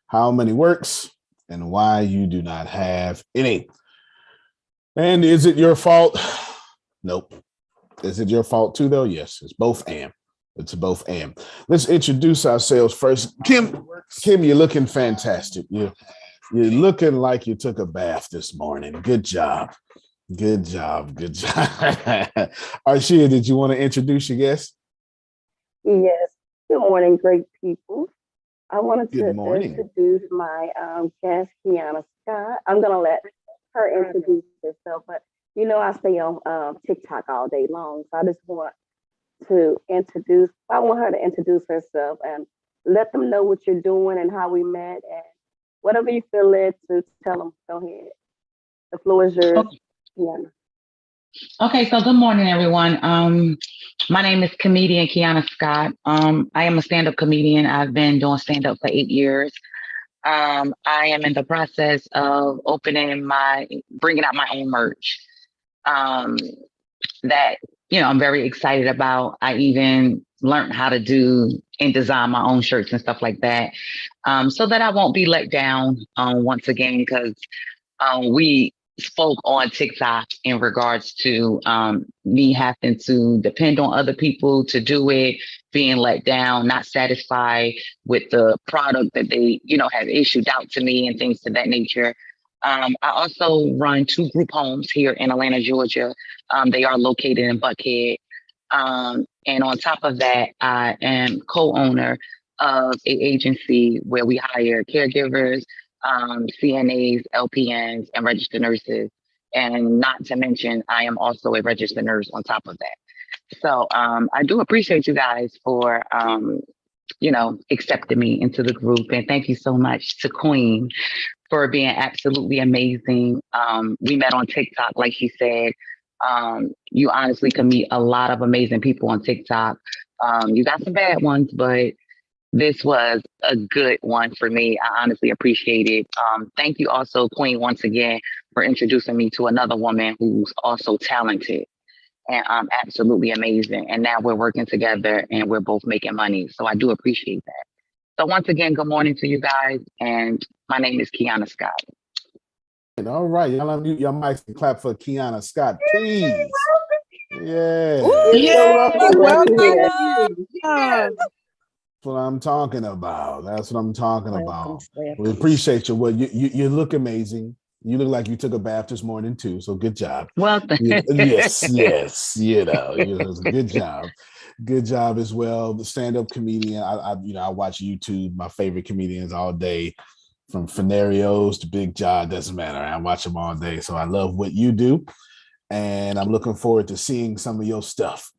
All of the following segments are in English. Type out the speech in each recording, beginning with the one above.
how many works, and why you do not have any. And is it your fault? Nope. Is it your fault too, though? Yes, it's both and. It's both and. Let's introduce ourselves first. Kim, you're looking fantastic. You're looking like you took a bath this morning. Good job. Good job. Good job. Arshia, did you want to introduce your guest? Yes. Good morning, great people. I wanted to introduce my guest, Kiana Scott. I'm going to let her introduce herself, but you know I stay on TikTok all day long, so I just want her to introduce herself and let them know what you're doing and how we met and whatever you feel led to tell them. Go ahead. The floor is yours, Kiana. Okay, so good morning, everyone. My name is comedian Kiana Scott. I am a stand-up comedian. I've been doing stand-up for 8 years. I am in the process of bringing out my own merch that, I'm very excited about. I even learned how to do and design my own shirts and stuff like that, so that I won't be let down once again, because we spoke on TikTok in regards to me having to depend on other people to do it, being let down, not satisfied with the product that they, have issued out to me and things of that nature. I also run 2 group homes here in Atlanta, Georgia. They are located in Buckhead. And on top of that, I am co-owner of an agency where we hire caregivers, CNAs, LPNs, and registered nurses. And not to mention, I am also a registered nurse on top of that. So I do appreciate you guys for, accepting me into the group. And thank you so much to Queen for being absolutely amazing. We met on TikTok, like she said. You honestly can meet a lot of amazing people on TikTok. You got some bad ones, but this was a good one for me. I honestly appreciate it. Thank you also, Queen, once again, for introducing me to another woman who's also talented and absolutely amazing. And now we're working together and we're both making money. So I do appreciate that. So once again, good morning to you guys. And my name is Kiana Scott. All right. Y'all unmute your mics and clap for Kiana Scott, please. Yeah. That's what I'm talking about. That's what I'm talking about. We appreciate you. Well, you look amazing. You look like you took a bath this morning too. So good job. Well, yes. Good job. Good job as well. The stand-up comedian. I watch YouTube. My favorite comedians all day, from Fenarios to Big John. Doesn't matter. I watch them all day. So I love what you do, and I'm looking forward to seeing some of your stuff.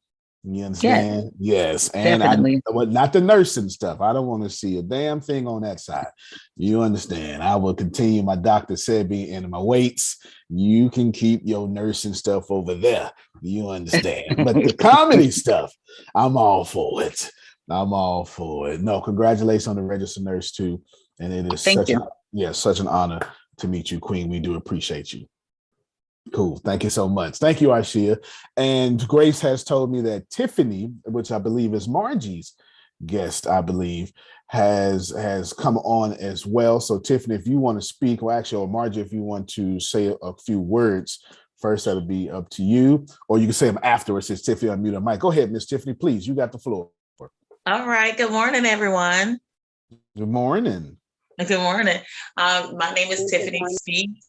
You understand? Yes. And not the nursing stuff. I don't want to see a damn thing on that side. You understand? I will continue my Dr. Sebi and my weights. You can keep your nursing stuff over there. You understand? But the comedy stuff, I'm all for it. No, congratulations on the registered nurse too. And it is such an honor to meet you, Queen. We do appreciate you. Cool. Thank you so much. Thank you, Arshia. And Grace has told me that Tiffany, which I believe is Margie's guest, has come on as well. So Tiffany, if you want to speak, or Margie, if you want to say a few words first, that'll be up to you. Or you can say them afterwards since Tiffany unmuted her mic. Go ahead, Miss Tiffany, please. You got the floor. All right. Good morning, everyone. Good morning. Good morning. My name is Tiffany Speaks.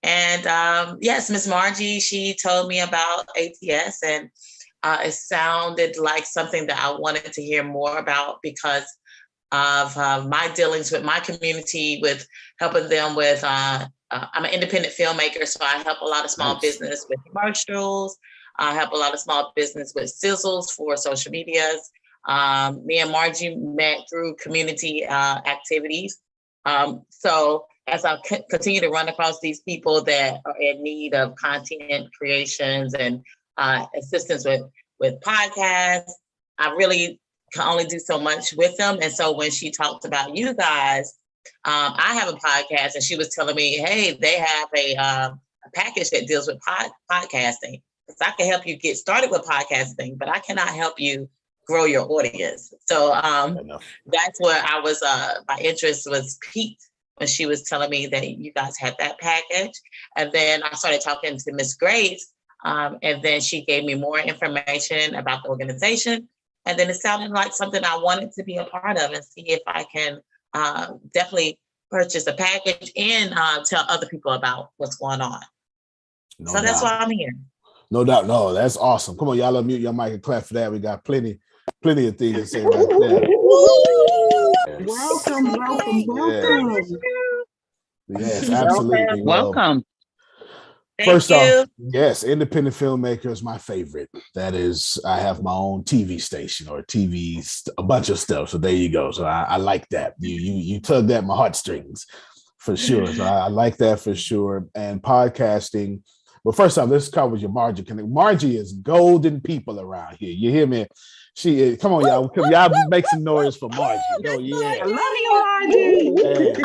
And yes, Miss Margie, she told me about ATS, and it sounded like something that I wanted to hear more about because of my dealings with my community, with helping them with, I'm an independent filmmaker, so I help a lot of small business with commercials. I help a lot of small business with sizzles for social medias. Me and Margie met through community activities. So as I continue to run across these people that are in need of content creations and assistance with podcasts, I really can only do so much with them. And so when she talked about you guys, I have a podcast, and she was telling me, hey, they have a package that deals with podcasting. So I can help you get started with podcasting, but I cannot help you grow your audience. So that's where I was, my interest was piqued when she was telling me that you guys had that package. And then I started talking to Miss Grace, and then she gave me more information about the organization. And then it sounded like something I wanted to be a part of and see if I can definitely purchase a package and tell other people about what's going on. No doubt. That's why I'm here. No doubt. No, that's awesome. Come on, y'all unmute your mic and clap for that. We got plenty of things to say right there. Welcome. Yes, absolutely. Welcome. First off, yes, independent filmmaker is my favorite. That is, I have my own TV station or a bunch of stuff. So there you go. So I like that. You tugged at my heartstrings for sure. So I like that for sure. And podcasting. Well, first off, let's cover your Margie. Margie is golden people around here. You hear me? She is. Come on, y'all. Y'all make some noise for Margie. Oh, yeah. I love you, Margie.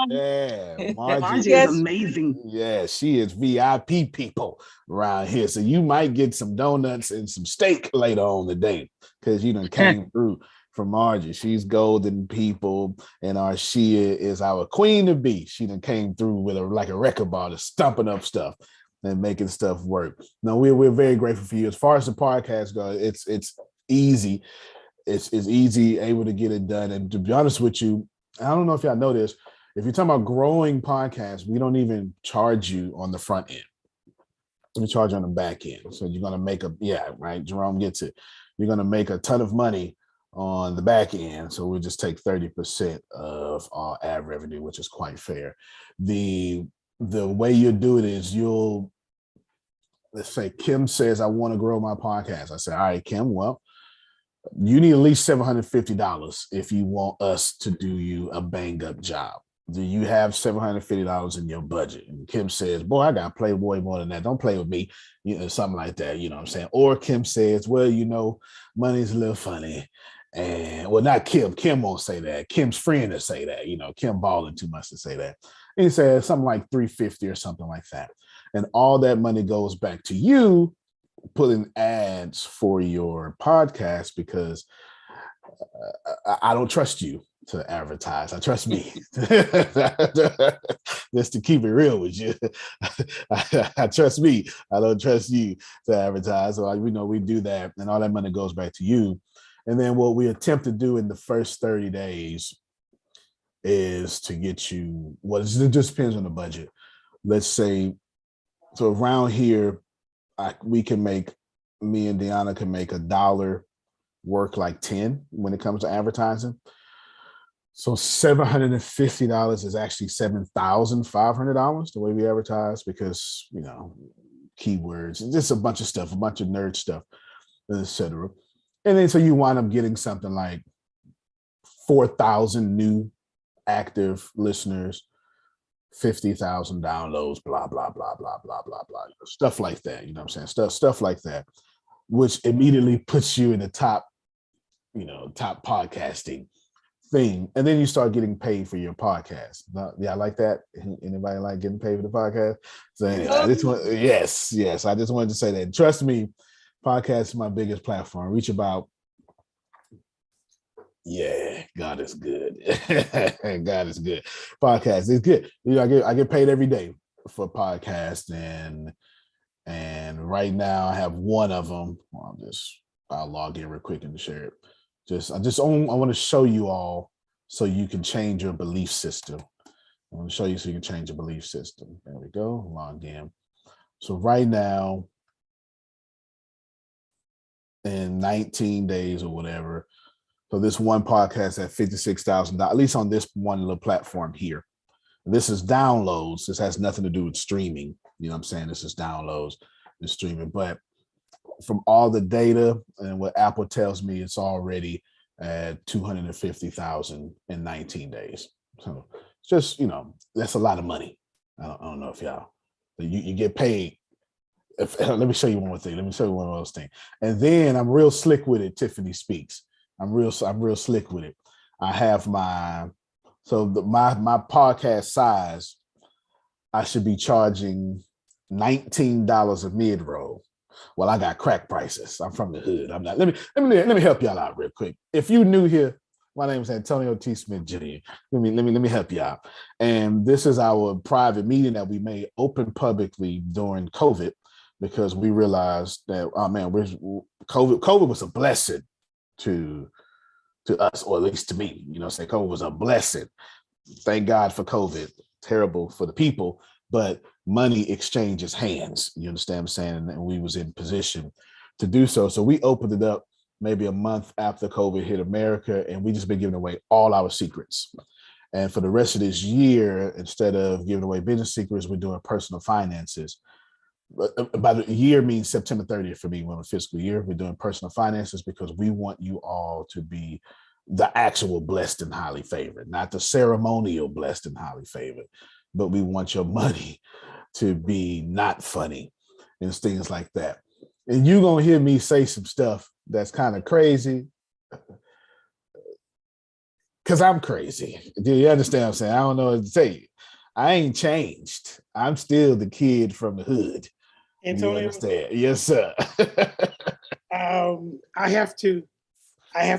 Yeah, Margie is amazing. Yeah, she is VIP people around here. So you might get some donuts and some steak later on today because you done came through from Margie. She's golden people, and our Shia is our queen to be. She done came through with like a record ball, stumping up stuff and making stuff work. No, we're very grateful for you. As far as the podcast goes, it's easy. It's easy, able to get it done. And to be honest with you, I don't know if y'all know this. If you're talking about growing podcasts, we don't even charge you on the front end. We charge you on the back end. So you're going to make right? Jerome gets it. You're going to make a ton of money on the back end. So we'll just take 30% of our ad revenue, which is quite fair. The way you do it is let's say Kim says, I want to grow my podcast. I say, all right, Kim, well, you need at least $750 if you want us to do you a bang up job. Do you have $750 in your budget? And Kim says, boy, I got to play way more than that. Don't play with me, something like that, you know what I'm saying? Or Kim says, well, money's a little funny. And well, not Kim. Kim won't say that. Kim's friend will say that, Kim balling too much to say that. And he says something like $350 or something like that. And all that money goes back to you putting ads for your podcast because I don't trust you to advertise. I trust me. Just to keep it real with you. I trust me. I don't trust you to advertise. So we do that and all that money goes back to you. And then what we attempt to do in the first 30 days is to get you, it just depends on the budget. Let's say, so around here, me and Deanna can make $1 work like 10 when it comes to advertising. So $750 is actually $7,500 the way we advertise because, keywords, just a bunch of stuff, a bunch of nerd stuff, etc. And then so you wind up getting something like 4,000 new active listeners, 50,000 downloads, blah, blah, blah, blah, blah, blah, blah. Stuff like that, you know what I'm saying? Stuff like that, which immediately puts you in the top podcasting thing. And then you start getting paid for your podcast. Yeah, I like that. Anybody like getting paid for the podcast? So anyway, yes. I just wanted to say that. Trust me, podcast is my biggest platform. Reach about, God is good. God is good. Podcast is good. I get paid every day for podcasts, and right now I have one of them. I'll log in real quick and share it. I want to show you all so you can change your belief system. I want to show you so you can change your belief system. There we go. Log in. So right now, in 19 days or whatever, so this one podcast at $56,000, at least on this one little platform here. This is downloads. This has nothing to do with streaming. You know what I'm saying? This is downloads and streaming. But from all the data and what Apple tells me, it's already at 250,000 in 19 days. So it's just, that's a lot of money. I don't know if y'all, you get paid. Let me show you one more thing. Let me show you one of those things. And then I'm real slick with it. Tiffany Speaks. I'm real slick with it. I have my podcast size. I should be charging $19 a mid-roll. Well, I got crack prices. I'm from the hood. I'm not. Let me help y'all out real quick. If you new here, my name is Antonio T. Smith Jr. Let me help you out. And this is our private meeting that we made open publicly during COVID, because we realized that, oh man, COVID was a blessing to us, or at least to me. You know, say COVID was a blessing. Thank God for COVID. Terrible for the people, but money exchanges hands. You understand what I'm saying? And we was in position to do so. So we opened it up maybe a month after COVID hit America, and we just been giving away all our secrets. And for the rest of this year, instead of giving away business secrets, we're doing personal finances. By the year means September 30th for me, when the fiscal year. We're doing personal finances because we want you all to be the actual blessed and highly favored, not the ceremonial blessed and highly favored, but we want your money to be not funny and things like that. And you're going to hear me say some stuff that's kind of crazy, because I'm crazy. Do you understand what I'm saying? I don't know what to tell you. I ain't changed. I'm still the kid from the hood. Antonio, you understand? Yes, sir. I have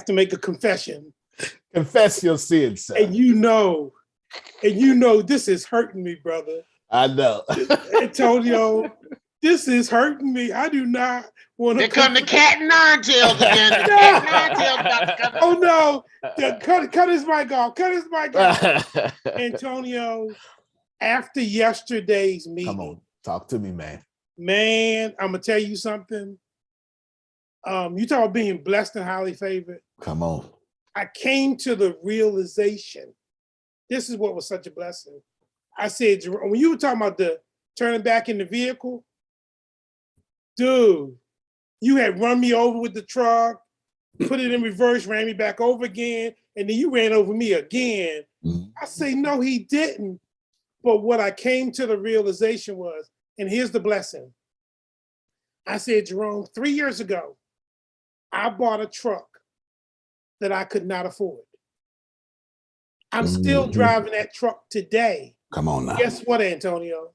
to make a confession. Confess your sins, sir. And you know this is hurting me, brother. I know. Antonio, this is hurting me. I do not want to. Here come the cat and nine tails again. The cat and nine tails about to come. Oh no! Cut his mic off. Cut his mic off. Antonio, after yesterday's meeting, come on, talk to me, man. Man, I'm gonna tell you something. You talk about being blessed and highly favored. Come on. I came to the realization. This is what was such a blessing. I said, when you were talking about the turning back in the vehicle, dude, you had run me over with the truck, put it in reverse, ran me back over again, and then you ran over me again. Mm-hmm. I say, no, he didn't. But what I came to the realization was, and here's the blessing. I said, Jerome, 3 years ago, I bought a truck that I could not afford. I'm still driving that truck today. Come on now. Guess what, Antonio?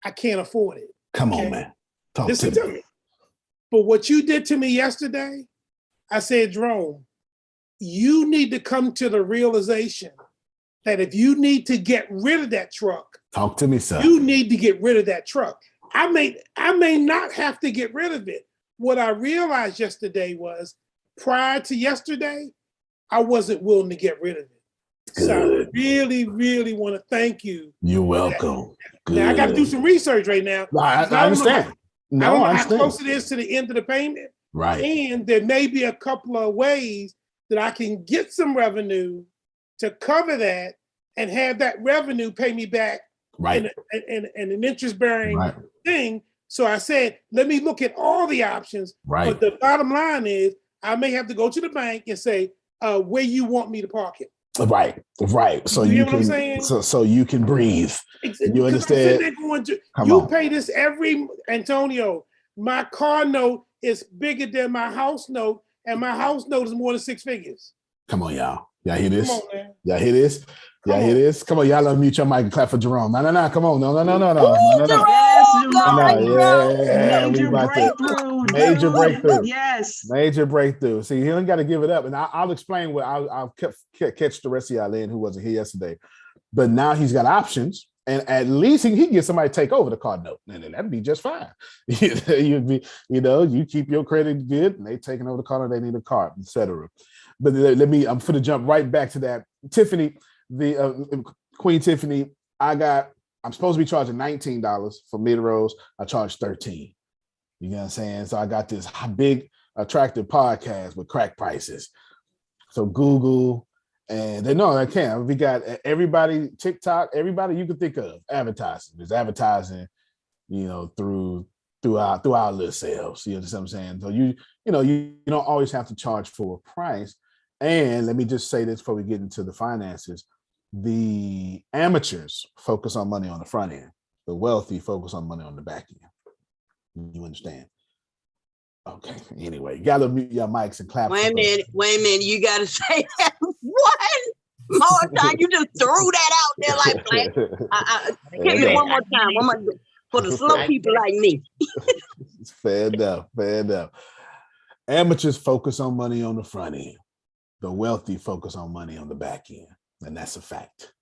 I can't afford it. Come on, man. Listen to me. But what you did to me yesterday, I said, Jerome, you need to come to the realization that if you need to get rid of that truck, talk to me, sir. You need to get rid of that truck. I may not have to get rid of it. What I realized yesterday was, prior to yesterday, I wasn't willing to get rid of it. Good. So I really, really want to thank you. You're welcome. Now I got to do some research right now. I understand. I don't know how close it is to the end of the payment. Right. And there may be a couple of ways that I can get some revenue to cover that and have that revenue pay me back right. in an interest-bearing thing. So I said, let me look at all the options. Right. But the bottom line is, I may have to go to the bank and say, where you want me to park it. Right. So you can, so you can breathe. Exactly. You understand? You pay this every, Antonio, my car note is bigger than my house note, and my house note is more than 6 figures. Come on, y'all. Y'all hear this? Come on, man. Y'all hear this? Y'all hear this? Come on, y'all unmute your mic and clap for Jerome. No. Come on. No. Yeah, major breakthrough. Major breakthrough. Yes. Major breakthrough. See, he only got to give it up. And I'll explain what I'll catch the rest of y'all in who wasn't here yesterday. But now he's got options. And at least he can get somebody to take over the card note. And that'd be just fine. You'd be, you keep your credit good and they taking over the card, they need a card, etc. But I'm going to jump right back to that. Tiffany, Queen Tiffany, I'm supposed to be charging $19 for mid-rolls. I charge $13. You know what I'm saying? So I got this big, attractive podcast with crack prices. So Google, and they know I can. We got everybody, TikTok, everybody you can think of advertising. There's advertising, through our little sales. You understand what I'm saying? So you don't always have to charge for a price. And let me just say this before we get into the finances. The amateurs focus on money on the front end. The wealthy focus on money on the back end. You understand? Okay. Anyway, you gotta mute your mics and clap. Wait a minute. You gotta say that one more time. You just threw that out there like hit me one more time. For the slow people like me. Fair enough. Fair enough. Amateurs focus on money on the front end. The wealthy focus on money on the back end, and that's a fact.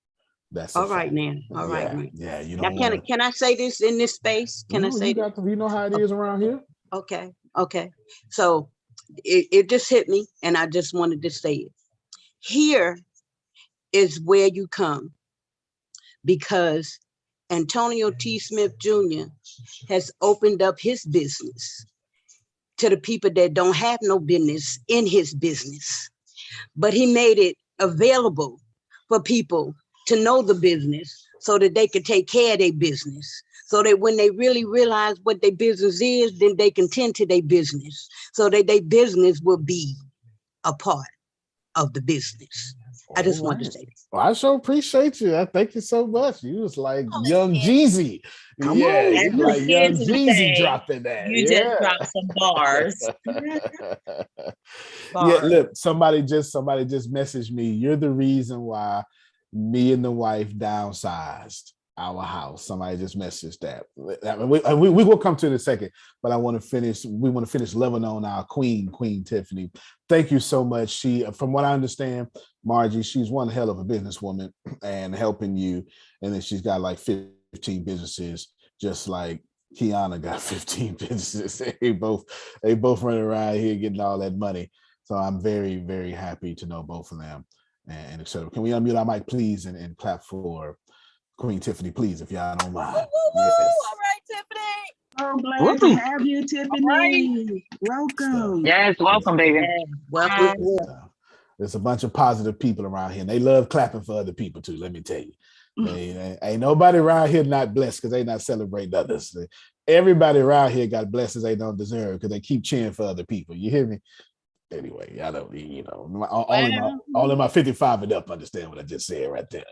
That's all right now. All right now. Yeah, you know. Now, can I say this in this space? Can I say you know how it is around here? Okay. So it just hit me, and I just wanted to say it. Here is where you come, because Antonio T. Smith Jr. has opened up his business to the people that don't have no business in his business. But he made it available for people to know the business so that they could take care of their business. So that when they really realize what their business is, then they can tend to their business so that their business will be a part of the business. I just wanted to say that. Well, I sure appreciate you. I thank you so much. You was like young Jeezy. Come on. You like young Jeezy dropping that. You just dropped some bars. Yeah, look, somebody just messaged me. You're the reason why me and the wife downsized our house. Somebody just messaged that. We will come to it in a second, but we want to finish loving on our Queen Tiffany. Thank you so much. She, from what I understand, Margie, she's one hell of a businesswoman and helping you. And then she's got like 15 businesses, just like Kiana got 15 businesses. They both running around here getting all that money. So I'm very, very happy to know both of them and et cetera. Can we unmute our mic, please, and clap for Queen Tiffany, please, if y'all don't mind. Yes. All right, Tiffany. Oh, glad to have you, Tiffany. Right. Welcome. Yes, welcome, baby. Welcome. There's a bunch of positive people around here, and they love clapping for other people too. Let me tell you, ain't nobody around here not blessed because they not celebrating others. Everybody around here got blessings they don't deserve because they keep cheering for other people. You hear me? Anyway, I don't. Only my 55 and up understand what I just said right there.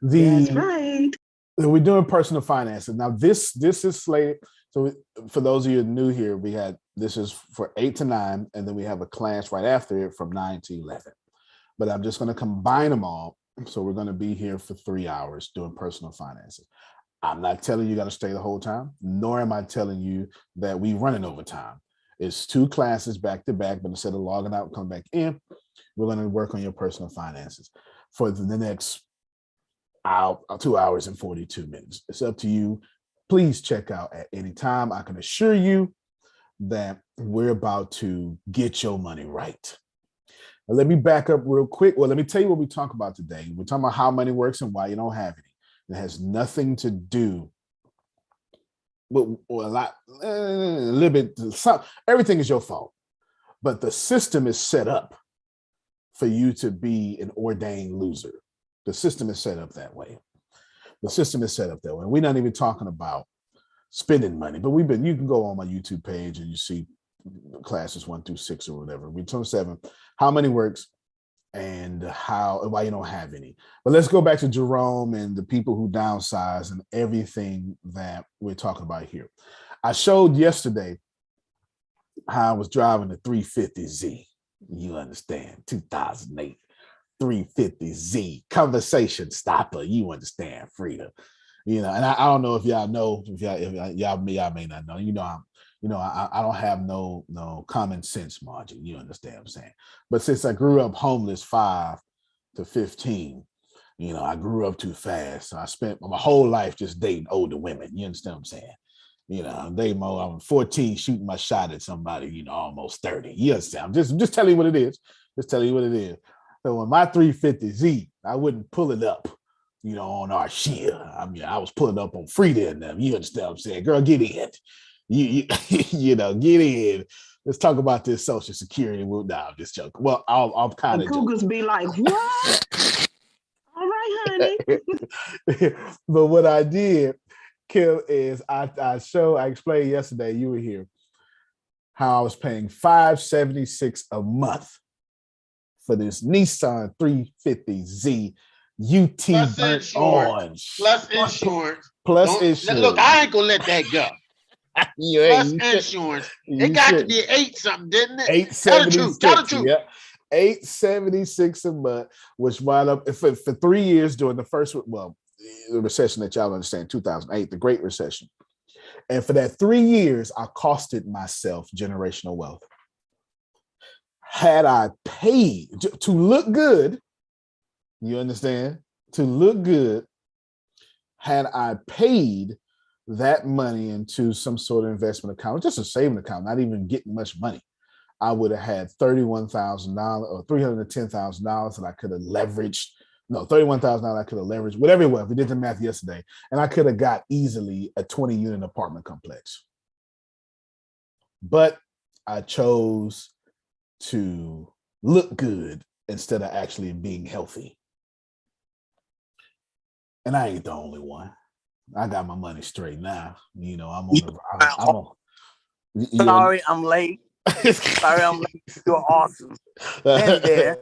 That's right. We're doing personal finances. Now, this is slated. So for those of you new here, this is for 8 to 9, and then we have a class right after it from 9 to 11. But I'm just going to combine them all. So we're going to be here for 3 hours doing personal finances. I'm not telling you got to stay the whole time, nor am I telling you that we running over time. It's 2 classes back to back, but instead of logging out and coming back in, we're going to work on your personal finances for the next 2 hours and 42 minutes. It's up to you. Please check out at any time. I can assure you that we're about to get your money right. Now, let me back up real quick. Well, let me tell you what we talk about today. We're talking about how money works and why you don't have any. It has nothing to do with everything is your fault, but the system is set up for you to be an ordained loser. The system is set up that way. We're not even talking about spending money, but you can go on my YouTube page and you see classes 1 through 6 or whatever. We're talking 7, how money works and why you don't have any. But let's go back to Jerome and the people who downsize and everything that we're talking about here. I showed yesterday how I was driving the 350Z. You understand, 2008. 350Z conversation stopper. You understand, Frida. And I don't know if y'all know, if y'all may not know. I don't have no common sense, Margie. You understand what I'm saying? But since I grew up homeless 5 to 15, I grew up too fast. So I spent my whole life just dating older women. You understand what I'm saying? I'm 14 shooting my shot at somebody, almost 30. You understand? I'm just telling you what it is. So on my 350Z, I wouldn't pull it up, on our shit. I mean, I was pulling up on Frida and them. You understand what I'm saying? Girl, get in. You get in. Let's talk about this Social Security. No, I'm just joking. Well, I'm kind of Cougars be like, what? All right, honey. But what I did, Kim, is I explained yesterday, you were here, how I was paying $576 a month for this Nissan 350Z UT burnt orange. Plus insurance. Insurance. Look, I ain't gonna let that go. Plus insurance. It got to be 8 something, didn't it? $876. Tell the truth. Yeah. $876 a month, which wound up for 3 years during the recession that y'all understand, 2008, the Great Recession. And for that 3 years, I costed myself generational wealth. Had I paid to look good, you understand? To look good, had I paid that money into some sort of investment account, just a saving account, not even getting much money, I would have had $31,000 or $310,000 that I could have leveraged. No, $31,000 I could have leveraged, whatever it was. We did the math yesterday, and I could have got easily a 20-unit apartment complex. But I chose to look good instead of actually being healthy. And I ain't the only one. I got my money straight now. You know, I'm on. Sorry, I'm late. Sorry, I'm late. You're awesome. Been there.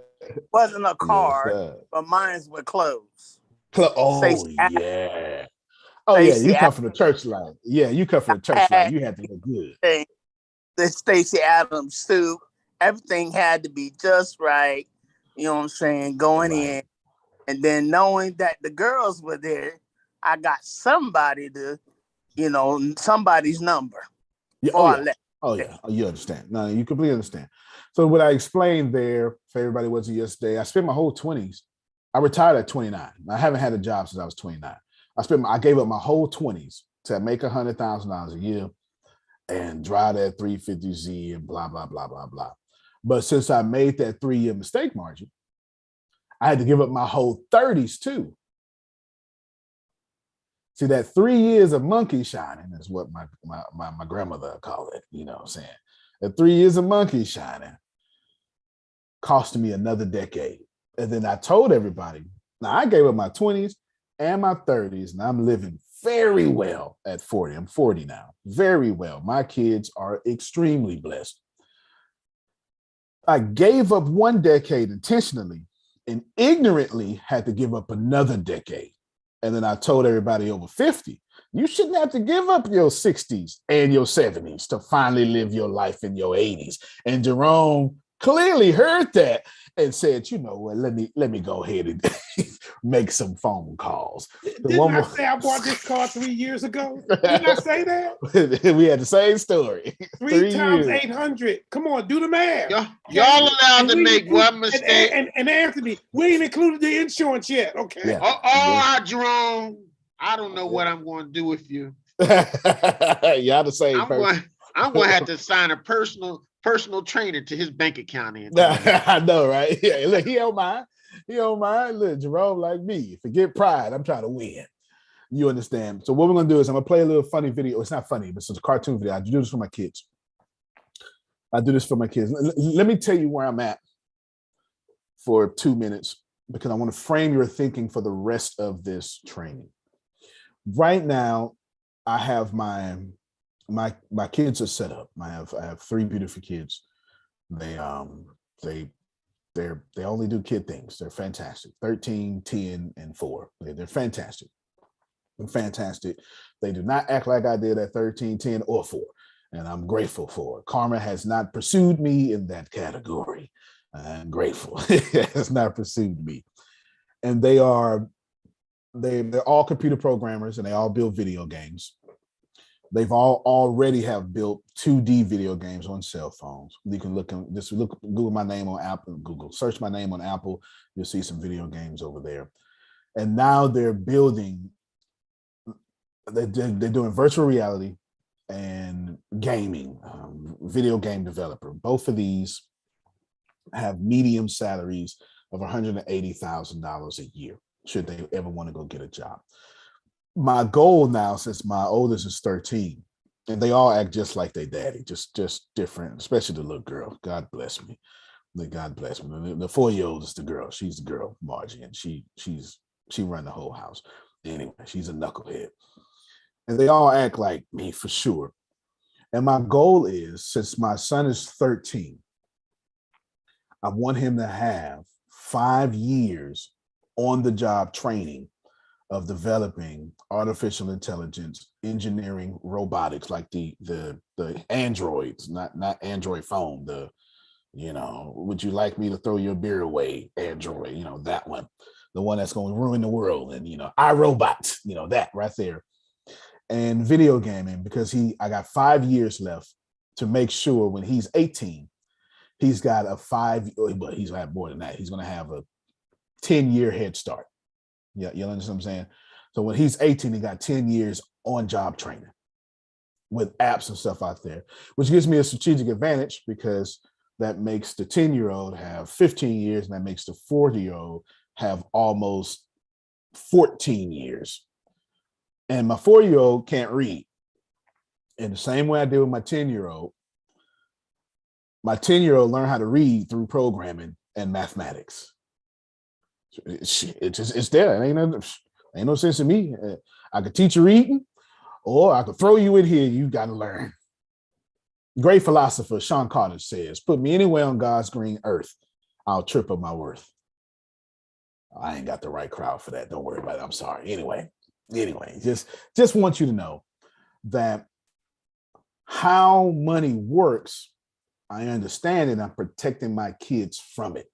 Wasn't a card, yes, but mine's were clothes. Oh, yeah. Oh, yeah. You come from the church life. Yeah, you come from the church life. You had to look good. The Stacey Adams suit. Everything had to be just right. You know what I'm saying? Going in. And then knowing that the girls were there, I got somebody to, somebody's number. Yeah, oh, yeah. Oh, you understand. No, you completely understand. So what I explained there for everybody was yesterday, I spent my whole 20s. I retired at 29. I haven't had a job since I was 29. I gave up my whole 20s to make $100,000 a year and drive that 350Z and blah, blah, blah, blah, blah. But since I made that 3-year mistake margin, I had to give up my whole 30s too. See, that 3 years of monkey shining is what my grandmother called it, you know what I'm saying? The 3 years of monkey shining cost me another decade. And then I told everybody, now I gave up my 20s and my 30s, and I'm living very well at 40. I'm 40 now, very well. My kids are extremely blessed. I gave up one decade intentionally and ignorantly had to give up another decade. And then I told everybody over 50, you shouldn't have to give up your 60s and your 70s to finally live your life in your 80s. And Jerome clearly heard that and said, you know what, let me go ahead and make some phone calls. Didn't I say I bought this car 3 years ago? Didn't I say that? We had the same story. 3 times 800. Come on, do the math. Y'all allowed to make one mistake. And Anthony, we ain't included the insurance yet, okay? Yeah. Jerome, I don't know what I'm going to do with you. Y'all the same person. I'm going to have to sign a personal trainer to his bank account. I know, right? Yeah, look, he don't mind. He don't mind. Look, Jerome, like me, forget pride. I'm trying to win. You understand? So what we're going to do is I'm going to play a little funny video. It's not funny, but it's a cartoon video. I do this for my kids. Let me tell you where I'm at for 2 minutes because I want to frame your thinking for the rest of this training. Right now, I have my kids are set up. I have 3 beautiful kids. They only do kid things. They're fantastic. 13, 10, and 4. They're fantastic. They're fantastic. They do not act like I did at 13, 10, or 4. And I'm grateful for it. Karma has not pursued me in that category. I'm grateful. It has not pursued me. And they're all computer programmers and they all build video games. They've all already have built 2D video games on cell phones. You can Google my name on Apple, search my name on Apple. You'll see some video games over there. And now they're building, they're doing virtual reality and gaming, video game developer. Both of these have medium salaries of $180,000 a year, should they ever want to go get a job. My goal now, since my oldest is 13, and they all act just like their daddy, just different, especially the little girl. God bless me. God bless me. The 4-year-old is the girl. She's the girl, Margie, and she run the whole house. Anyway, she's a knucklehead. And they all act like me for sure. And my goal is, since my son is 13, I want him to have 5 years on the job training of developing artificial intelligence, engineering, robotics, like the androids, not Android phone, would you like me to throw your beer away, Android, that one, the one that's going to ruin the world, and iRobot, that right there. and video gaming because I got 5 years left to make sure when he's 18, he's got but he's had more than that. He's going to have a 10-year head start. Yeah, you understand what I'm saying? So when he's 18, he got 10 years on job training with apps and stuff out there, which gives me a strategic advantage because that makes the 10-year-old have 15 years and that makes the 40-year-old have almost 14 years. And my 4-year-old can't read. In the same way I did with my 10-year-old, my 10-year-old learned how to read through programming and mathematics. It's there. It ain't no sense in me. I could teach you reading, or I could throw you in here. You got to learn. Great philosopher Sean Carter says, "Put me anywhere on God's green earth, I'll triple my worth." I ain't got the right crowd for that. Don't worry about it. I'm sorry. Anyway, just want you to know that how money works, I understand it. I'm protecting my kids from it.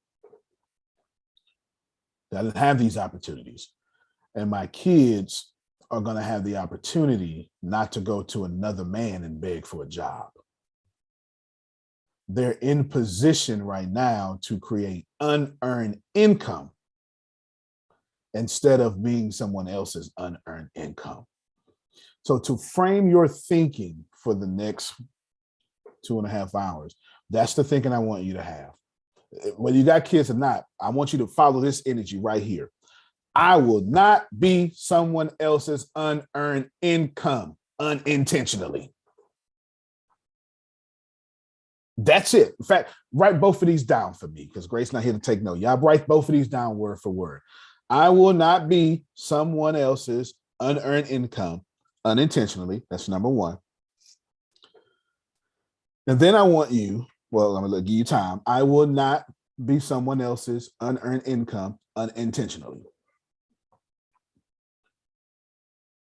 I didn't have these opportunities. And my kids are going to have the opportunity not to go to another man and beg for a job. They're in position right now to create unearned income instead of being someone else's unearned income. So to frame your thinking for the next 2.5 hours, that's the thinking I want you to have. Whether you got kids or not, I want you to follow this energy right here. I will not be someone else's unearned income unintentionally. That's it. In fact, write both of these down for me because Grace's not here to take note. Y'all write both of these down word for word. I will not be someone else's unearned income unintentionally. That's number one. And then I want you, well, I'm going to give you time. I will not be someone else's unearned income unintentionally.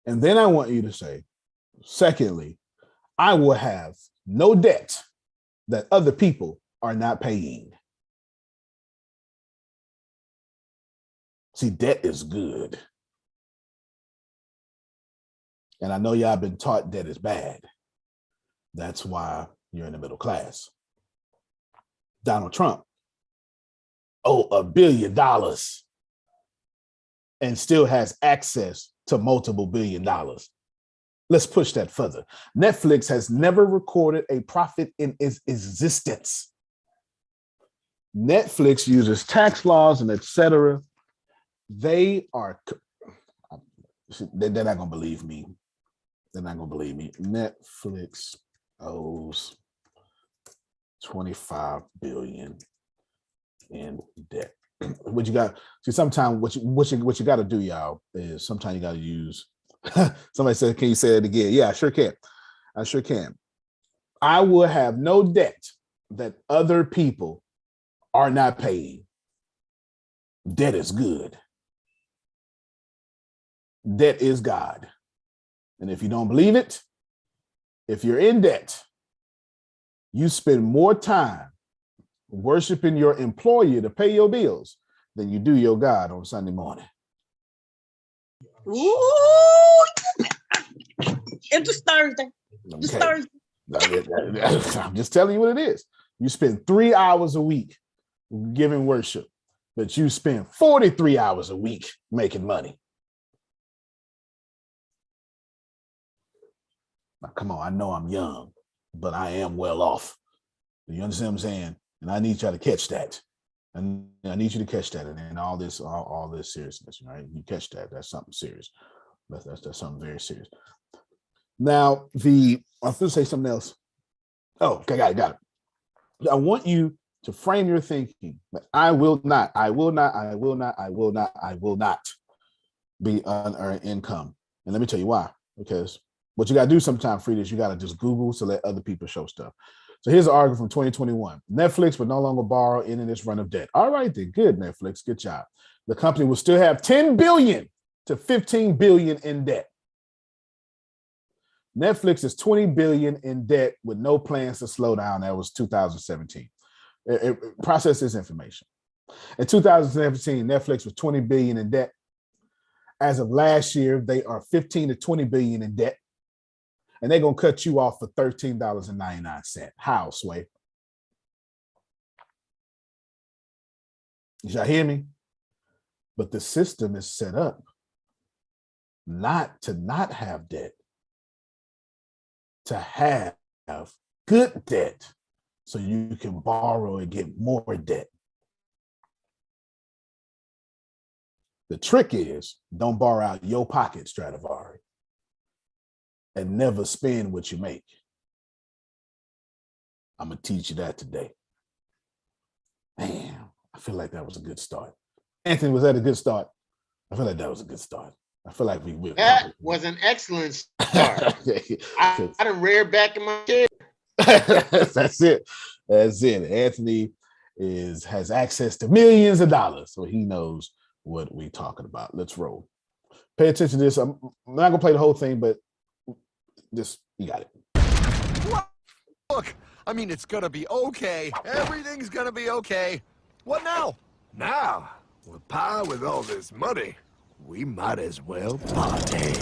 And then I want you to say, secondly, I will have no debt that other people are not paying. See, debt is good. And I know y'all been taught debt is bad. That's why you're in the middle class. Donald Trump owed $1 billion and still has access to multiple $1 billion. Let's push that further. Netflix has never recorded a profit in its existence. Netflix uses tax laws and etc. They're not going to believe me. They're not going to believe me. Netflix owes $25 billion in debt. What you got? See, sometimes what you got to do, y'all, is sometimes you got to use. Somebody said, "Can you say it again?" Yeah, I sure can. I sure can. I will have no debt that other people are not paying. Debt is good. Debt is God. And if you don't believe it, if you're in debt, you spend more time worshiping your employer to pay your bills than you do your God on Sunday morning. Ooh, it's Thursday. It's Okay. Thursday. I'm just telling you what it is. You spend 3 hours a week giving worship, but you spend 43 hours a week making money. Now, come on, I know I'm young, but I am well off. You understand what I'm saying? And I need y'all to catch that. And I need you to catch that. And all this seriousness, right? You catch that. That's something serious. That's something very serious. Now, I'm going to say something else. Oh, okay, got it. I want you to frame your thinking that I will not be unearned income. And let me tell you why. Because what you got to do sometimes, Frida, is you got to just Google to let other people show stuff. So here's an article from 2021. Netflix will no longer borrow in this run of debt. All right, then. Good, Netflix. Good job. The company will still have 10 billion to 15 billion in debt. Netflix is 20 billion in debt with no plans to slow down. That was 2017. Process this information. In 2017, Netflix was 20 billion in debt. As of last year, they are 15 to 20 billion in debt. and they're going to cut you off for $13.99. How, Sway? Did y'all hear me? But the system is set up not to not have debt, to have good debt so you can borrow and get more debt. The trick is don't borrow out your pocket, Stradivari, and never spend what you make. I'm going to teach you that today. Man, I feel like that was a good start. Anthony, was that a good start? I feel like that was a good start. I feel like we will. That was an excellent start. I done reared back in my chair. That's it. That's it. Anthony has access to millions of dollars, so he knows what we're talking about. Let's roll. Pay attention to this. I'm not gonna play the whole thing, but just you got it. Look, I mean, it's gonna be okay. Everything's gonna be okay. What now? Now, with Pa with all this money, we might as well party.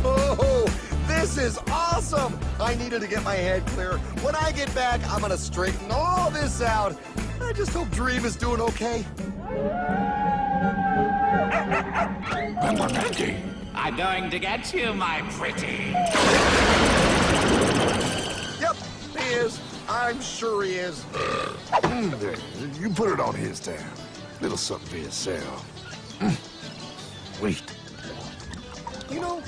Oh, this is awesome! I needed to get my head clear. When I get back, I'm gonna straighten all this out. I just hope Dream is doing okay. I'm going to get you, my pretty. Yep, he is. I'm sure he is. You put it on his tab. Little something for yourself. Wait. You know,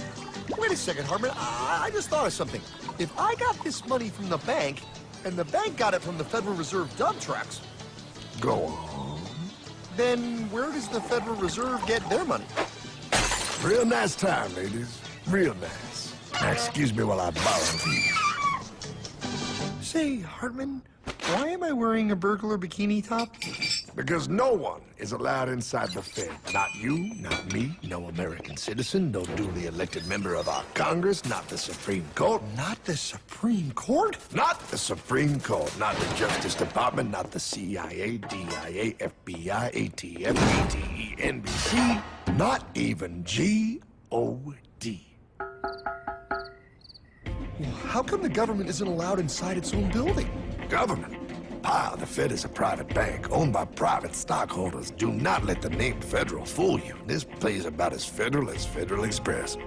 wait a second, Hartman. I just thought of something. If I got this money from the bank, and the bank got it from the Federal Reserve dump trucks, go on. Then where does the Federal Reserve get their money? Real nice time, ladies. Real nice. Now, excuse me while I borrow these. Say, Hartman, why am I wearing a burglar bikini top? Because no one is allowed inside the Fed. Not you, not me, no American citizen, no duly elected member of our Congress, not the Supreme Court. Not the Supreme Court? Not the Supreme Court, not the Justice Department, not the CIA, DIA, FBI, ATF, ATE, NBC, not even G-O-D. Well, how come the government isn't allowed inside its own building? Government? Pa, the Fed is a private bank owned by private stockholders. Do not let the name Federal fool you. This place is about as federal as Federal Express.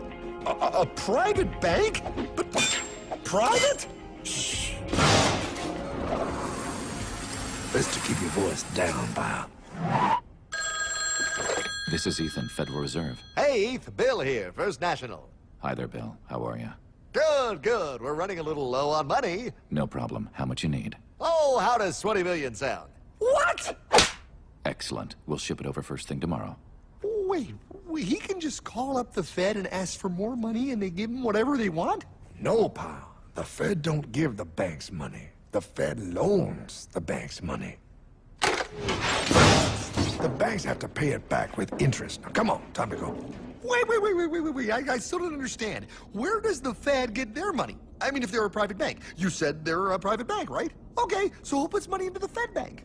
A private bank? But private? Shh. Best to keep your voice down, Pa. This is Ethan, Federal Reserve. Hey, Eth, Bill here, First National. Hi there, Bill. How are you? Good, good. We're running a little low on money. No problem. How much you need? Oh, how does 20 million sound? What? Excellent. We'll ship it over first thing tomorrow. Wait, he can just call up the Fed and ask for more money and they give him whatever they want? No, pal. The Fed don't give the banks money. The Fed loans the banks money. The banks have to pay it back with interest. Now, come on, time to go. Wait. I still don't understand. Where does the Fed get their money? I mean, if they're a private bank. You said they're a private bank, right? Okay, so who puts money into the Fed bank?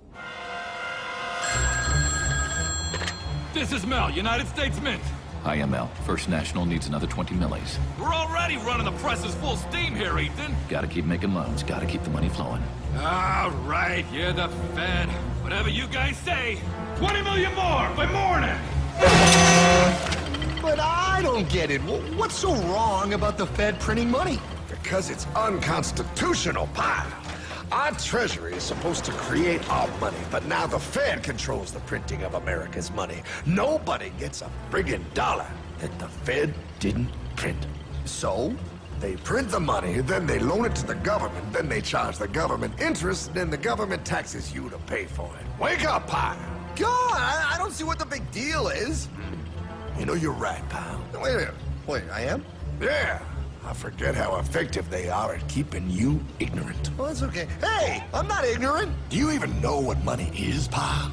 This is Mel, United States Mint. Hi, ML. First National needs another 20 millis. We're already running the presses full steam here, Ethan. Gotta keep making loans. Gotta keep the money flowing. All right, you're the Fed. Whatever you guys say. 20 million more by morning. But I don't get it. What's so wrong about the Fed printing money? Because it's unconstitutional, pal. Our Treasury is supposed to create our money, but now the Fed controls the printing of America's money. Nobody gets a friggin' dollar that the Fed didn't print. So? They print the money, then they loan it to the government, then they charge the government interest, then the government taxes you to pay for it. Wake up, pal! God, I don't see what the big deal is. You know, you're right, pal. Wait a minute. Wait, I am? Yeah. I forget how effective they are at keeping you ignorant. Well, that's okay. Hey, I'm not ignorant. Do you even know what money is, pal?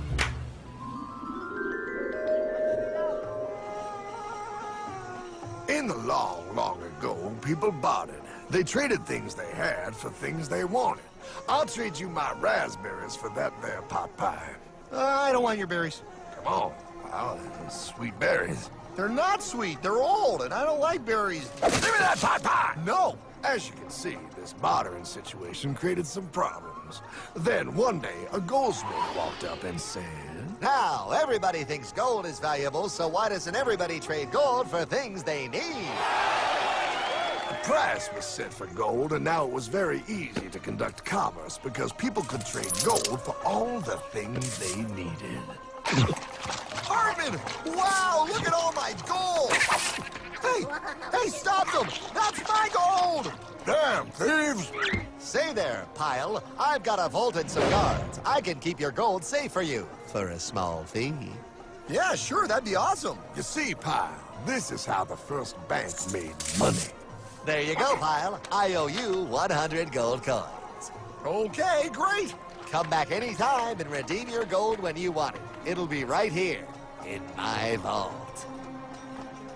In the long, long ago, people bartered. They traded things they had for things they wanted. I'll trade you my raspberries for that there pot pie. I don't want your berries. Come on, Wow, those sweet berries. They're not sweet, they're old, and I don't like berries. Give me that pot pie! No! As you can see, this modern situation created some problems. Then one day, a goldsmith walked up and said, Now, everybody thinks gold is valuable, so why doesn't everybody trade gold for things they need? A price was set for gold, and now it was very easy to conduct commerce because people could trade gold for all the things they needed. Hartman! Wow, look at all my gold! Hey, stop them! That's my gold! Damn thieves! Say there, Pyle. I've got a vault and some guards. I can keep your gold safe for you for a small fee. Yeah, sure, that'd be awesome. You see, Pyle, this is how the first bank made money. There you go, Pyle. I owe you 100 gold coins. Okay, great. Come back anytime and redeem your gold when you want it. It'll be right here in my vault.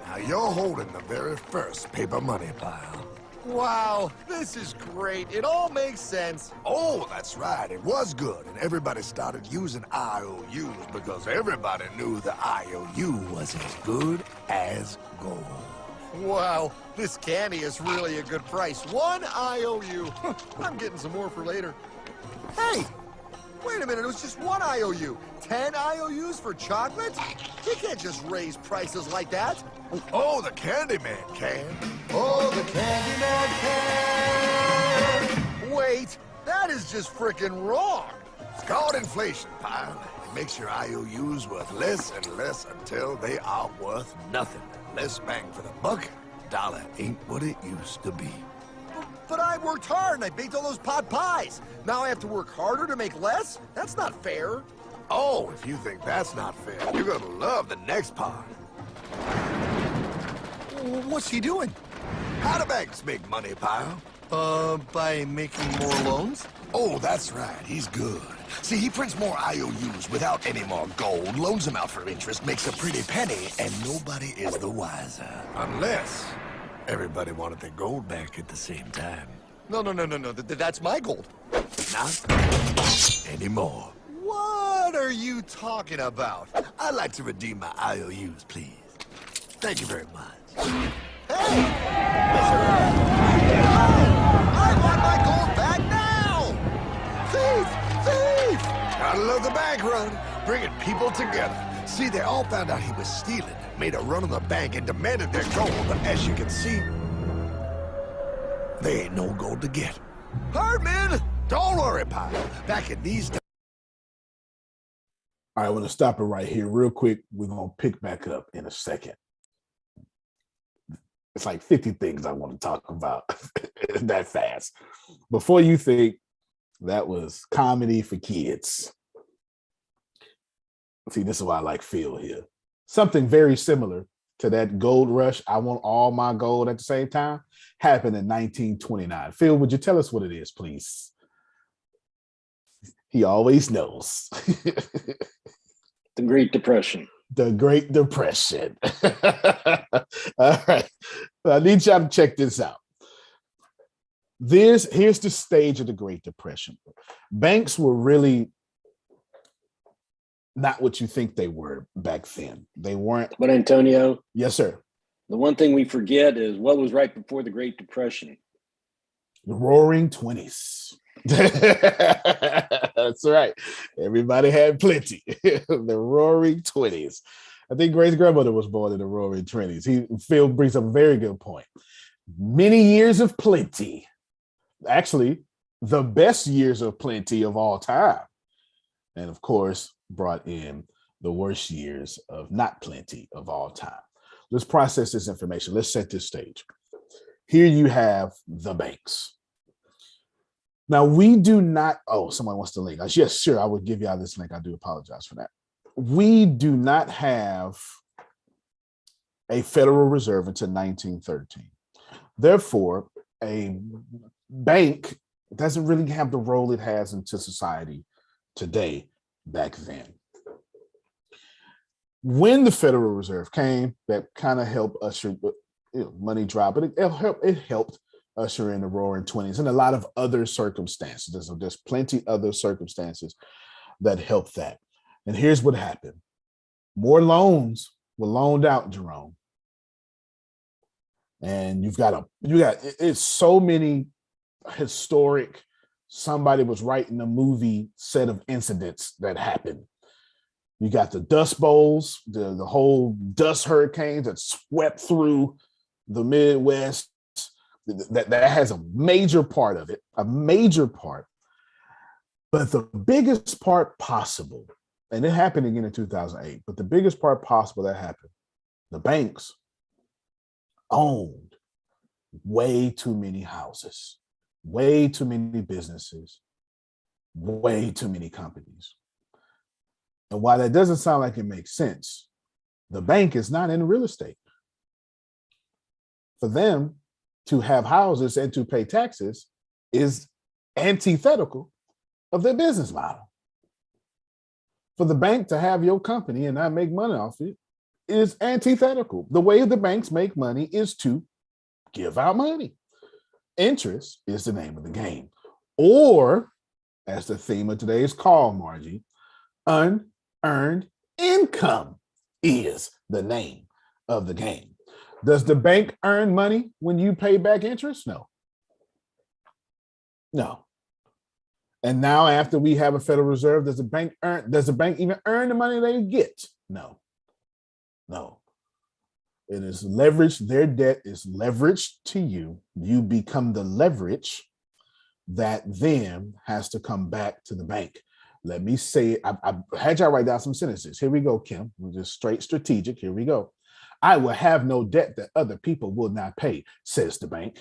Now you're holding the very first paper money, Pyle. Wow, this is great. It all makes sense. Oh, that's right. It was good, and everybody started using IOUs because everybody knew the IOU was as good as gold. Wow, this candy is really a good price. 1 IOU. I'm getting some more for later. Hey, wait a minute. It was just 1 IOU. 10 IOUs for chocolate? You can't just raise prices like that. Oh, the Candyman can. Oh, the Candyman can. Wait, that is just frickin' wrong. It's called inflation, Pyle. It makes your IOUs worth less and less until they are worth nothing. Less bang for the buck. Dollar ain't what it used to be. But I worked hard and I baked all those pot pies. Now I have to work harder to make less? That's not fair. Oh, if you think that's not fair, you're gonna love the next part. What's he doing? How do banks make money, Pyle? By making more loans? Oh, that's right. He's good. See, he prints more IOUs without any more gold, loans them out for interest, makes a pretty penny, and nobody is the wiser. Unless everybody wanted their gold back at the same time. No. That's my gold. Not anymore. What are you talking about? I'd like to redeem my IOUs, please. Thank you very much. Hey! I want my gold back now! Thief! Gotta love the bank run, bringing people together. See, they all found out he was stealing, made a run on the bank, and demanded their gold. But as you can see, there ain't no gold to get. Hartman! Don't worry, Pyle. Back in these days. All right, I want to stop it right here real quick. We're going to pick back up in a second. It's like 50 things I want to talk about that fast. Before you think that was comedy for kids. See, this is why I like Phil here. Something very similar to that gold rush, I want all my gold at the same time, happened in 1929. Phil, would you tell us what it is, please? He always knows. The Great Depression. The Great Depression. All right. I need y'all to check this out. Here's the stage of the Great Depression. Banks were really not what you think they were back then. They weren't. But Antonio? Yes, sir. The one thing we forget is what was right before the Great Depression. The Roaring 20s. That's right. Everybody had plenty. The Roaring 20s. I think Grace's grandmother was born in the Roaring 20s. Phil brings up a very good point. Many years of plenty. Actually, the best years of plenty of all time. And of course, brought in the worst years of not plenty of all time. Let's process this information. Let's set this stage. Here you have the banks. Now, we do not, someone wants the link. Yes, sure, I would give y'all this link. I do apologize for that. We do not have a Federal Reserve until 1913. Therefore, a bank doesn't really have the role it has into society today back then. When the Federal Reserve came, that kind of helped usher money drop, but it helped usher in the Roaring 20s and a lot of other circumstances. There's plenty other circumstances that helped that. And here's what happened. More loans were loaned out, Jerome. And it's so many historic, somebody was writing a movie set of incidents that happened. You got the Dust Bowls, the whole dust hurricanes that swept through the Midwest. That has a major part of it, a major part. But the biggest part possible, and it happened again in 2008, but the biggest part possible that happened, the banks owned way too many houses, way too many businesses, way too many companies. And while that doesn't sound like it makes sense, the bank is not in real estate. For them to have houses and to pay taxes is antithetical of their business model. For the bank to have your company and not make money off it is antithetical. The way the banks make money is to give out money. Interest is the name of the game. Or, as the theme of today's call, Margie, unearned income is the name of the game. Does the bank earn money when you pay back interest? No. No. And now after we have a Federal Reserve, does the bank even earn the money they get? No. No. It is leveraged. Their debt is leveraged to you. You become the leverage that then has to come back to the bank. Let me say it. I had y'all write down some sentences. Here we go, Kim. We're just straight strategic. Here we go. I will have no debt that other people will not pay, says the bank.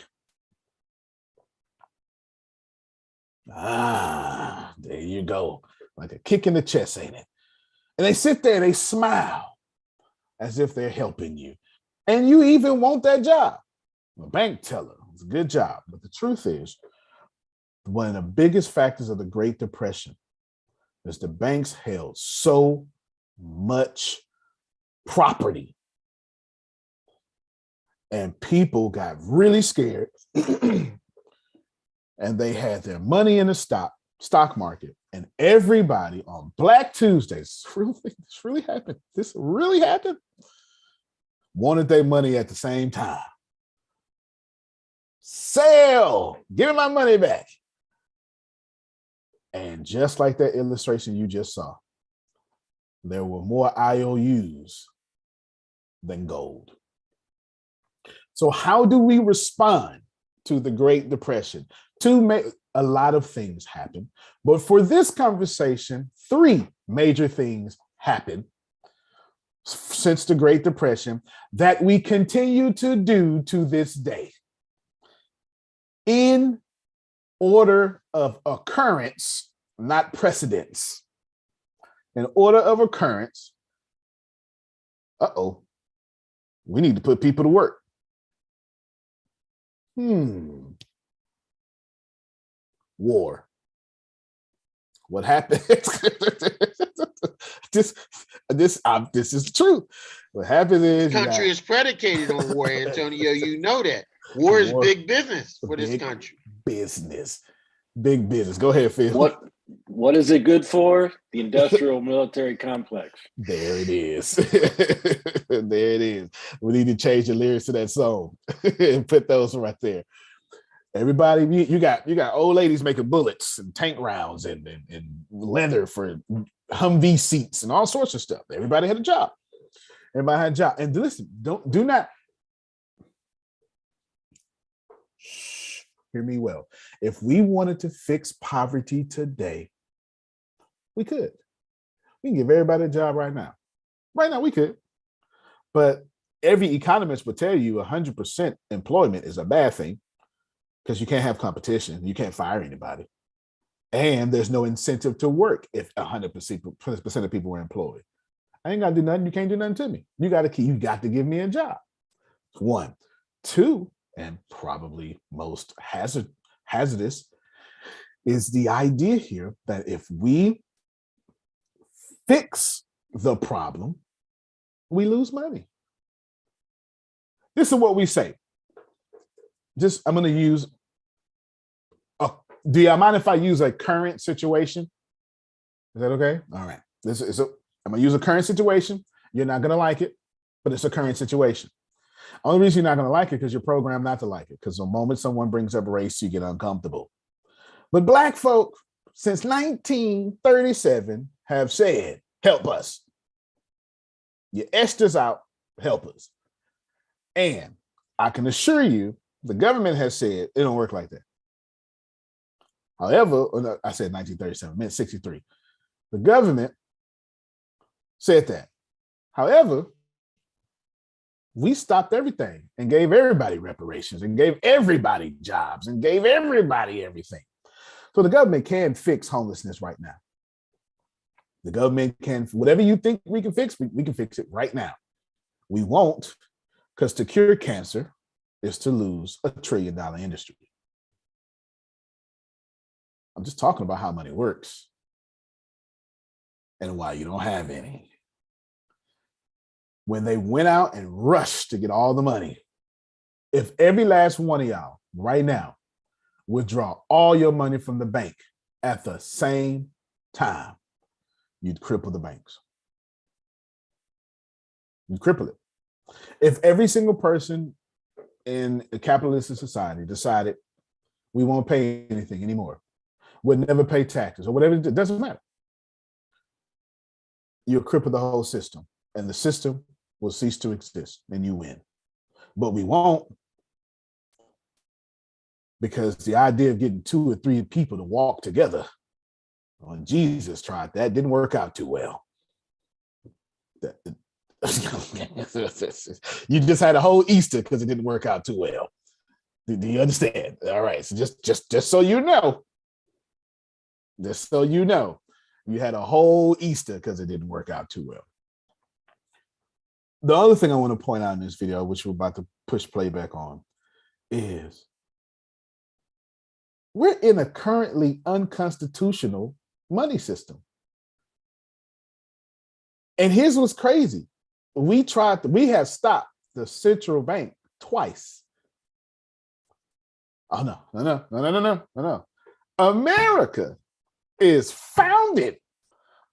Ah, there you go. Like a kick in the chest, ain't it? And they sit there and they smile as if they're helping you. And you even want that job. The bank teller, it's a good job. But the truth is, one of the biggest factors of the Great Depression is the banks held so much property. And people got really scared. And they had their money in the stock market. And everybody on Black Tuesdays, this really happened. This really happened. Wanted their money at the same time. Sell, give me my money back. And just like that illustration you just saw, there were more IOUs than gold. So how do we respond to the Great Depression? A lot of things happen. But for this conversation, 3 major things happen since the Great Depression that we continue to do to this day. In order of occurrence, not precedence. In order of occurrence, we need to put people to work. War. What happened? This is the truth. What happens is the country is predicated on war, Antonio. You know that. War is big business for this country. Big business. Go ahead, Phil. What is it good for? The industrial military complex. There it is. There it is. We need to change the lyrics to that song and put those right there. Everybody, you got old ladies making bullets and tank rounds and leather for Humvee seats and all sorts of stuff. Everybody had a job. And listen, do not hear me well. If we wanted to fix poverty today, we could. We can give everybody a job right now. Right now, we could. But every economist would tell you 100% employment is a bad thing because you can't have competition. You can't fire anybody. And there's no incentive to work if 100% of people were employed. I ain't got to do nothing. You can't do nothing to me. You got to give me a job. 1. 2, and probably most hazardous, is the idea here that if we fix the problem, we lose money. This is what we say. I'm going to use, do y'all mind if I use a current situation? Is that okay? All right. I'm going to use a current situation. You're not going to like it, but it's a current situation. Only reason you're not going to like it because you're programmed not to like it, because the moment someone brings up race, you get uncomfortable. But Black folk since 1937 have said, help us. You etched us out, help us. And I can assure you, the government has said it don't work like that. However, I said 1937, I meant 63. The government said that. However, we stopped everything and gave everybody reparations and gave everybody jobs and gave everybody everything. So the government can fix homelessness right now. The government can, whatever you think we can fix, we can fix it right now. We won't, because to cure cancer is to lose $1 trillion industry. I'm just talking about how money works and why you don't have any. When they went out and rushed to get all the money, if every last one of y'all right now withdraw all your money from the bank at the same time, you'd cripple the banks. You'd cripple it. If every single person in a capitalistic society decided we won't pay anything anymore, would never pay taxes or whatever, it doesn't matter. You'll cripple the whole system and the system will cease to exist and you win. But we won't, because the idea of getting 2 or 3 people to walk together, when Jesus tried that, didn't work out too well. You just had a whole Easter because it didn't work out too well. Do you understand? All right, so just so you know, you had a whole Easter because it didn't work out too well. The other thing I want to point out in this video, which we're about to push playback on, is we're in a currently unconstitutional money system. And here's what's crazy. We have stopped the central bank twice. Oh, no. America is founded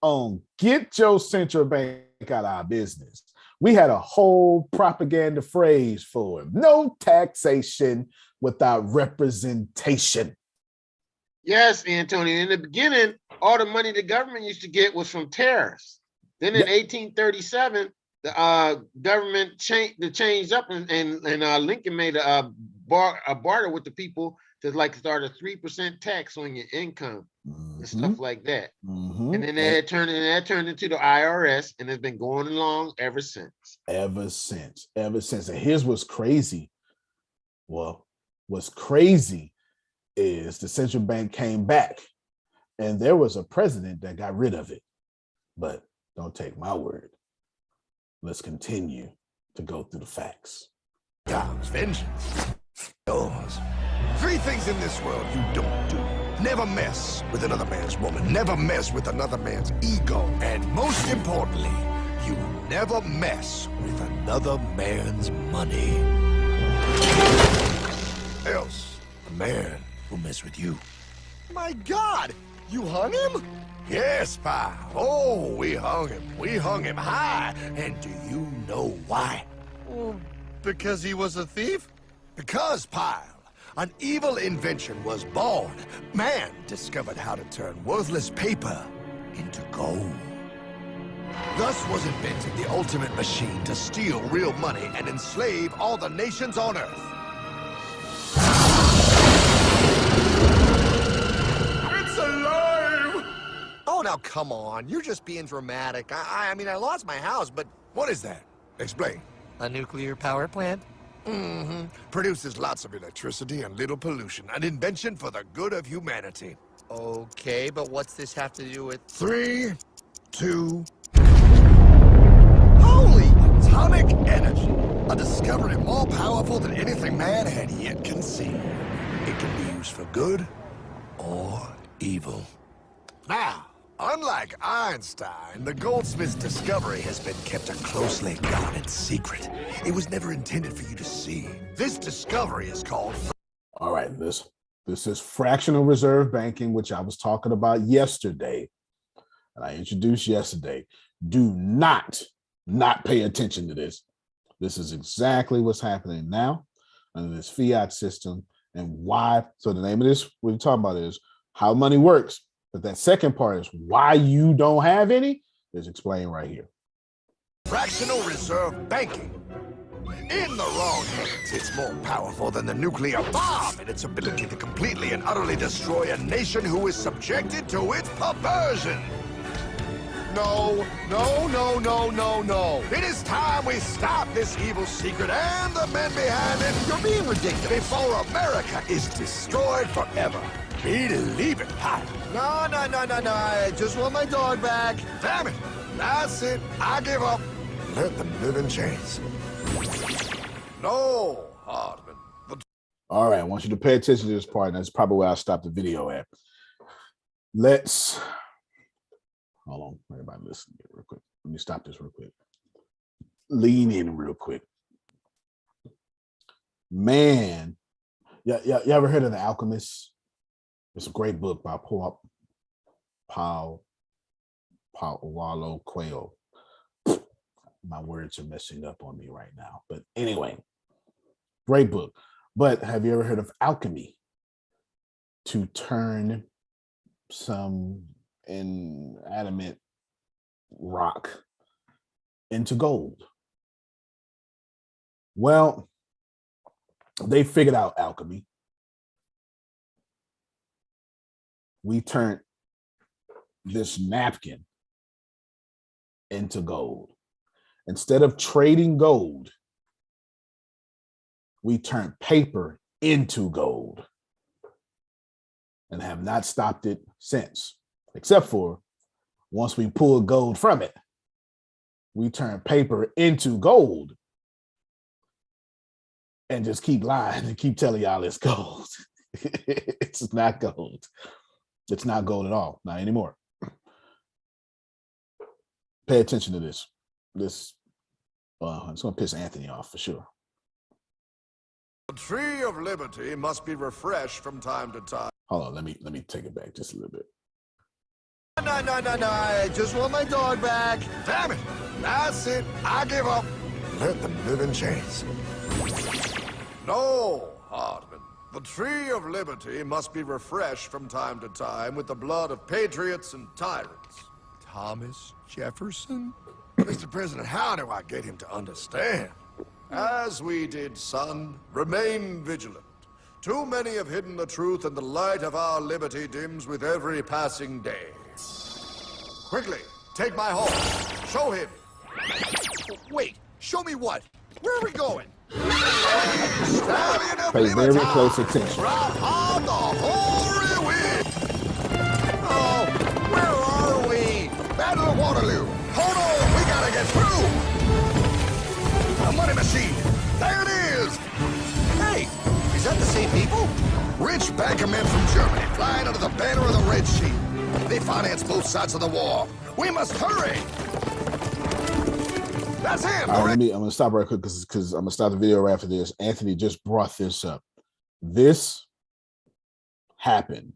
on get your central bank out of our business. We had a whole propaganda phrase for it. No taxation without representation. Yes, Antonio. In the beginning, all the money the government used to get was from tariffs. Then in 1837, the government changed up, and Lincoln made a barter with the people to start a 3% tax on your income and stuff like that. And then that turned into the IRS, and it's been going along ever since. Ever since. And here's what's crazy. Well, what's crazy is the central bank came back, and there was a president that got rid of it. But don't take my word. Let's continue to go through the facts. God's vengeance. Yours. 3 things in this world you don't do. Never mess with another man's woman. Never mess with another man's ego. And most importantly, you never mess with another man's money. Else, a man will mess with you. My God! You hung him? Yes, pal. Oh, we hung him. We hung him high. And do you know why? Well, because he was a thief? Because, pal, an evil invention was born. Man discovered how to turn worthless paper into gold. Thus was invented the ultimate machine to steal real money and enslave all the nations on Earth. It's alive! Oh, now come on. You're just being dramatic. I mean, I lost my house, but... What is that? Explain. A nuclear power plant? Mm-hmm. Produces lots of electricity and little pollution. An invention for the good of humanity. Okay, but what's this have to do with... 3, 2... Holy! Atomic energy. A discovery more powerful than anything man had yet conceived. It can be used for good or evil. Now, unlike Einstein, the goldsmith's discovery has been kept a closely guarded secret. It was never intended for you to see. This discovery is called... All right, this is fractional reserve banking, which I was talking about yesterday. And I introduced yesterday. Do not not pay attention to this. This is exactly what's happening now under this fiat system, and why. So the name of this we're talking about is how money works. But that second part is why you don't have any is explained right here. Fractional reserve banking. In the wrong hands, it's more powerful than the nuclear bomb in its ability to completely and utterly destroy a nation who is subjected to its perversion. No, no, no, no, no, no. It is time we stop this evil secret and the men behind it. You're being ridiculous. Before America is destroyed forever. Believe it, Pop. No, no, no, no, no. I just want my dog back. Damn it. That's it. I give up. Let them live in chains. No, Hardman. All right, I want you to pay attention to this part, and that's probably where I'll stop the video at. Let's hold on, everybody listen real quick. Let me stop this real quick. Lean in real quick. Man, you ever heard of The Alchemist? It's a great book by Paulo Coelho. My words are messing up on me right now. But anyway, great book. But have you ever heard of alchemy? To turn some inanimate rock into gold. Well, they figured out alchemy. We turned this napkin into gold. Instead of trading gold, we turned paper into gold and have not stopped it since, except for once we pulled gold from it, we turn paper into gold and just keep lying and keep telling y'all it's gold. It's not gold. It's not gold at all, not anymore. Pay attention to this. It's gonna piss Anthony off for sure. The tree of liberty must be refreshed from time to time. Hold on, let me take it back just a little bit. No, no, no, no, I just want my dog back. Damn it, that's it, I give up. Let them live in chains. No, Hardman. The tree of liberty must be refreshed from time to time with the blood of patriots and tyrants. Thomas Jefferson? Mr. President, how do I get him to understand? As we did, son, remain vigilant. Too many have hidden the truth, and the light of our liberty dims with every passing day. Quickly, take my horse. Show him. Wait, show me what? Where are we going? Pay very close attention. On the hoary wind. Oh, where are we? Battle of Waterloo. Hold on, we gotta get through. A money machine. There it is. Hey, is that the same people? Rich banker men from Germany flying under the banner of the Red Shield. They finance both sides of the war. We must hurry. That's him. All right, I'm gonna stop right quick because I'm gonna stop the video right after this. Anthony just brought this up. This happened.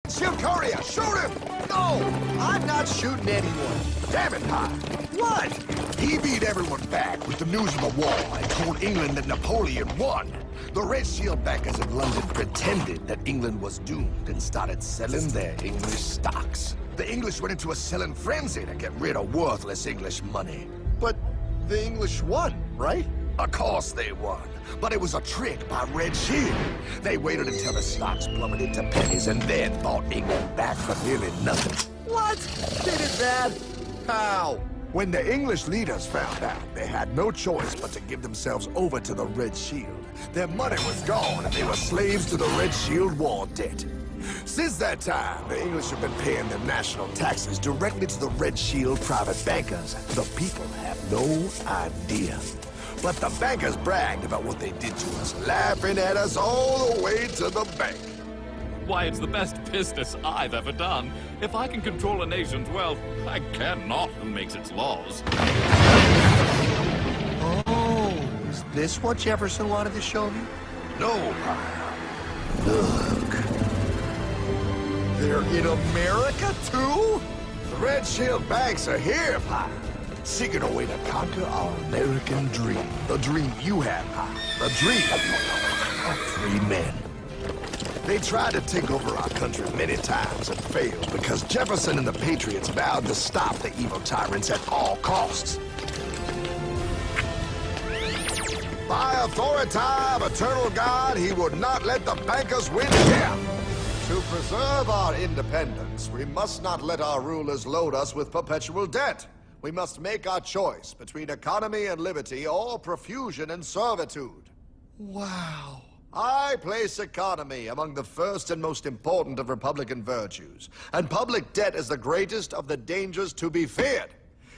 Shield courier, shoot him! No, I'm not shooting anyone. Damn it, Pop. What? He beat everyone back with the news of the war and told England that Napoleon won. The Red Shield backers in London pretended that England was doomed and started selling their English stocks. The English went into a selling frenzy to get rid of worthless English money. But the English won, right? Of course they won. But it was a trick by Red Shield. They waited until the stocks plummeted to pennies and then bought England back for nearly nothing. What? They did that? How? When the English leaders found out, they had no choice but to give themselves over to the Red Shield. Their money was gone and they were slaves to the Red Shield war debt. Since that time, the English have been paying their national taxes directly to the Red Shield private bankers. The people have no idea. But the bankers bragged about what they did to us, laughing at us all the way to the bank. Why, it's the best business I've ever done. If I can control a nation's wealth, I care not who makes its laws. Oh, is this what Jefferson wanted to show me? No, Look. They're in America, too? Red Shield banks are here, Pa. Seeking a way to conquer our American dream. The dream you have, Pa. The dream of free men. They tried to take over our country many times and failed because Jefferson and the Patriots vowed to stop the evil tyrants at all costs. By authority of eternal God, he would not let the bankers win here. To preserve our independence, we must not let our rulers load us with perpetual debt. We must make our choice between economy and liberty or profusion and servitude. Wow. I place economy among the first and most important of Republican virtues, and public debt is the greatest of the dangers to be feared.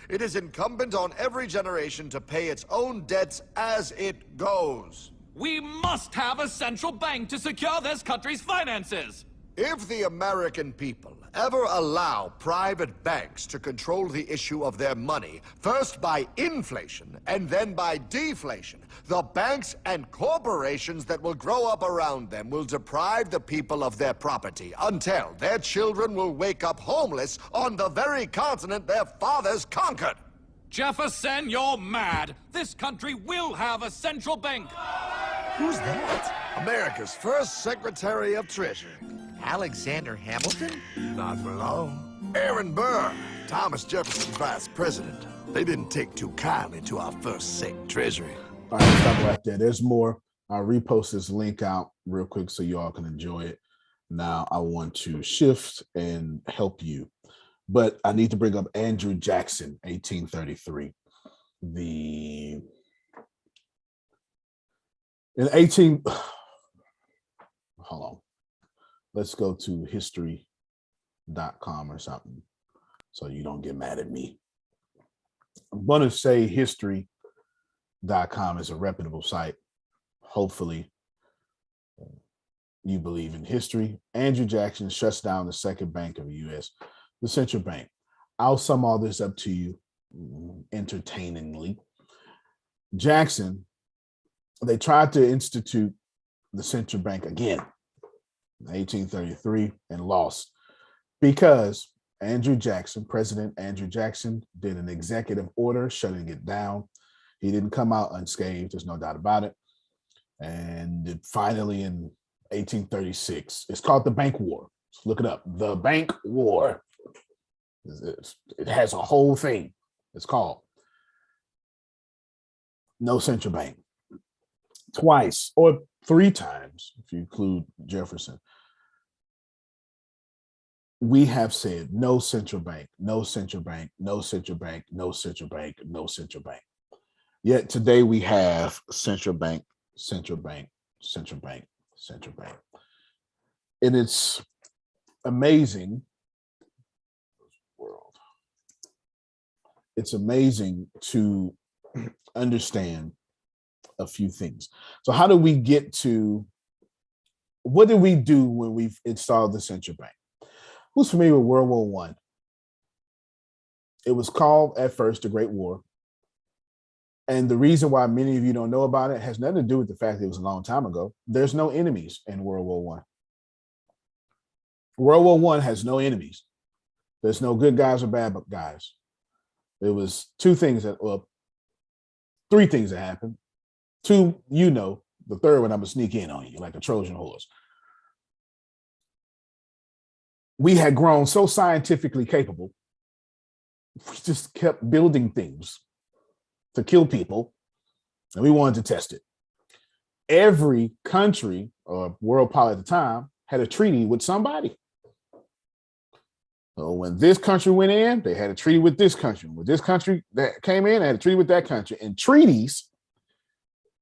It is incumbent on every generation to pay its own debts as it goes. We must have a central bank to secure this country's finances. If the American people ever allow private banks to control the issue of their money, first by inflation and then by deflation, the banks and corporations that will grow up around them will deprive the people of their property until their children will wake up homeless on the very continent their fathers conquered. Jefferson, you're mad. This country will have a central bank. Who's that? America's first Secretary of Treasury. Alexander Hamilton? Not for long. Aaron Burr, Thomas Jefferson's vice president. They didn't take too kindly to our first Sec Treasury. All right, stop right there. There's more. I'll repost this link out real quick so you all can enjoy it. Now I want to shift and help you, but I need to bring up Andrew Jackson, 1833. Hold on. Let's go to history.com or something so you don't get mad at me. I'm going to say history.com is a reputable site. Hopefully you believe in history. Andrew Jackson shuts down the second bank of the U.S., the central bank. I'll sum all this up to you entertainingly. Jackson, they tried to institute the central bank again in 1833 and lost because President Andrew Jackson did an executive order shutting it down. He didn't come out unscathed, there's no doubt about it. And finally in 1836, it's called the Bank War. Let's look it up. The Bank War. It has a whole thing. It's called no central bank. Twice or three times, if you include Jefferson, we have said no central bank, no central bank, no central bank, no central bank, no central bank. Yet today we have central bank, central bank, central bank, central bank. And it's amazing. It's amazing to understand a few things. So how do we get to, what did we do when we've installed the central bank? Who's familiar with World War I? It was called at first the Great War. And the reason why many of you don't know about it has nothing to do with the fact that it was a long time ago. There's no enemies in World War I. World War I has no enemies. There's no good guys or bad guys. There was three things that happened. Two, the third one I'm gonna sneak in on you like a Trojan horse. We had grown so scientifically capable, we just kept building things to kill people, and we wanted to test it. Every country or world power at the time had a treaty with somebody. So when this country went in, they had a treaty with this country. When this country that came in, they had a treaty with that country. And treaties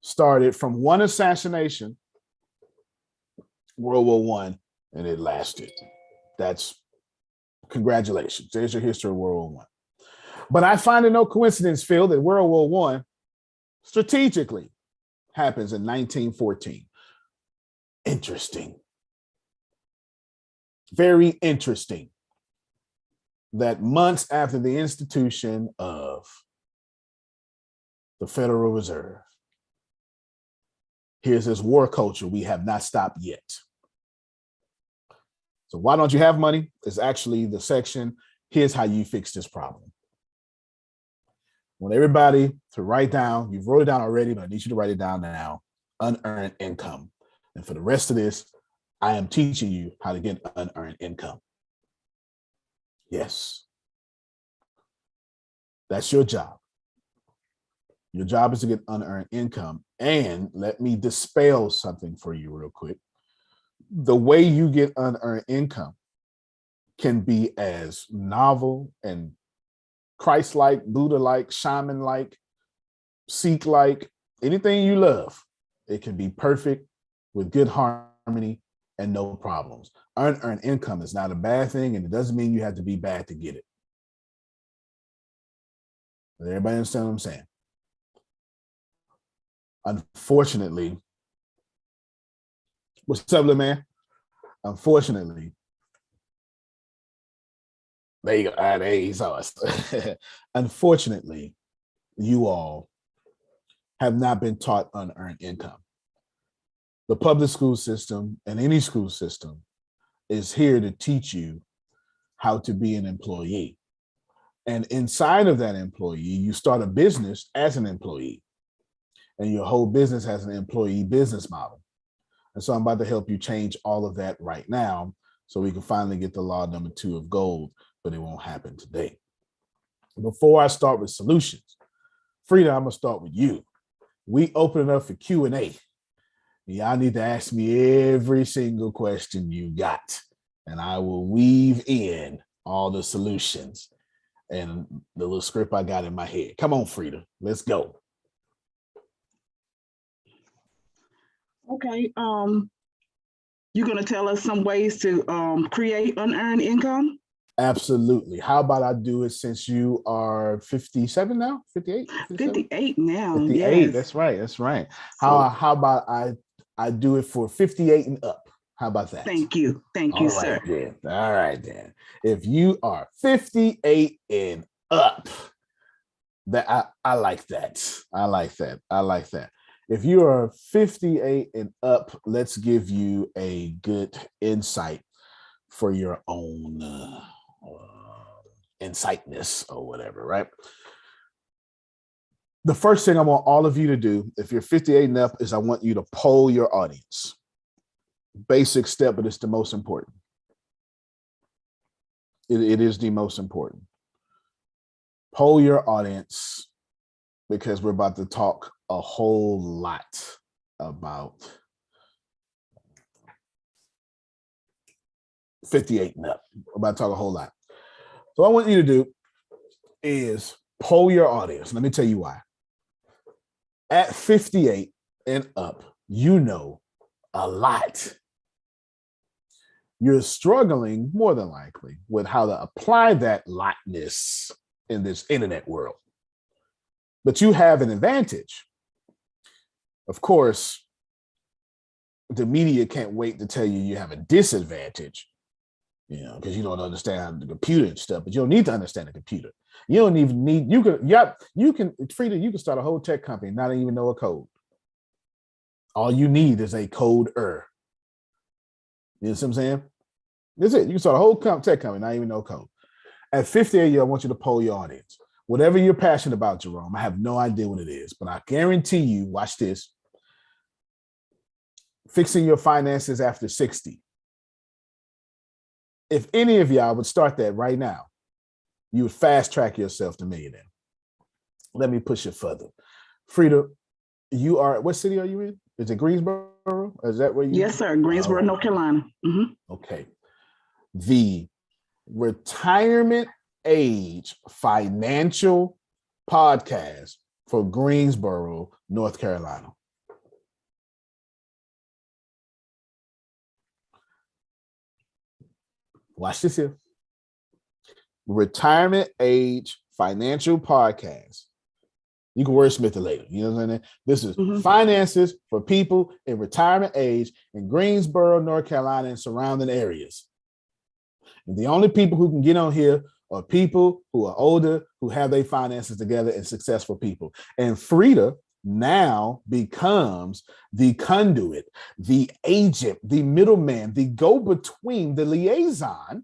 started from one assassination, World War I, and it lasted. That's congratulations. There's your history of World War I. But I find it no coincidence, Phil, that World War I strategically happens in 1914. Interesting. Very interesting that months after the institution of the Federal Reserve, here's this war culture we have not stopped yet. So why don't you have money? It's actually the section Here's how you fix this problem. I want everybody to write down, you've wrote it down already, but I need you to write it down now, unearned income. And for the rest of this, I am teaching you how to get unearned income. Yes. That's your job. Your job is to get unearned income. And let me dispel something for you real quick. The way you get unearned income can be as novel and Christ-like, Buddha-like, shaman-like, Sikh-like, anything you love. It can be perfect with good harmony and no problems. Unearned income is not a bad thing, and it doesn't mean you have to be bad to get it. Does everybody understand what I'm saying? Unfortunately, what's up, little man? Unfortunately, there you go. There he saw us. Unfortunately, you all have not been taught unearned income. The public school system and any school system is here to teach you how to be an employee. And inside of that employee, you start a business as an employee. And your whole business has an employee business model. And so I'm about to help you change all of that right now so we can finally get the law number 2 of gold, but it won't happen today. Before I start with solutions, Frida, I'm gonna start with you. We open it up for Q&A. Y'all need to ask me every single question you got, and I will weave in all the solutions and the little script I got in my head. Come on, Frida, let's go. Okay, you're gonna tell us some ways to create unearned income? Absolutely. How about I do it since you are 57 now? 58? 58 now. 58. Yes. That's right. That's right. How about I do it for 58 and up? How about that? Thank you. Thank you, sir. Then. All right, then. If you are 58 and up, that I like that. I like that. I like that. If you are 58 and up, let's give you a good insight for your own insightness or whatever, right? The first thing I want all of you to do, if you're 58 and up, is I want you to poll your audience. Basic step, but it's the most important. It is the most important. Poll your audience, because we're about to talk a whole lot about 58 and up. We're about to talk a whole lot. So what I want you to do is poll your audience. Let me tell you why. At 58 and up, you know a lot. You're struggling, more than likely, with how to apply that lotness in this internet world. But you have an advantage. Of course, the media can't wait to tell you have a disadvantage, because you don't understand the computer and stuff, but you don't need to understand the computer. You don't even need, you can, Frida, you can start a whole tech company, not even know a code. All you need is a coder. You know what I'm saying? That's it. You can start a whole tech company, not even know code. At 58 years, I want you to poll your audience. Whatever you're passionate about, Jerome, I have no idea what it is, but I guarantee you, watch this, fixing your finances after 60. If any of y'all would start that right now, you would fast track yourself to millionaire. Let me push it further. Frida, you are, what city are you in? Is it Greensboro? Is that where you? Yes, sir. Greensboro, North Carolina. Mm-hmm. Okay. The retirement age financial podcast for Greensboro, North Carolina. Watch this here. Retirement age financial podcast. You can wordsmith it later. You know what I'm saying? This is finances for people in retirement age in Greensboro, North Carolina, and surrounding areas. And the only people who can get on here are people who are older, who have their finances together, and successful people. And Frida now becomes the conduit, the agent, the middleman, the go-between, the liaison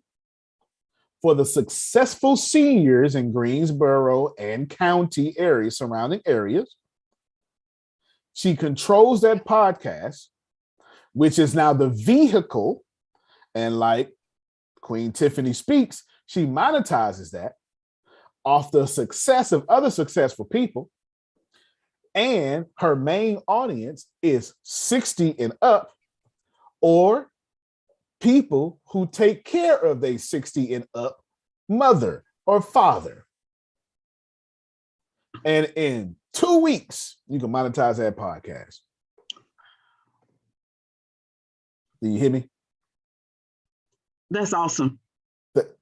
for the successful seniors in Greensboro and county areas, surrounding areas. She controls that podcast, which is now the vehicle. And like Queen Tiffany Speaks, she monetizes that off the success of other successful people. And her main audience is 60 and up, or people who take care of their 60 and up mother or father. And in 2 weeks, you can monetize that podcast. Do you hear me? That's awesome.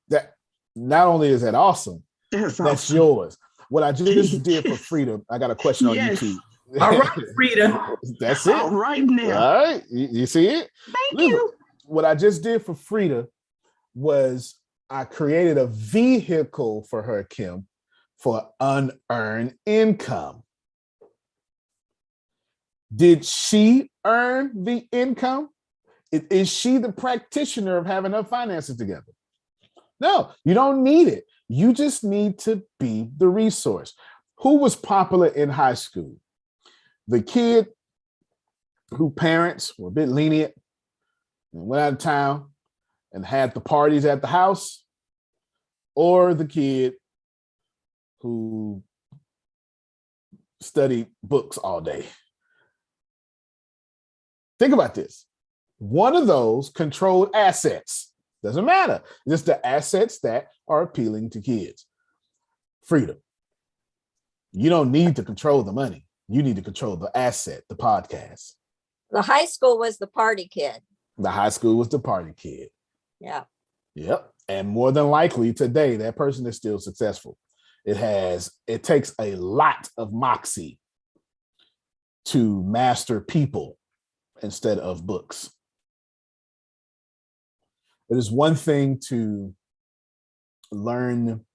That not only is that awesome, that's awesome. yours. What I just did for Freedom, I got a question on YouTube. All right, Freedom. That's it. All right now. All right. You see it? Thank you. What I just did for Frida was I created a vehicle for her, Kim, for unearned income. Did she earn the income? Is she the practitioner of having her finances together? No, you don't need it. You just need to be the resource. Who was popular in high school? The kid who parents were a bit lenient and went out of town and had the parties at the house, or the kid who studied books all day? Think about this. One of those controlled assets. Doesn't matter. Just the assets that are appealing to kids. Freedom. You don't need to control the money. You need to control the asset, the podcast. The high school was the party kid. The high school was the party kid. Yeah. Yep. And more than likely today, that person is still successful. It takes a lot of moxie to master people instead of books. It is one thing to learn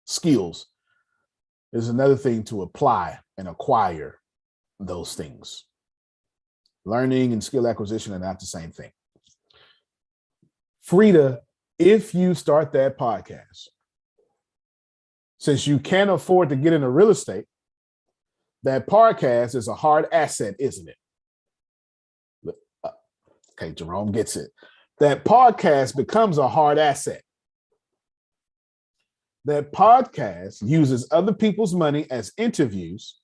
skills. It's another thing to apply and acquire those things. Learning and skill acquisition are not the same thing. Frida, if you start that podcast, since you can't afford to get into real estate, that podcast is a hard asset, isn't it? Okay, Jerome gets it. That podcast becomes a hard asset. That podcast uses other people's money as interviews,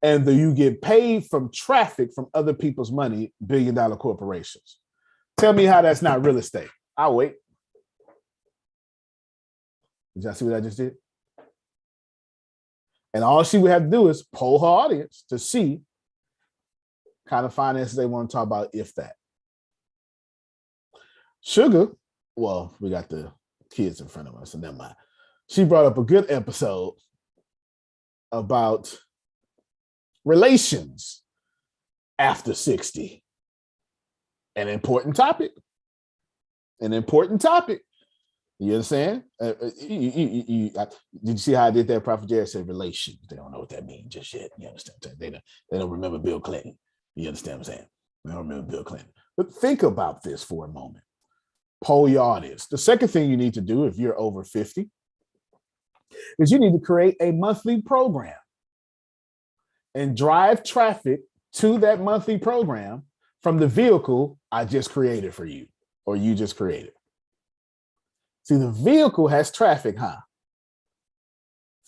and you get paid from traffic from other people's money, billion-dollar corporations. Tell me how that's not real estate. I'll wait. Did y'all see what I just did? And all she would have to do is poll her audience to see kind of finances they want to talk about, if that. Sugar, well, we got the kids in front of us, so never mind. She brought up a good episode about relations after 60. An important topic. An important topic. You understand? Did you see how I did that? Prophet Jared said relations. They don't know what that means just yet. You understand? They don't remember Bill Clinton. You understand what I'm saying? They don't remember Bill Clinton. But think about this for a moment. Poll your audience. The second thing you need to do if you're over 50 is you need to create a monthly program and drive traffic to that monthly program from the vehicle I just created for you, or you just created. See, the vehicle has traffic, huh?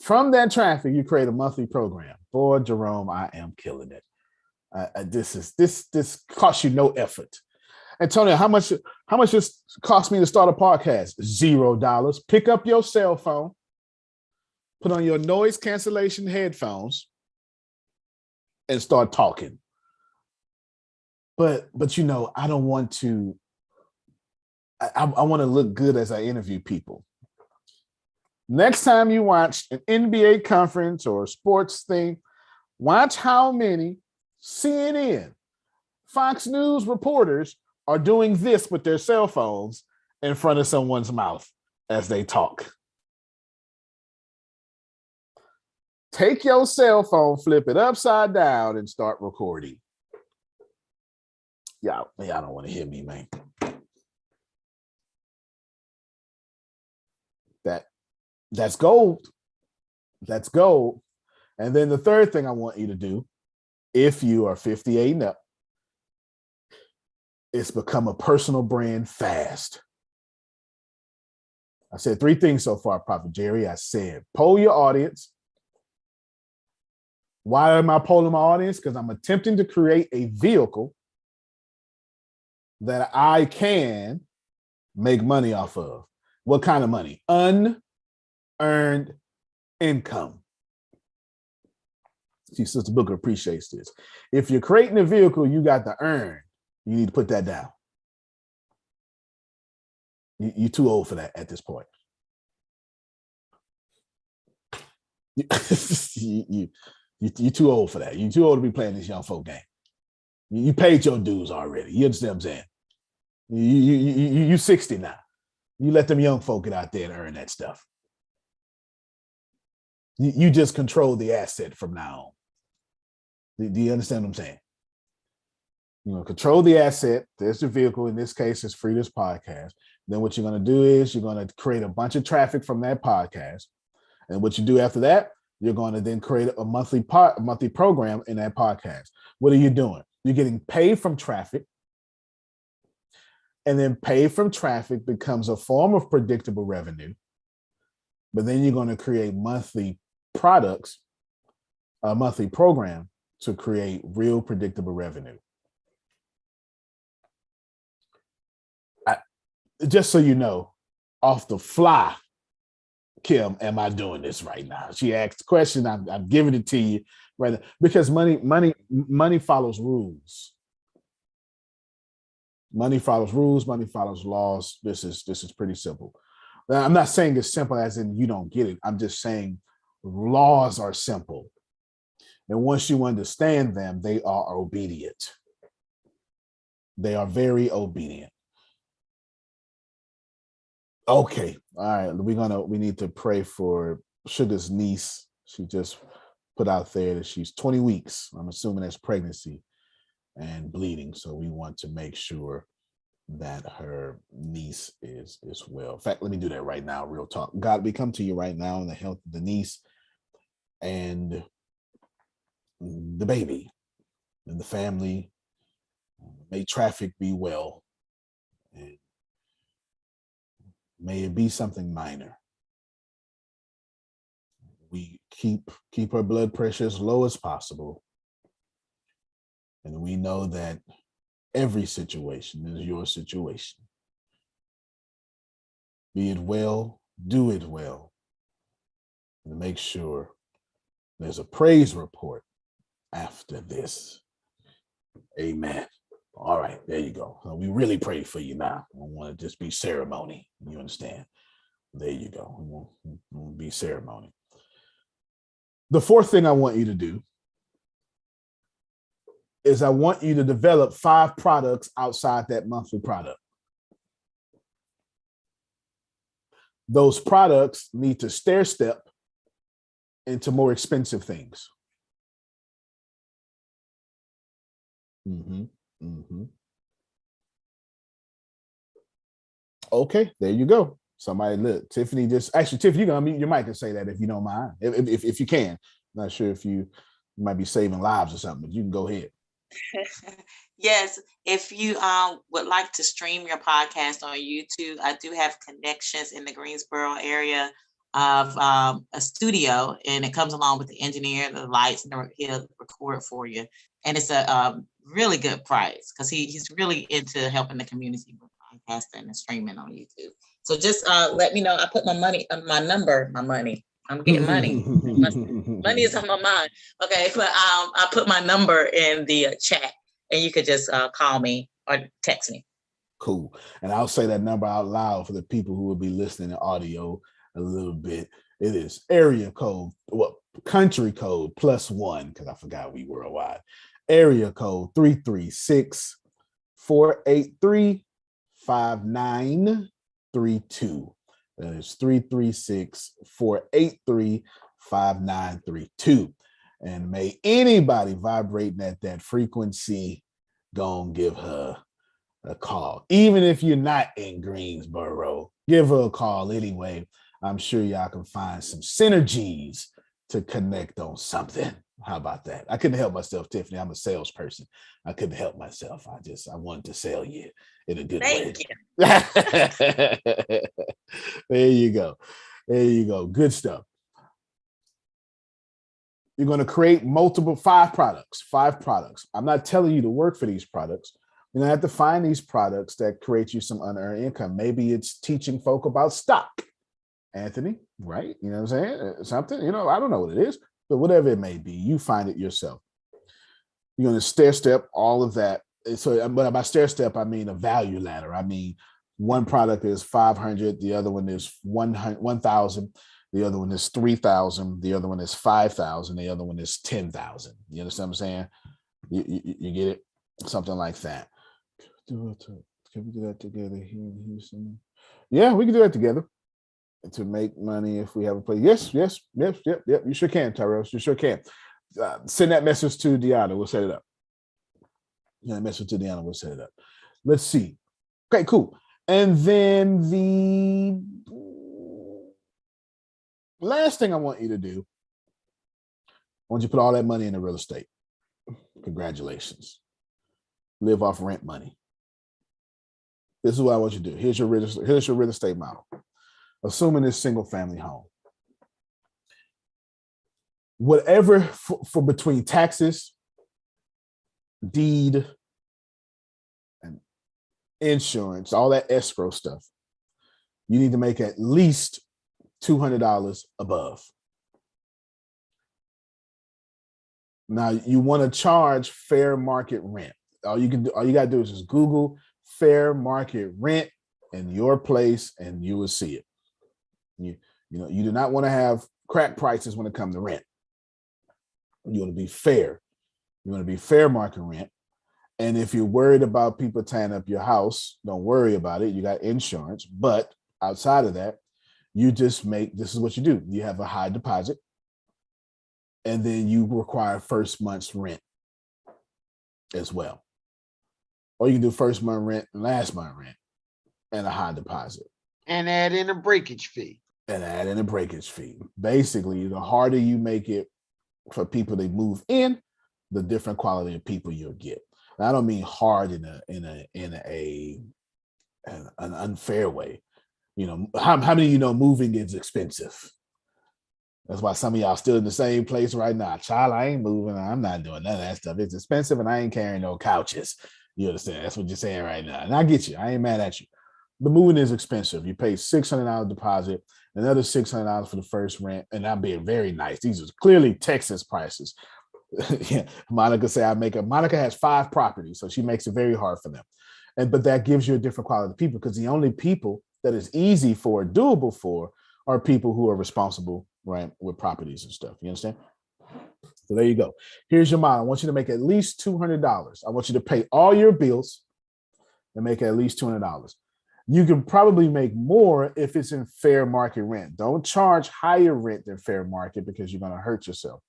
From that traffic, you create a monthly program. Boy, Jerome, I am killing it. This costs you no effort. Antonio, how much this cost me to start a podcast? $0. Pick up your cell phone, put on your noise cancellation headphones, and start talking. But you know, I don't want to. I want to look good as I interview people. Next time you watch an NBA conference or a sports thing, watch how many CNN, Fox News reporters are doing this with their cell phones in front of someone's mouth as they talk. Take your cell phone, flip it upside down, and start recording. Y'all don't want to hear me, man. That's gold. That's gold. And then the third thing I want you to do, if you are 58 and up, is become a personal brand fast. I said 3 things so far, Prophet Jerry. I said, poll your audience. Why am I polling my audience? Because I'm attempting to create a vehicle that I can make money off of. What kind of money? Unearned income. See, Sister Booker appreciates this. If you're creating a vehicle you got to earn, you need to put that down. You're too old for that at this point. You're too old for that. You're too old to be playing this young folk game. You paid your dues already. You understand what I'm saying? You 60 now. You let them young folk get out there and earn that stuff. You just control the asset from now on. Do you understand what I'm saying? Control the asset. There's the vehicle. In this case, it's Frida's podcast. Then what you're going to do is you're going to create a bunch of traffic from that podcast. And what you do after that, you're going to then create a monthly program in that podcast. What are you doing? You're getting paid from traffic. And then paid from traffic becomes a form of predictable revenue. But then you're going to create monthly products, a monthly program to create real predictable revenue. Just so you know, off the fly, Kim, am I doing this right now? She asked the question. I'm giving it to you right now because money follows rules. Money follows rules. Money follows laws. This is pretty simple. Now, I'm not saying it's simple as in you don't get it. I'm just saying laws are simple, and once you understand them, they are obedient. They are very obedient. Okay. All right. We need to pray for Sugar's niece. She just put out there that she's 20 weeks. I'm assuming that's pregnancy and bleeding. So we want to make sure that her niece is well. In fact, let me do that right now. Real talk. God, we come to you right now in the health of the niece and the baby and the family. May traffic be well. And may it be something minor. We keep her blood pressure as low as possible. And we know that every situation is your situation. Be it well, do it well. And make sure there's a praise report after this. Amen. All right, there you go. We really pray for you now. I don't want to just be ceremony. You understand? There you go. It won't be ceremony. The fourth thing I want you to do is I want you to develop 5 products outside that monthly product. Those products need to stair step into more expensive things. Okay, there you go. Somebody look, Tiffany Tiffany, you're gonna mute your mic and say that if you don't mind, if you can. I'm not sure if you might be saving lives or something, but you can go ahead. Yes, if you would like to stream your podcast on YouTube, I do have connections in the Greensboro area of a studio, and it comes along with the engineer, the lights, and he'll record for you. And it's a really good price because he's really into helping the community with podcasting and streaming on YouTube. So just let me know. I put my money, I'm getting money. Money is on my mind. Okay, but I put my number in the chat, and you could just call me or text me. Cool. And I'll say that number out loud for the people who will be listening to audio a little bit. It is area code, country code +1, because I forgot we worldwide. Area code 336-483-5932. That is 336-483-5932. And may anybody vibrating at that frequency go and give her a call. Even if you're not in Greensboro, give her a call anyway. I'm sure y'all can find some synergies to connect on something. How about that? I couldn't help myself, Tiffany. I'm a salesperson. I couldn't help myself. I wanted to sell you in a good way. Thank you. There you go. There you go. Good stuff. You're going to create five products. I'm not telling you to work for these products. You're going to have to find these products that create you some unearned income. Maybe it's teaching folk about stock, Anthony, right? You know what I'm saying? Something, I don't know what it is, but whatever it may be, you find it yourself. You're going to stair step all of that. So, but by stair step, I mean a value ladder. I mean, one product is 500, the other one is 1,000, the other one is 3,000, the other one is 5,000, the other one is 10,000. You understand what I'm saying? You get it? Something like that. Can we do that together here in Houston? Yeah, we can do that together to make money if we have a place. Yes. You sure can, Tyrell. You sure can. Send that message to Deanna. We'll set it up. We'll set it up. Let's see. Okay, cool. And then the last thing I want you to do, I want you to put all that money into real estate. Congratulations. Live off rent money. This is what I want you to do. Here's your real estate model. Assuming it's single family home. Whatever for between taxes, deed, and insurance, all that escrow stuff, you need to make at least $200 above. Now you want to charge fair market rent. All you gotta do is just Google fair market rent in your place, and you will see it. You do not want to have crack prices when it comes to rent. You want to be fair. You want to be fair market rent. And if you're worried about people tearing up your house, don't worry about it. You got insurance. But outside of that, you just this is what you do. You have a high deposit, and then you require first month's rent as well. Or you can do first month rent and last month rent and a high deposit. And add in a breakage fee. Basically, the harder you make it for people to move in, the different quality of people you'll get. And I don't mean hard in an unfair way. How many moving is expensive? That's why some of y'all still in the same place right now. Child, I ain't moving. I'm not doing none of that stuff. It's expensive, and I ain't carrying no couches. You understand? That's what you're saying right now. And I get you. I ain't mad at you. The moving is expensive. You pay $600 deposit, another $600 for the first rent, and I'm being very nice. These are clearly Texas prices. Yeah, Monica Monica has 5 properties, so she makes it very hard for them. But that gives you a different quality of people, because the only people that is easy for, doable for, are people who are responsible, right, with properties and stuff. You understand? So there you go. Here's your model. I want you to make at least $200. I want you to pay all your bills and make at least $200. You can probably make more if it's in fair market rent. Don't charge higher rent than fair market, because you're going to hurt yourself.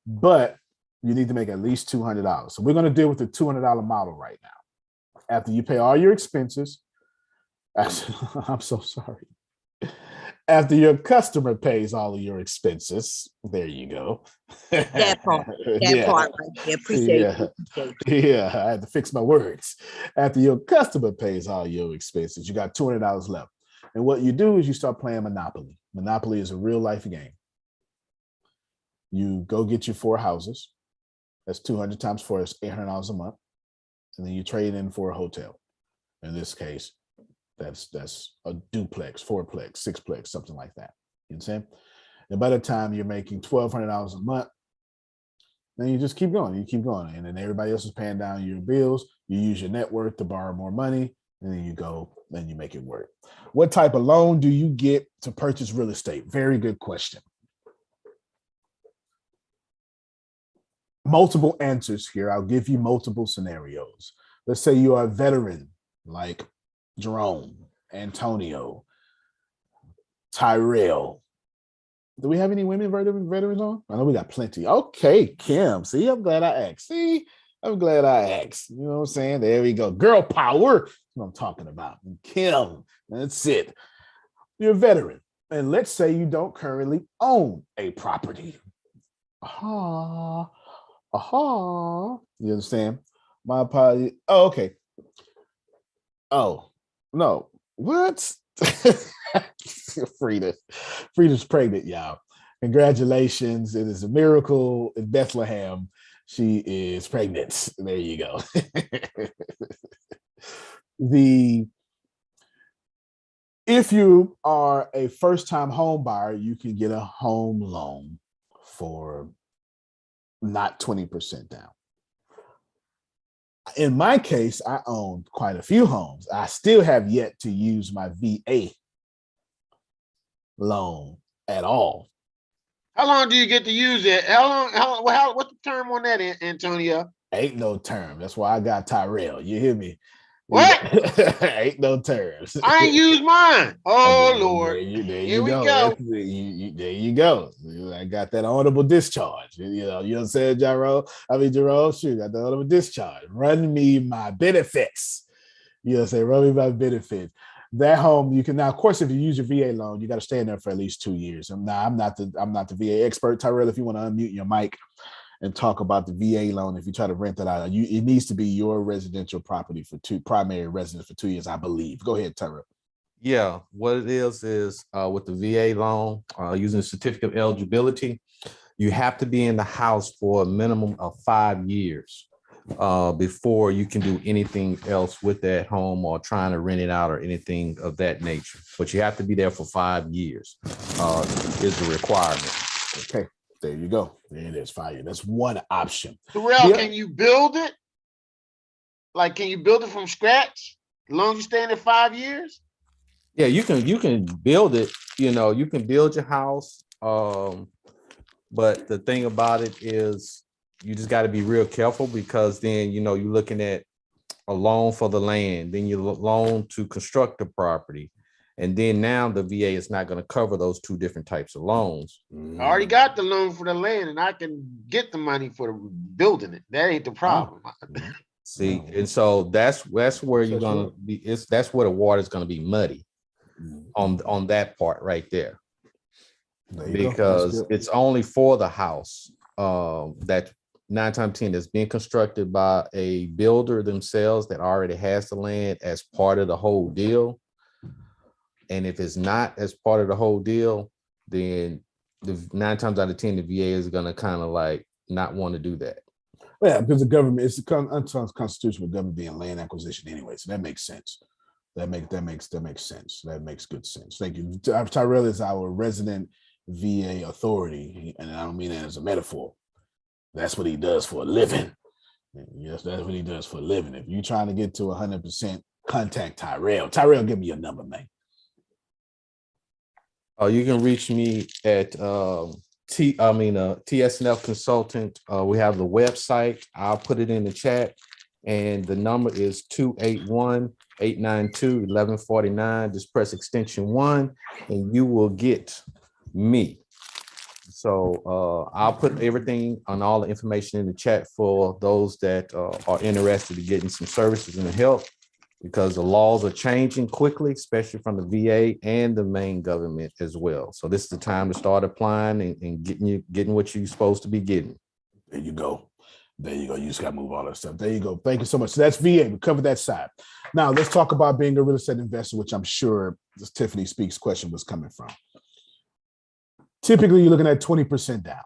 But you need to make at least $200. So we're going to deal with the $200 model right now. After you pay all your expenses, I'm so sorry. After your customer pays all of your expenses, there you go. That part right there. Appreciate it. Yeah, I had to fix my words. After your customer pays all your expenses, you got $200 left. And what you do is you start playing Monopoly. Monopoly is a real life game. You go get your 4 houses. That's 200 times 4 is $800 a month. And then you trade in for a hotel. In this case, that's a duplex, 4plex, 6plex, something like that. You understand? And by the time you're making $1,200 a month, then you just keep going. You keep going. And then everybody else is paying down your bills. You use your net worth to borrow more money. And then you go, then you make it work. What type of loan do you get to purchase real estate? Very good question. Multiple answers here. I'll give you multiple scenarios. Let's say you are a veteran like Jerome, Antonio, Tyrell. Do we have any women veterans on? I know we got plenty. Okay, Kim. See, I'm glad I asked. You know what I'm saying? There we go. Girl power. That's what I'm talking about. Kim, that's it. You're a veteran. And let's say you don't currently own a property. Aha. Aha. You understand? My apology. Oh, okay. Oh, no. What? Frida's pregnant, y'all. Congratulations. It is a miracle in Bethlehem. She is pregnant. There you go. If you are a first-time home buyer, you can get a home loan for not 20% down. In my case, I own quite a few homes. I still have yet to use my VA loan at all. How long do you get to use it? What's the term on that, Antonio? Ain't no term. That's why I got Tyrell. You hear me? What? Ain't no terms. I ain't used mine. Oh, Lord. Here we go. There you go. I got that honorable discharge. You know what I'm saying, Jerome? Shoot, got the honorable discharge. Run me my benefits. You know what I'm saying? Run me my benefits. That home, you can now, of course, if you use your VA loan, you got to stay in there for at least 2 years. I'm not the VA expert. Tyrell, if you want to unmute your mic and talk about the VA loan, if you try to rent that out, it needs to be your residential property for primary residence for 2 years, I believe. Go ahead, Tyrell. Yeah, what it is with the VA loan, using the certificate of eligibility, you have to be in the house for a minimum of 5 years before you can do anything else with that home or trying to rent it out or anything of that nature. But you have to be there for 5 years is the requirement. Okay, there you go. There it is, 5 years. That's one option. Terrell, can you build it? Like, can you build it from scratch as long as you stay in it 5 years? Yeah, you can build it. You know, you can build your house. But the thing about it is you just got to be real careful, because then, you know, you're looking at a loan for the land, then you loan to construct the property. And then now the VA is not going to cover those two different types of loans. I already got the loan for the land and I can get the money for building it. That ain't the problem. See, and so that's where you're going to be. That's where the water is going to be muddy on that part right there. Because it's only for the house that 9 times 10 is being constructed by a builder themselves that already has the land as part of the whole deal. And if it's not as part of the whole deal, then 9 times out of 10, the VA is going to kind of like not want to do that. Yeah, because the government, it's unconstitutional government being land acquisition anyway, so that makes sense. That makes sense. That makes good sense. Thank you. Tyrell is our resident VA authority, and I don't mean that as a metaphor. That's what he does for a living. Yes, that's what he does for a living. If you're trying to get to 100%, contact Tyrell. Tyrell, give me your number, man. You can reach me at TSNF Consultant. We have the website. I'll put it in the chat, and the number is 281-892-1149. Just press extension 1, and you will get me. So I'll put everything on all the information in the chat for those that are interested in getting some services and help, because the laws are changing quickly, especially from the VA and the main government as well. So this is the time to start applying and getting what you're supposed to be getting. There you go. There you go. You just got to move all that stuff. There you go. Thank you so much. So that's VA. We covered that side. Now let's talk about being a real estate investor, which I'm sure this Tiffany Speaks question was coming from. Typically, you're looking at 20% down.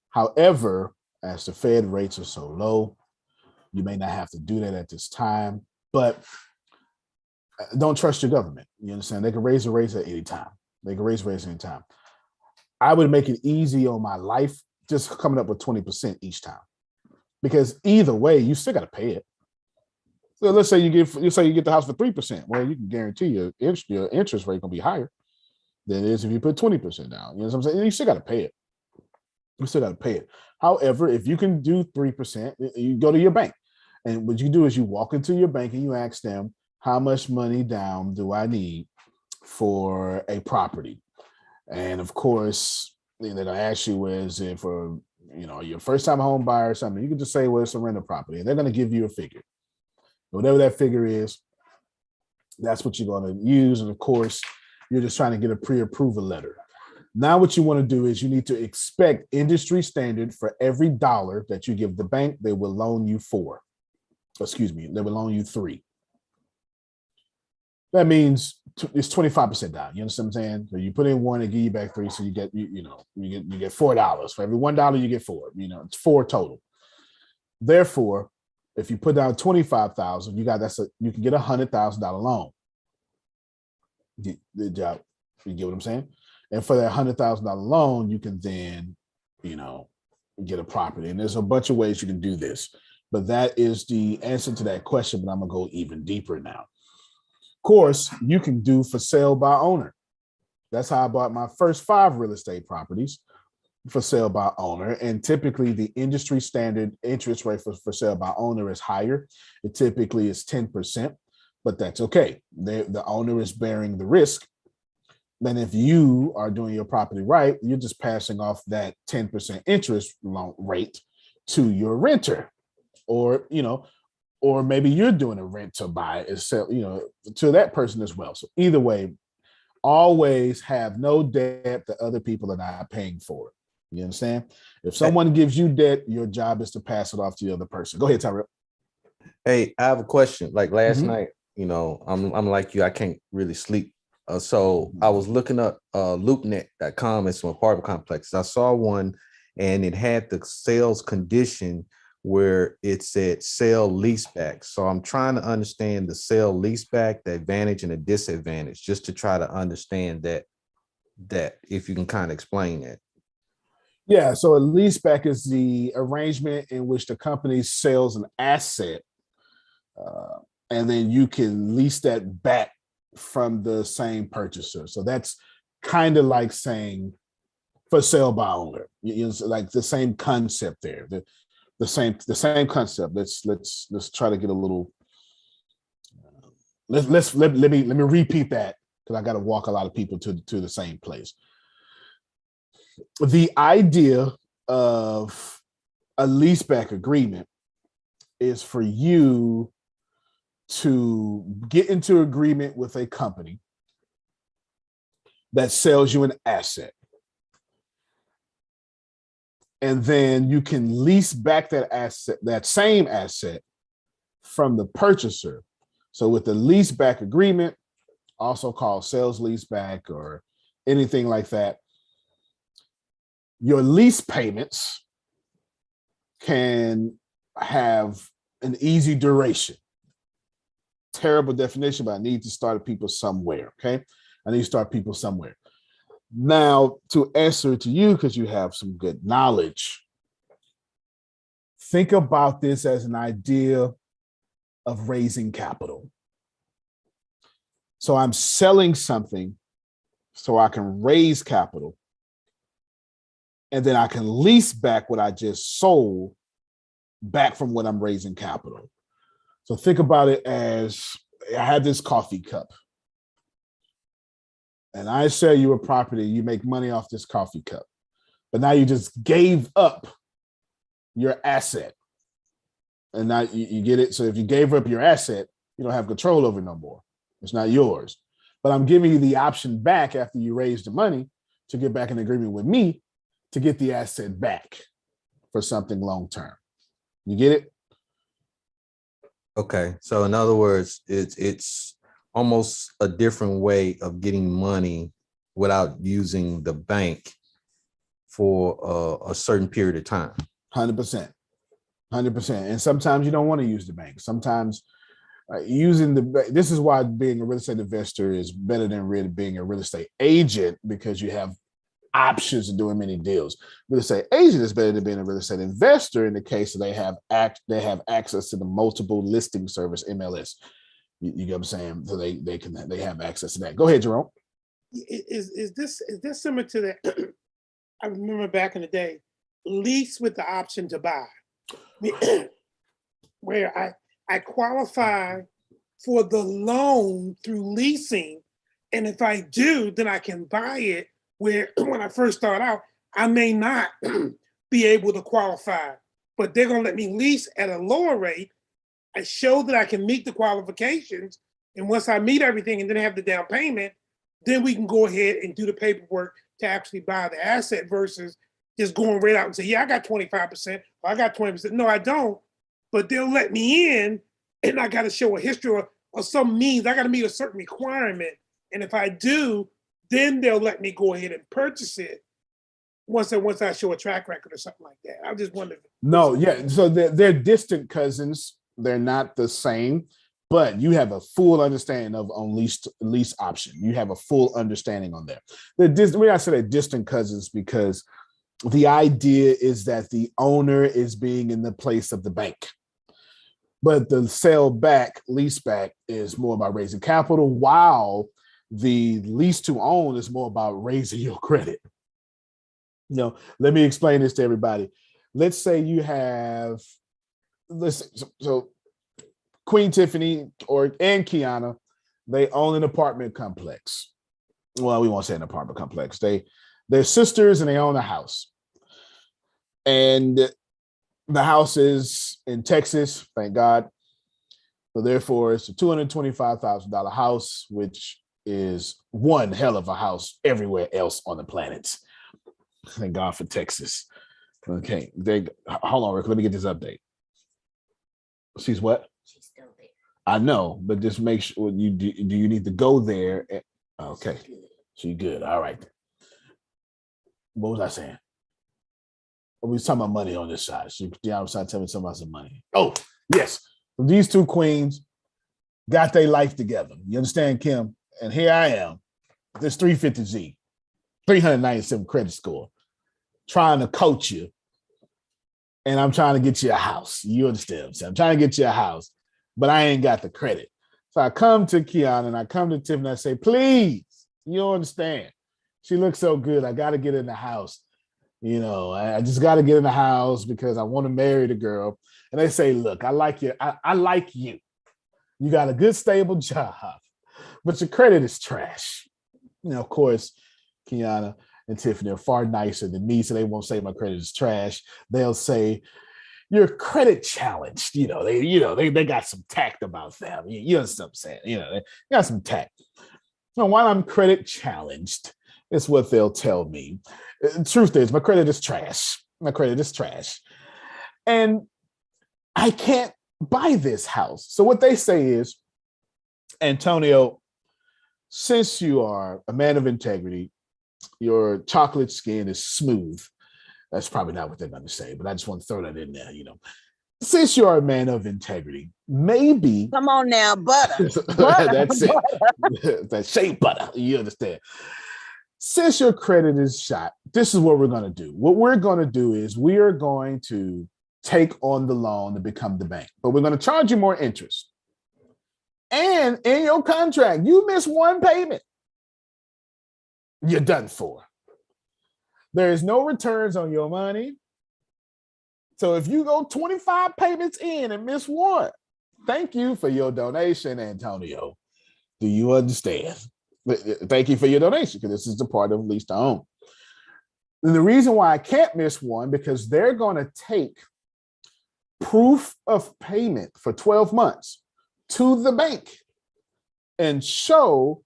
However, as the Fed rates are so low, you may not have to do that at this time, but don't trust your government. You understand? They can raise the rates at any time. I would make it easy on my life, just coming up with 20% each time, because either way, you still got to pay it. So let's say you get the house for 3%. Well, you can guarantee your interest rate gonna be higher than it is if you put 20% down. You know what I'm saying? You still got to pay it. However, if you can do 3%, you go to your bank. And what you do is you walk into your bank and you ask them, how much money down do I need for a property? And of course, they're going to ask you, is it for, your first time home buyer or something? You can just say, well, it's a rental property. And they're going to give you a figure. Whatever that figure is, that's what you're going to use. And of course, You're just trying to get a pre-approval letter. Now what you want to do is you need to expect industry standard for every dollar that you give the bank, they will loan you four. Excuse me, they will loan you three. That means it's 25% down. You understand what I'm saying? So you put in one and give you back three, so you get you get $4 for every $1 you get four. It's four total. Therefore, if you put down 25,000, you can get $100,000 loan. Good job. You get what I'm saying? And for that $100,000 loan, you can then, get a property. And there's a bunch of ways you can do this. But that is the answer to that question. But I'm gonna go even deeper now. Of course, you can do for sale by owner. That's how I bought my first 5 real estate properties, for sale by owner. And typically the industry standard interest rate for sale by owner is higher. It typically is 10%, but that's okay. The owner is bearing the risk. Then if you are doing your property right, you're just passing off that 10% interest loan rate to your renter, or maybe you're doing a rent to buy and sell, to that person as well. So either way, always have no debt that other people are not paying for. You understand? If someone gives you debt, your job is to pass it off to the other person. Go ahead, Tyrell. Hey, I have a question. Like last night, I'm like you, I can't really sleep. So I was looking up loopnet.com and some apartment complexes. I saw one and it had the sales condition where it said sell leaseback. So I'm trying to understand the sell leaseback, the advantage and the disadvantage, just to try to understand that if you can kind of explain that. Yeah, so a leaseback is the arrangement in which the company sells an asset, and then you can lease that back from the same purchaser. So that's kind of like saying for sale by owner. Like the same concept there. The same concept. Let's try to get a little. Let me repeat that, because I got to walk a lot of people to the same place. The idea of a leaseback agreement is for you to get into agreement with a company that sells you an asset. And then you can lease back that asset, that same asset, from the purchaser. So with the lease back agreement, also called sales leaseback or anything like that, your lease payments can have an easy duration. Terrible definition, but I need to start people somewhere, okay? I need to start people somewhere. Now, to answer to you, because you have some good knowledge, think about this as an idea of raising capital. So I'm selling something so I can raise capital, and then I can lease back what I just sold back from what I'm raising capital. So think about it as, I had this coffee cup, and I sell you a property, you make money off this coffee cup, but now you just gave up your asset. And now you get it. So if you gave up your asset, you don't have control over it no more. It's not yours. But I'm giving you the option back after you raise the money to get back in agreement with me to get the asset back for something long-term. You get it? Okay. So in other words, it's almost a different way of getting money without using the bank for a certain period of time. 100%. 100%. And sometimes you don't want to use the bank. Sometimes using this is why being a real estate investor is better than being a real estate agent, because you have options of doing many deals. Real estate agent is better than being a real estate investor in the case that they have access to the multiple listing service, MLS. You get what I'm saying? So they have access to that. Go ahead, Jerome. Is this similar to that? I remember back in the day, lease with the option to buy, where I qualify for the loan through leasing, and if I do, then I can buy it. Where when I first start out, I may not be able to qualify, but they're gonna let me lease at a lower rate. I show that I can meet the qualifications, and once I meet everything and then have the down payment, then we can go ahead and do the paperwork to actually buy the asset versus just going right out and say, yeah, I got 25%, or I got 20%. No, I don't. But they'll let me in, and I got to show a history or some means. I got to meet a certain requirement. And if I do, then they'll let me go ahead and purchase it once I show a track record or something like that. I just wondered. No, yeah. So they're distant cousins. They're not the same, but you have a full understanding of on lease option. You have a full understanding on there. We I say they're distant cousins because the idea is that the owner is being in the place of the bank. But the lease back is more about raising capital, while the lease to own is more about raising your credit. Let me explain this to everybody. Let's say you have, so Queen Tiffany and Kiana, they own an apartment complex. Well, we won't say an apartment complex. They're sisters and they own a house. And the house is in Texas, thank God. So therefore, it's a $225,000 house, which is one hell of a house everywhere else on the planet. Thank God for Texas. Okay, hold on, Rick. Let me get this update. She's what? She's still there. I know, but just make sure do you need to go there? Okay, she's good. All right. What was I saying? We was talking about money on this side. Deanna was trying to tell me something about some money. Oh, yes. These two queens got their life together. You understand, Kim? And here I am, this 350Z, 397 credit score, trying to coach you. And I'm trying to get you a house. You understand what I'm saying? I'm trying to get you a house, but I ain't got the credit. So I come to Kiana and I come to Tiffany and I say, please, you understand. She looks so good. I got to get in the house. I just got to get in the house because I want to marry the girl. And they say, look, I like you. I like you. You got a good, stable job, but your credit is trash. Of course, Kiana and Tiffany are far nicer than me, so they won't say my credit is trash. They'll say you're credit challenged. They got some tact about them. You understand what I'm saying? They got some tact. So while I'm credit challenged, it's what they'll tell me. The truth is, my credit is trash. My credit is trash. And I can't buy this house. So what they say is, Antonio, since you are a man of integrity, your chocolate skin is smooth. That's probably not what they're going to say, but I just want to throw that in there, Since you're a man of integrity, maybe... Come on now, butter. That's it. That shea butter, you understand. Since your credit is shot, this is what we're going to do. What we're going to do is we are going to take on the loan to become the bank, but we're going to charge you more interest. And in your contract, you miss one payment, you're done for. There is no returns on your money. So if you go 25 payments in and miss one, thank you for your donation, Antonio. Do you understand? Thank you for your donation, because this is the part of lease to own. And the reason why I can't miss one, because they're going to take proof of payment for 12 months to the bank and show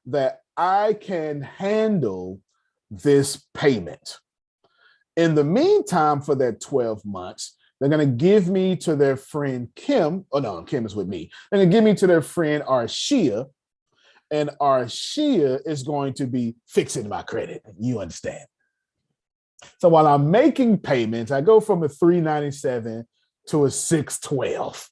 that I can handle this payment. In the meantime, for that 12 months, they're going to give me to their friend Kim. Oh, no, Kim is with me. They're going to give me to their friend Arshia, and Arshia is going to be fixing my credit. You understand? So while I'm making payments, I go from a 397 to a 612.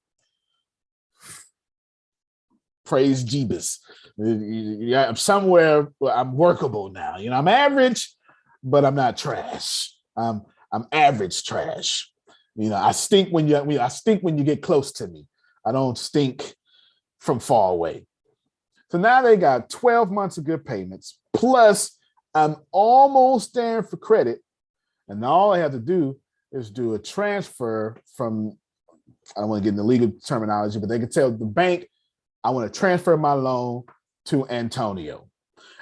Praise Jeebus. I'm somewhere where I'm workable now. I'm average, but I'm not trash. I'm average trash. I stink when you get close to me. I don't stink from far away. So now they got 12 months of good payments, plus I'm almost there for credit. And all I have to do is do a transfer from, I don't want to get into legal terminology, but they can tell the bank, I want to transfer my loan to Antonio.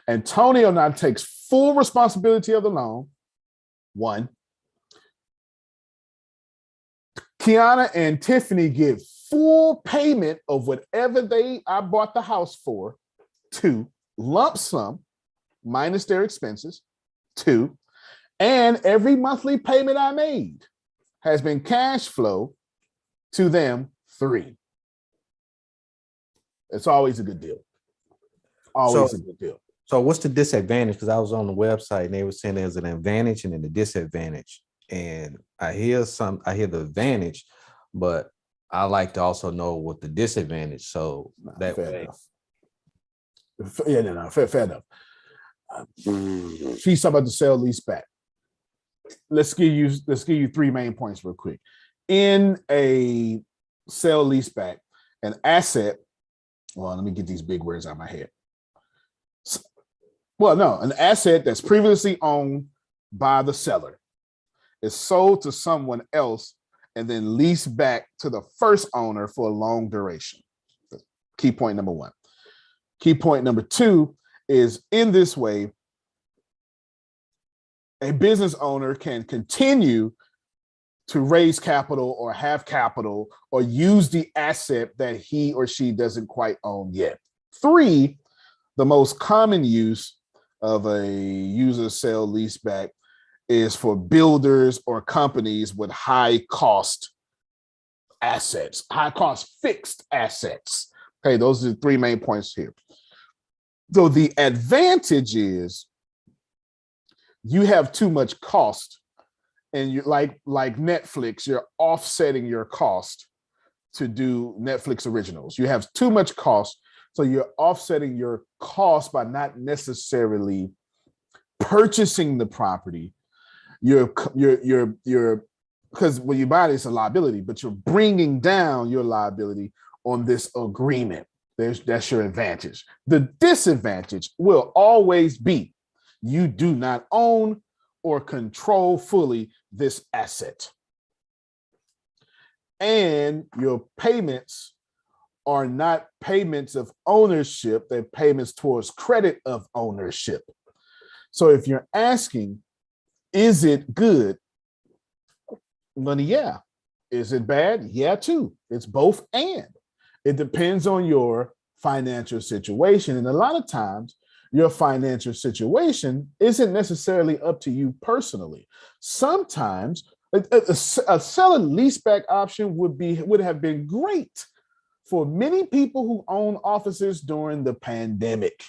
Antonio now takes full responsibility of the loan. One. Kiana and Tiffany give full payment of whatever I bought the house for. Two, lump sum. minus their expenses. 2, and every monthly payment I made has been cash flow to them. 3. It's always a good deal. Always a good deal. So what's the disadvantage? Because I was on the website and they were saying there's an advantage and then a disadvantage. And I hear the advantage, but I like to also know what the disadvantage. So that fair way. enough. Fair enough. She's talking about the sale lease back. Let's give you 3 main points real quick. In a sale lease back, an asset. Well, let me get these big words out of my head. Well, no, an asset that's previously owned by the seller is sold to someone else and then leased back to the first owner for a long duration. Key point number 1. Key point number 2 is, in this way, a business owner can continue to raise capital or have capital or use the asset that he or she doesn't quite own yet. 3, the most common use of a user sale leaseback is for builders or companies with high cost assets, high cost fixed assets. Okay, those are the 3 main points here. So the advantage is you have too much cost, and you like Netflix, you're offsetting your cost to do Netflix originals. You have too much cost, so you're offsetting your cost by not necessarily purchasing the property. You're because when you buy it, it's a liability, but you're bringing down your liability on this agreement. That's your advantage. The disadvantage will always be you do not own or control fully this asset. And your payments are not payments of ownership, they're payments towards credit of ownership. So if you're asking, is it good? Money, yeah. Is it bad? Yeah, too. It's both and. It depends on your financial situation. And a lot of times, your financial situation isn't necessarily up to you personally. Sometimes a sell and leaseback option would have been great for many people who own offices during the pandemic,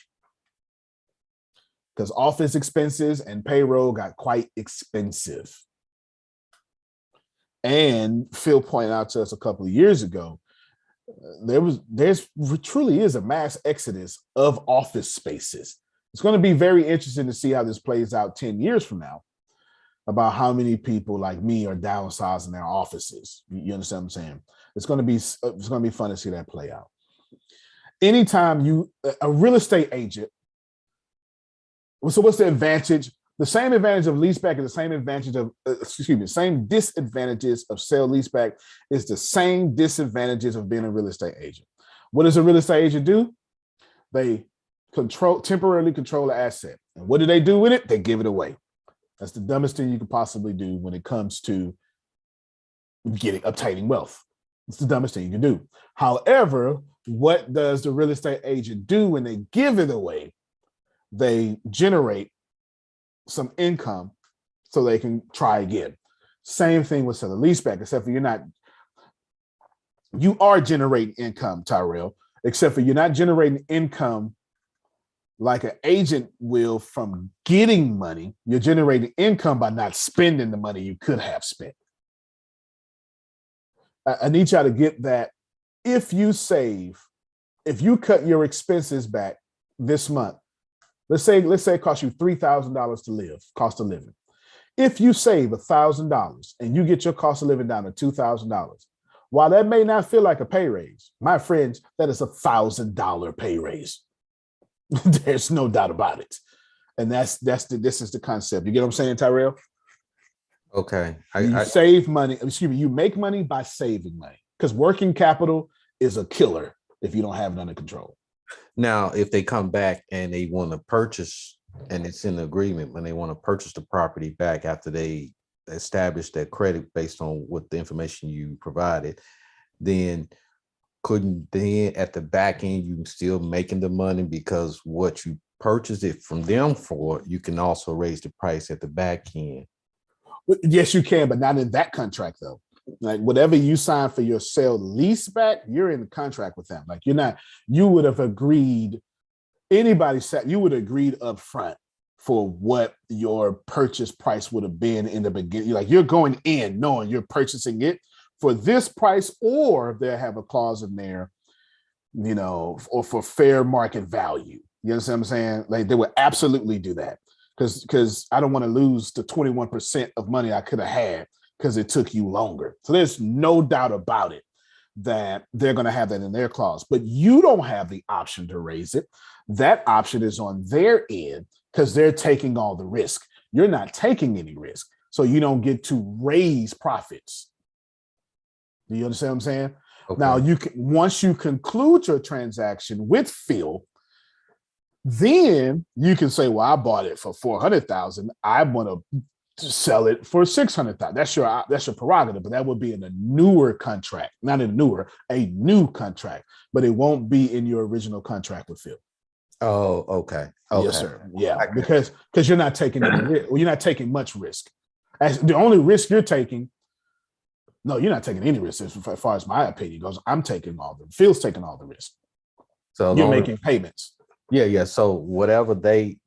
because office expenses and payroll got quite expensive. And Phil pointed out to us a couple of years ago, there truly is a mass exodus of office spaces. It's going to be very interesting to see how this plays out 10 years from now, about how many people like me are downsizing their offices. You understand what I'm saying? It's going to be fun to see that play out. Anytime a real estate agent. So what's the advantage? The same advantage of leaseback is the same advantage of, same disadvantages of sale leaseback is the same disadvantages of being a real estate agent. What does a real estate agent do? They temporarily control the asset. And what do they do with it? They give it away. That's the dumbest thing you could possibly do when it comes to obtaining wealth. It's the dumbest thing you can do. However, what does the real estate agent do when they give it away? They generate some income so they can try again. Same thing with selling leaseback, except for you are generating income, Tyrell, except for you're not generating income like an agent will from getting money. You're generating income by not spending the money you could have spent. I need y'all to get that. If you cut your expenses back this month, let's say it costs you $3,000 to live, cost of living. If you save $1,000 and you get your cost of living down to $2,000, while that may not feel like a pay raise, my friends, that is $1,000 pay raise. There's no doubt about it. And this is the concept. You get what I'm saying, Tyrell? Okay. You make money by saving money, because working capital is a killer if you don't have it under control. Now, if they come back and they want to purchase, and it's in the agreement, when they want to purchase the property back after they establish their credit based on what the information you provided, then couldn't at the back end you still making the money because what you purchase it from them for, you can also raise the price at the back end. Yes, you can, but not in that contract though. Like whatever you sign for your sale lease back, you're in the contract with them. Like you would have agreed, you would have agreed up front for what your purchase price would have been in the beginning. Like you're going in knowing you're purchasing it for this price, or they have a clause in there, or for fair market value. You understand what I'm saying? Like they would absolutely do that because I don't want to lose the 21% of money I could have had because it took you longer. So there's no doubt about it that they're going to have that in their clause, but you don't have the option to raise it. That option is on their end because they're taking all the risk. You're not taking any risk, so you don't get to raise profits. Do you understand what I'm saying? Okay. Now, once you conclude your transaction with Phil, then you can say, well, I bought it for $400,000. I want to sell it for $600,000. That's your prerogative, but that would be in a newer contract, not a new contract, but it won't be in your original contract with Phil. Oh, okay. Yes, sir. Yeah, because you're not taking any risk. Well, you're not taking much risk. As the only risk you're taking. No, you're not taking any risk as far as my opinion goes. I'm taking Phil's taking all the risk. So you're making payments. Yeah. So whatever they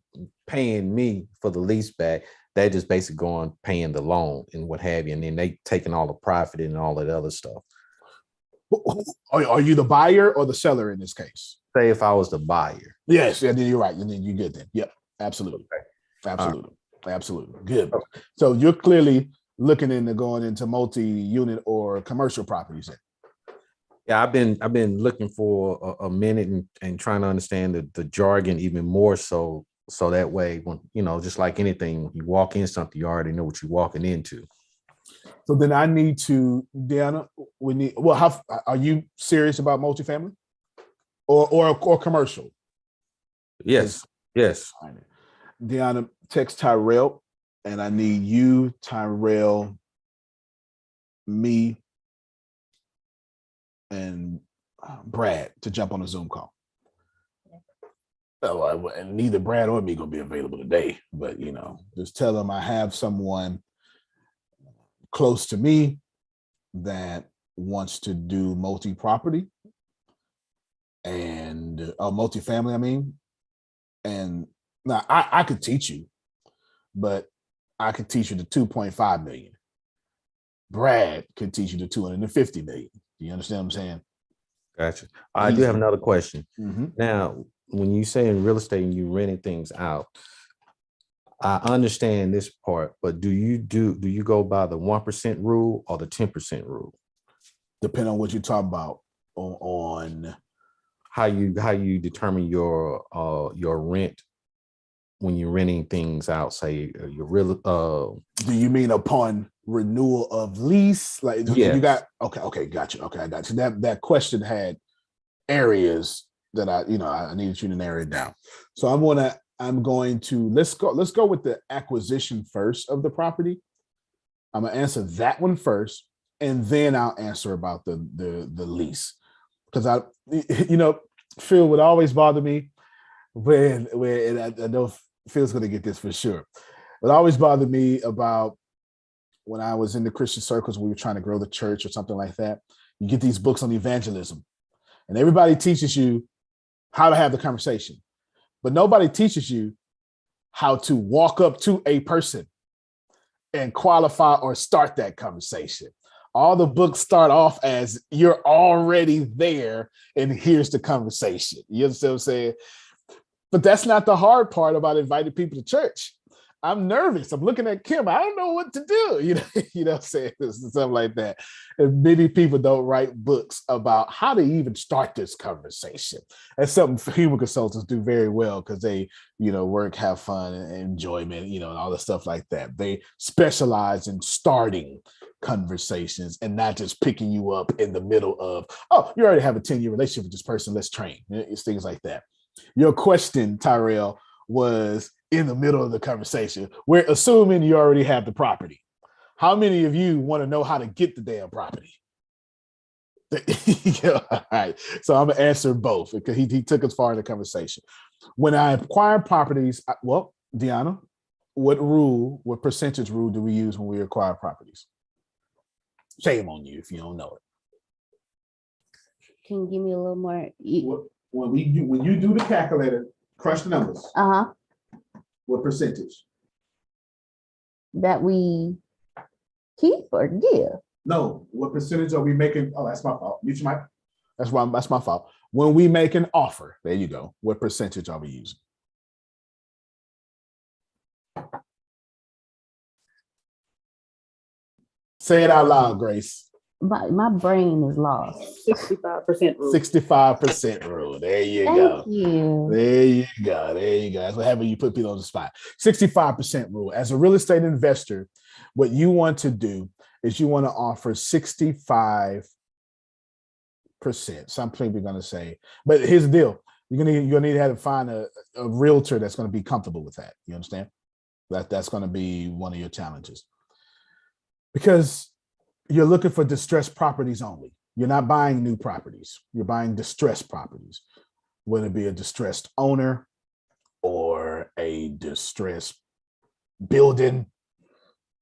paying me for the lease back, they just basically going paying the loan and what have you, and then they taking all the profit and all that other stuff. Are you the buyer or the seller in this case? Say if I was the buyer. Yes, yeah, then you're right. And then you're good then. Yep, absolutely. Absolutely. Absolutely. Good. Okay. So you're clearly looking into going into multi-unit or commercial properties then. Yeah, I've been looking for a minute and trying to understand the jargon even more so that way when just like anything, when you walk in something, you already know what you're walking into. So then I need to, Deanna, how are you serious about multifamily or commercial? Yes. Deanna, text Tyrell, and I need you, Tyrell, me, and Brad to jump on a Zoom call. And neither Brad or me gonna be available today, but just tell them I have someone close to me that wants to do multi-property and multifamily. I mean, and now I could teach you, but I could teach you the 2.5 million. Brad could teach you the 250 million. Do you understand what I'm saying? Gotcha. I do have another question. Mm-hmm. Now, when you say in real estate and you renting things out, I understand this part, but do you go by the 1% rule or the 10% rule? Depending on what you're talking about on how you determine your rent when you're renting things out, say your real do you mean upon renewal of lease? Like yes. You got okay, gotcha. Okay, I got you. That question had areas that I needed you to narrow it down. So I'm going to let's go with the acquisition first of the property. I'm gonna answer that one first, and then I'll answer about the lease. Because Phil would always bother me when I know Phil's gonna get this for sure. It always bothered me about when I was in the Christian circles, we were trying to grow the church or something like that. You get these books on evangelism, and everybody teaches you how to have the conversation, but nobody teaches you how to walk up to a person and qualify or start that conversation. All the books start off as you're already there, and here's the conversation. You understand what I'm saying? But that's not the hard part about inviting people to church. I'm nervous. I'm looking at Kim. I don't know what to do. You know what I'm saying? Something like that. And many people don't write books about how to even start this conversation. That's something human consultants do very well because they, work, have fun, and enjoyment, and all the stuff like that. They specialize in starting conversations and not just picking you up in the middle of, oh, you already have a 10-year relationship with this person. Let's train. It's things like that. Your question, Tyrell, was in the middle of the conversation. We're assuming you already have the property. How many of you want to know how to get the damn property? All right. So I'm gonna answer both because he took us far in the conversation. When I acquire properties, well, Deanna, what percentage rule do we use when we acquire properties? Shame on you if you don't know it. Can you give me a little more? When you do the calculator, crush the numbers. What percentage? That we keep or give? No, what percentage are we making? Oh, that's my fault. Mute your mic. That's my fault. When we make an offer, there you go. What percentage are we using? Say it out loud, Grace. My brain is lost. 65% rule. 65% rule. There you go. Thank you. There you go. There you go. That's what happens when you put people on the spot. 65% rule. As a real estate investor, what you want to do is you want to offer 65%. Some people are going to say, but here's the deal. You're gonna need to have to find a realtor that's going to be comfortable with that. You understand? That's going to be one of your challenges. Because you're looking for distressed properties only. You're not buying new properties. You're buying distressed properties, whether it be a distressed owner or a distressed building.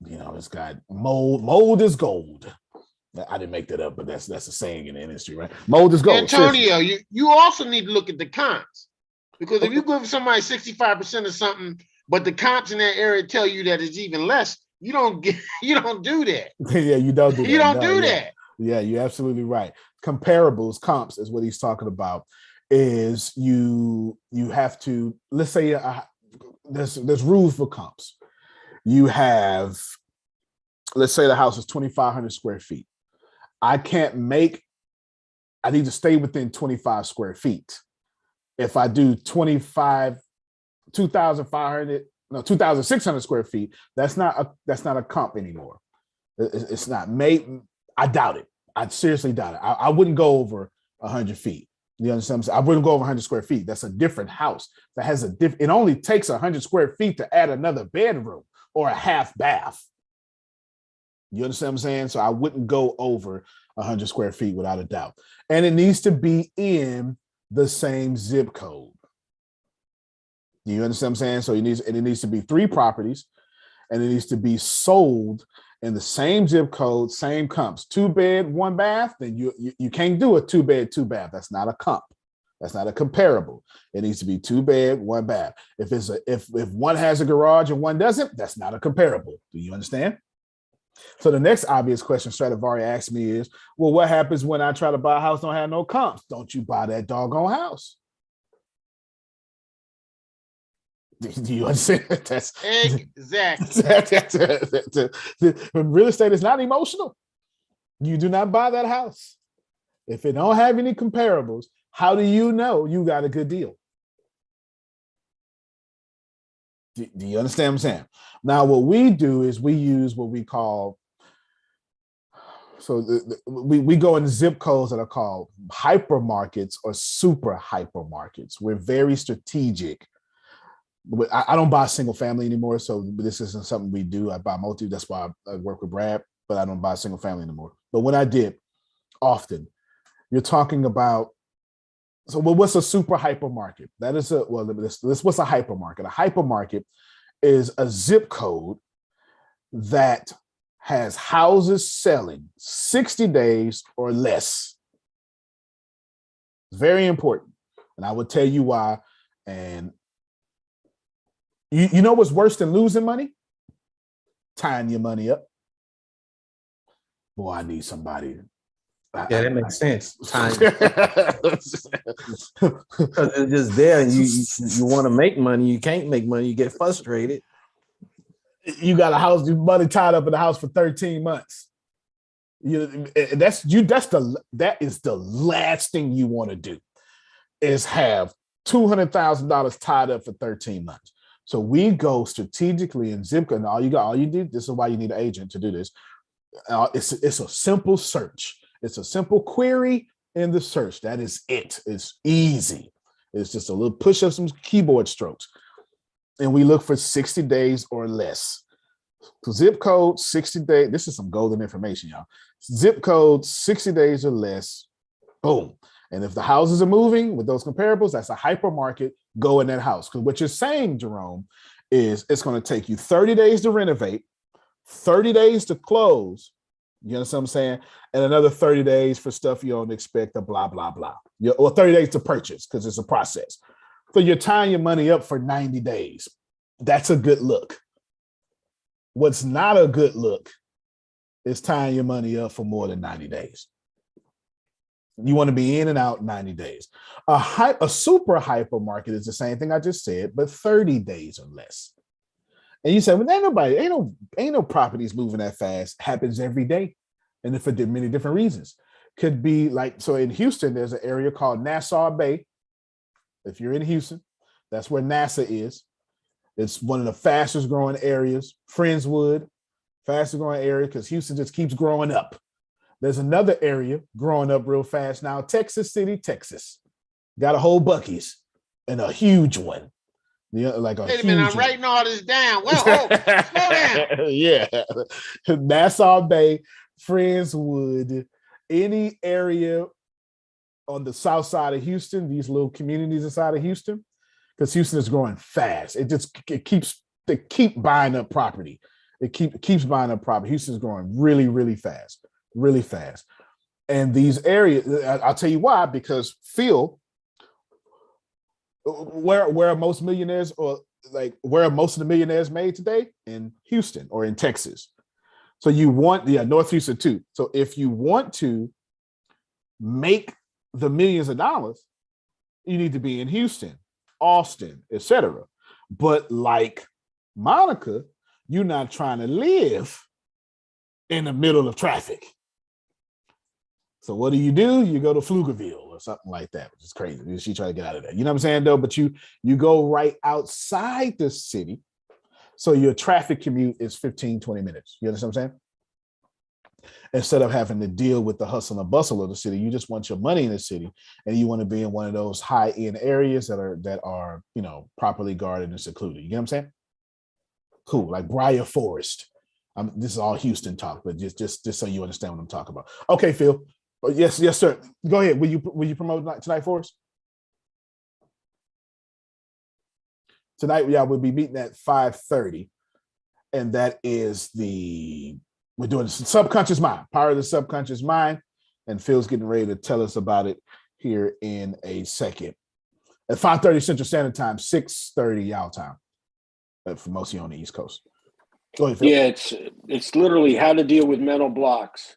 You know, it's got mold. Mold is gold. I didn't make that up, but that's a saying in the industry, right? Mold is gold. Antonio, you also need to look at the comps. Because if you give somebody 65% of something, but the comps in that area tell you that it's even less, you don't do that. Yeah, you don't do that. You don't do that. Yeah, you're absolutely right. Comparables, comps is what he's talking about. Is you have to, let's say there's rules for comps. You have, let's say the house is 2,500 square feet. I need to stay within 25 square feet. If I do 2,600 square feet, that's not a comp anymore. It's not made. I doubt it. I seriously doubt it. I wouldn't go over 100 feet. You understand? I wouldn't go over 100 square feet. That's a different house. That has it only takes 100 square feet to add another bedroom or a half bath. You understand what I'm saying? So I wouldn't go over 100 square feet without a doubt. And it needs to be in the same zip code. Do you understand what I'm saying? So it needs to be 3 properties, and it needs to be sold in the same zip code, same comps. 2 bed, 1 bath. Then you can't do a 2 bed, 2 bath. That's not a comp. That's not a comparable. It needs to be 2 bed, 1 bath. If one has a garage and one doesn't, that's not a comparable. Do you understand? So the next obvious question Stradivari asked me is, well, what happens when I try to buy a house don't have no comps? Don't you buy that doggone house? Do you understand? That's exactly. Real estate is not emotional. You do not buy that house. If it don't have any comparables, how do you know you got a good deal? Do you understand what I'm saying? Now, what we do is we use what we call, we go in zip codes that are called hypermarkets or super hypermarkets. We're very strategic. I don't buy single family anymore, so this isn't something we do. I buy multi. That's why I work with Brad, but I don't buy single family anymore. But when I did, often, you're talking about. So, what's a super hypermarket? That is what's a hypermarket? A hypermarket is a zip code that has houses selling 60 days or less. It's very important, and I will tell you why. And you know what's worse than losing money? Tying your money up. Boy, I need somebody. Yeah, that makes sense. Time. Because it's just there, and you want to make money, you can't make money, you get frustrated. You got a house, your money tied up in the house for 13 months. That is the last thing you want to do, is have $200,000 tied up for 13 months. So we go strategically in zip code, and all you do. This is why you need an agent to do this. It's a simple search. It's a simple query in the search. That is it. It's easy. It's just a little push of some keyboard strokes. And we look for 60 days or less. Zip code, 60 days. This is some golden information, y'all. Zip code, 60 days or less. Boom. And if the houses are moving with those comparables, that's a hypermarket. Go in that house. Because what you're saying, Jerome, is it's going to take you 30 days to renovate, 30 days to close. You understand what I'm saying? And another 30 days for stuff you don't expect, blah, blah, blah. Or 30 days to purchase because it's a process. So you're tying your money up for 90 days. That's a good look. What's not a good look is tying your money up for more than 90 days. You want to be in and out 90 days. A super hypermarket is the same thing I just said, but 30 days or less. And you say, well, ain't no properties moving that fast. Happens every day. And for many different reasons. Could be like, so in Houston, there's an area called Nassau Bay. If you're in Houston, that's where NASA is. It's one of the fastest growing areas. Friendswood, fastest growing area, because Houston just keeps growing up. There's another area growing up real fast now, Texas City, Texas. Got a whole Buc-ee's and a huge one. Like a Wait a minute, I'm writing all this down. Well, slow down. Yeah. Nassau Bay, Friendswood, any area on the south side of Houston, these little communities inside of Houston, because Houston is growing fast. They keep buying up property. It keeps buying up property. Houston's growing really, really fast. Really fast. And these areas, I'll tell you why, because Phil, where are most millionaires, or like where are most of the millionaires made today? In Houston or in Texas. So you want, North Houston too. So if you want to make the millions of dollars, you need to be in Houston, Austin, etc. But like Monica, you're not trying to live in the middle of traffic. So what do? You go to Pflugerville or something like that, which is crazy. She tried to get out of there. You know what I'm saying, though? But you go right outside the city. So your traffic commute is 15, 20 minutes. You understand what I'm saying? Instead of having to deal with the hustle and bustle of the city, you just want your money in the city, and you want to be in one of those high-end areas that are properly guarded and secluded. You know what I'm saying? Cool, like Briar Forest. This is all Houston talk, but just so you understand what I'm talking about. Okay, Phil. Yes, sir. Go ahead. Will you promote tonight for us? Tonight, we'll be meeting at 5:30, and that is we're doing the subconscious mind, power of the subconscious mind, and Phil's getting ready to tell us about it here in a second. At 5:30 Central Standard Time, 6:30 y'all time, for most of you on the East Coast. Go ahead, Phil. Yeah, it's literally how to deal with mental blocks.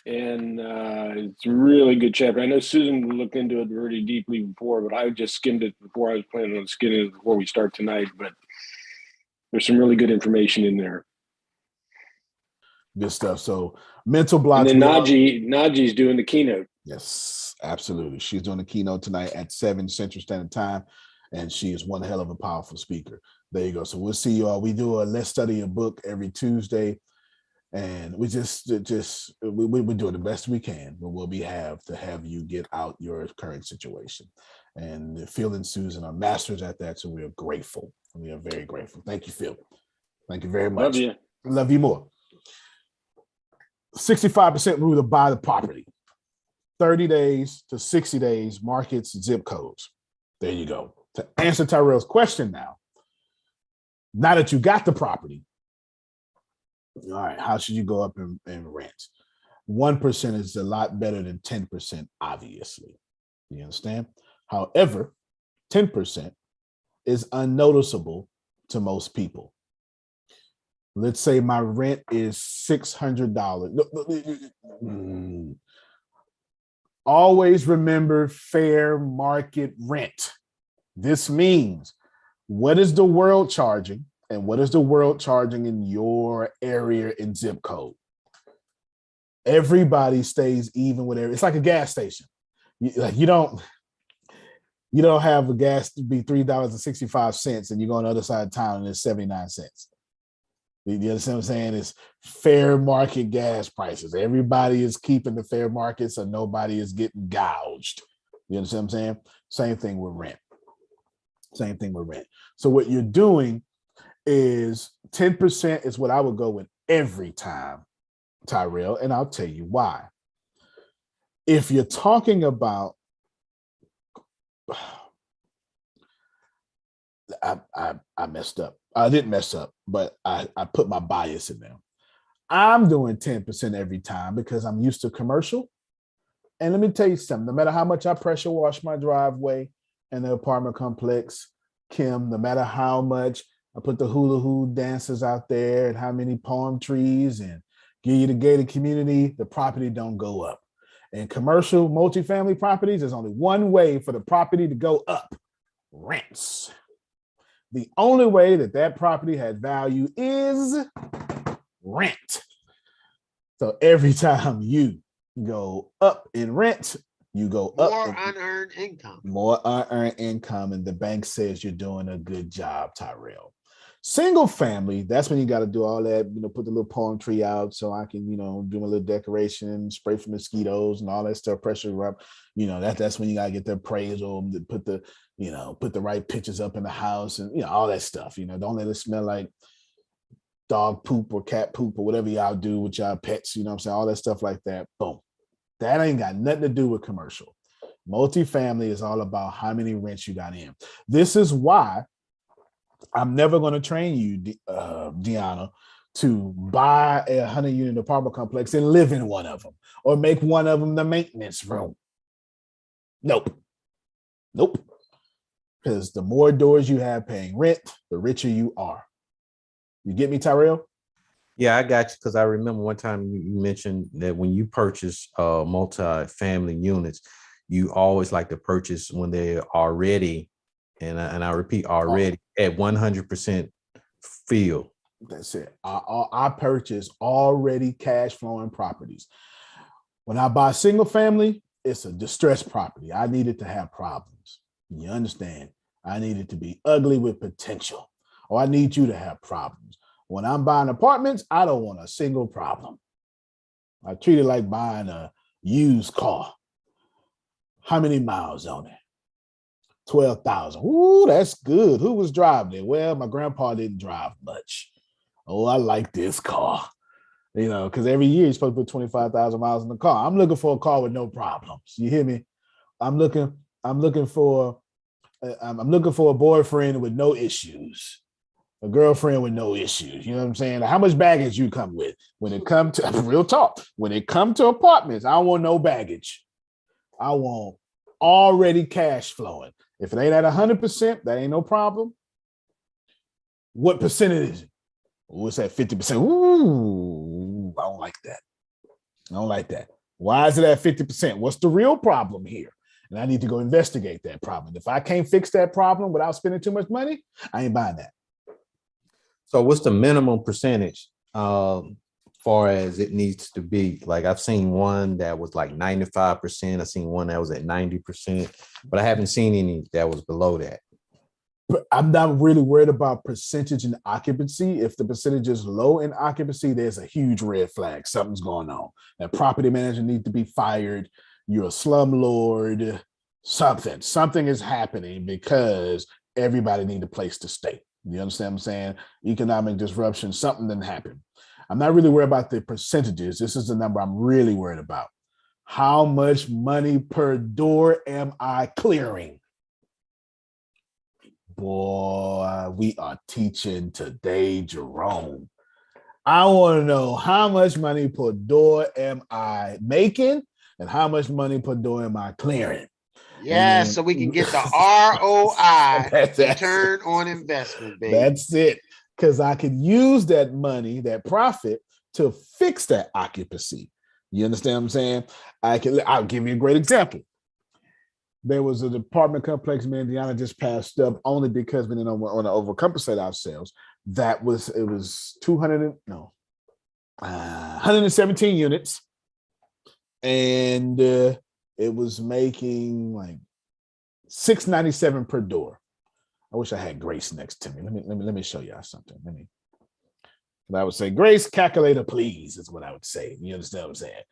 And it's a really good chapter. I know Susan looked into it very deeply before, but I just skimmed it before. I was planning on skimming it before we start tonight, but there's some really good information in there. Good stuff. So mental blocks. And then Najee's doing the keynote. Yes, absolutely. She's doing the keynote tonight at 7 Central Standard Time, and she is one hell of a powerful speaker. There you go. So we'll see you all. We do a Let's Study a Book every Tuesday. And we we're doing the best we can, but we'll have to have you get out your current situation. And Phil and Susan are masters at that, so we are grateful. We are very grateful. Thank you, Phil. Thank you very much. Love you. Love you more. 65% rule to buy the property. 30 days to 60 days, markets, zip codes. There you go. To answer Tyrell's question now that you got the property, all right, how should you go up and rent? 1% is a lot better than 10%, obviously. You understand? However, 10% is unnoticeable to most people. Let's say my rent is $600. Always remember fair market rent. This means, what is the world charging? And what is the world charging in your area and zip code? Everybody stays even with everything. It's like a gas station. You don't have a gas to be $3.65 and you go on the other side of town and it's 79 cents. You understand what I'm saying? It's fair market gas prices. Everybody is keeping the fair market, so nobody is getting gouged. You understand what I'm saying? Same thing with rent. So what you're doing is 10% is what I would go with every time, Tyrell, and I'll tell you why. If you're talking about I messed up. I didn't mess up, but I put my bias in there. I'm doing 10% every time because I'm used to commercial. And let me tell you something, no matter how much I pressure wash my driveway in the apartment complex, Kim, no matter how much I put the hula hoop dancers out there and how many palm trees and give you the gated community, the property don't go up. In commercial multifamily properties, there's only one way for the property to go up: rents. The only way that property has value is rent. So every time you go up in rent, you go up more unearned income. More unearned income, and the bank says you're doing a good job, Tyrell. Single family, that's when you got to do all that, put the little palm tree out so I can, do my little decoration, spray for mosquitoes and all that stuff, pressure up. That's when you got to get the appraisal, put the right pictures up in the house and, all that stuff. Don't let it smell like dog poop or cat poop or whatever y'all do with y'all pets, what I'm saying? All that stuff like that. Boom. That ain't got nothing to do with commercial. Multifamily is all about how many rents you got in. This is why I'm never going to train you, Deanna, to buy a 100-unit apartment complex and live in one of them or make one of them the maintenance room. Nope. Because the more doors you have paying rent, the richer you are. You get me, Tyrell? Yeah, I got you, because I remember one time you mentioned that when you purchase multi-family units, you always like to purchase when they're already, and I repeat, already at 100% filled. That's it. I purchase already cash flowing properties. When I buy single family, it's a distressed property. I need it to have problems. You understand? I need it to be ugly with potential, or I need you to have problems. When I'm buying apartments, I don't want a single problem. I treat it like buying a used car. How many miles on it? 12,000. Ooh, that's good. Who was driving it? Well, my grandpa didn't drive much. Oh, I like this car. Because every year you're supposed to put 25,000 miles in the car. I'm looking for a car with no problems. You hear me? I'm looking for a boyfriend with no issues. A girlfriend with no issues. You know what I'm saying? How much baggage you come with? When it comes to real talk, when it comes to apartments, I want no baggage. I want already cash flowing. If it ain't at 100%, that ain't no problem. What percentage is it? Oh, it's at 50%. Ooh, I don't like that. Why is it at 50%? What's the real problem here? And I need to go investigate that problem. If I can't fix that problem without spending too much money, I ain't buying that. So what's the minimum percentage far as it needs to be? Like, I've seen one that was like 95%. I've seen one that was at 90%, but I haven't seen any that was below that. But I'm not really worried about percentage in occupancy. If the percentage is low in occupancy, there's a huge red flag. Something's going on. That property manager needs to be fired. You're a slumlord. Something is happening because everybody needs a place to stay. You understand what I'm saying? Economic disruption, something didn't happen. I'm not really worried about the percentages. This is the number I'm really worried about. How much money per door am I clearing? Boy, we are teaching today, Jerome. I want to know how much money per door am I making and how much money per door am I clearing? Yeah, so we can get the ROI, return on investment, baby. That's it. Because I can use that money, that profit, to fix that occupancy. You understand what I'm saying? I'll give you a great example. There was an apartment complex in Indiana just passed up only because we didn't want to overcompensate ourselves. It was 117 units. And it was making like $697 per door. I wish I had Grace next to me. Let me show y'all something. I would say, Grace, calculator, please, is what I would say. You understand what I'm saying?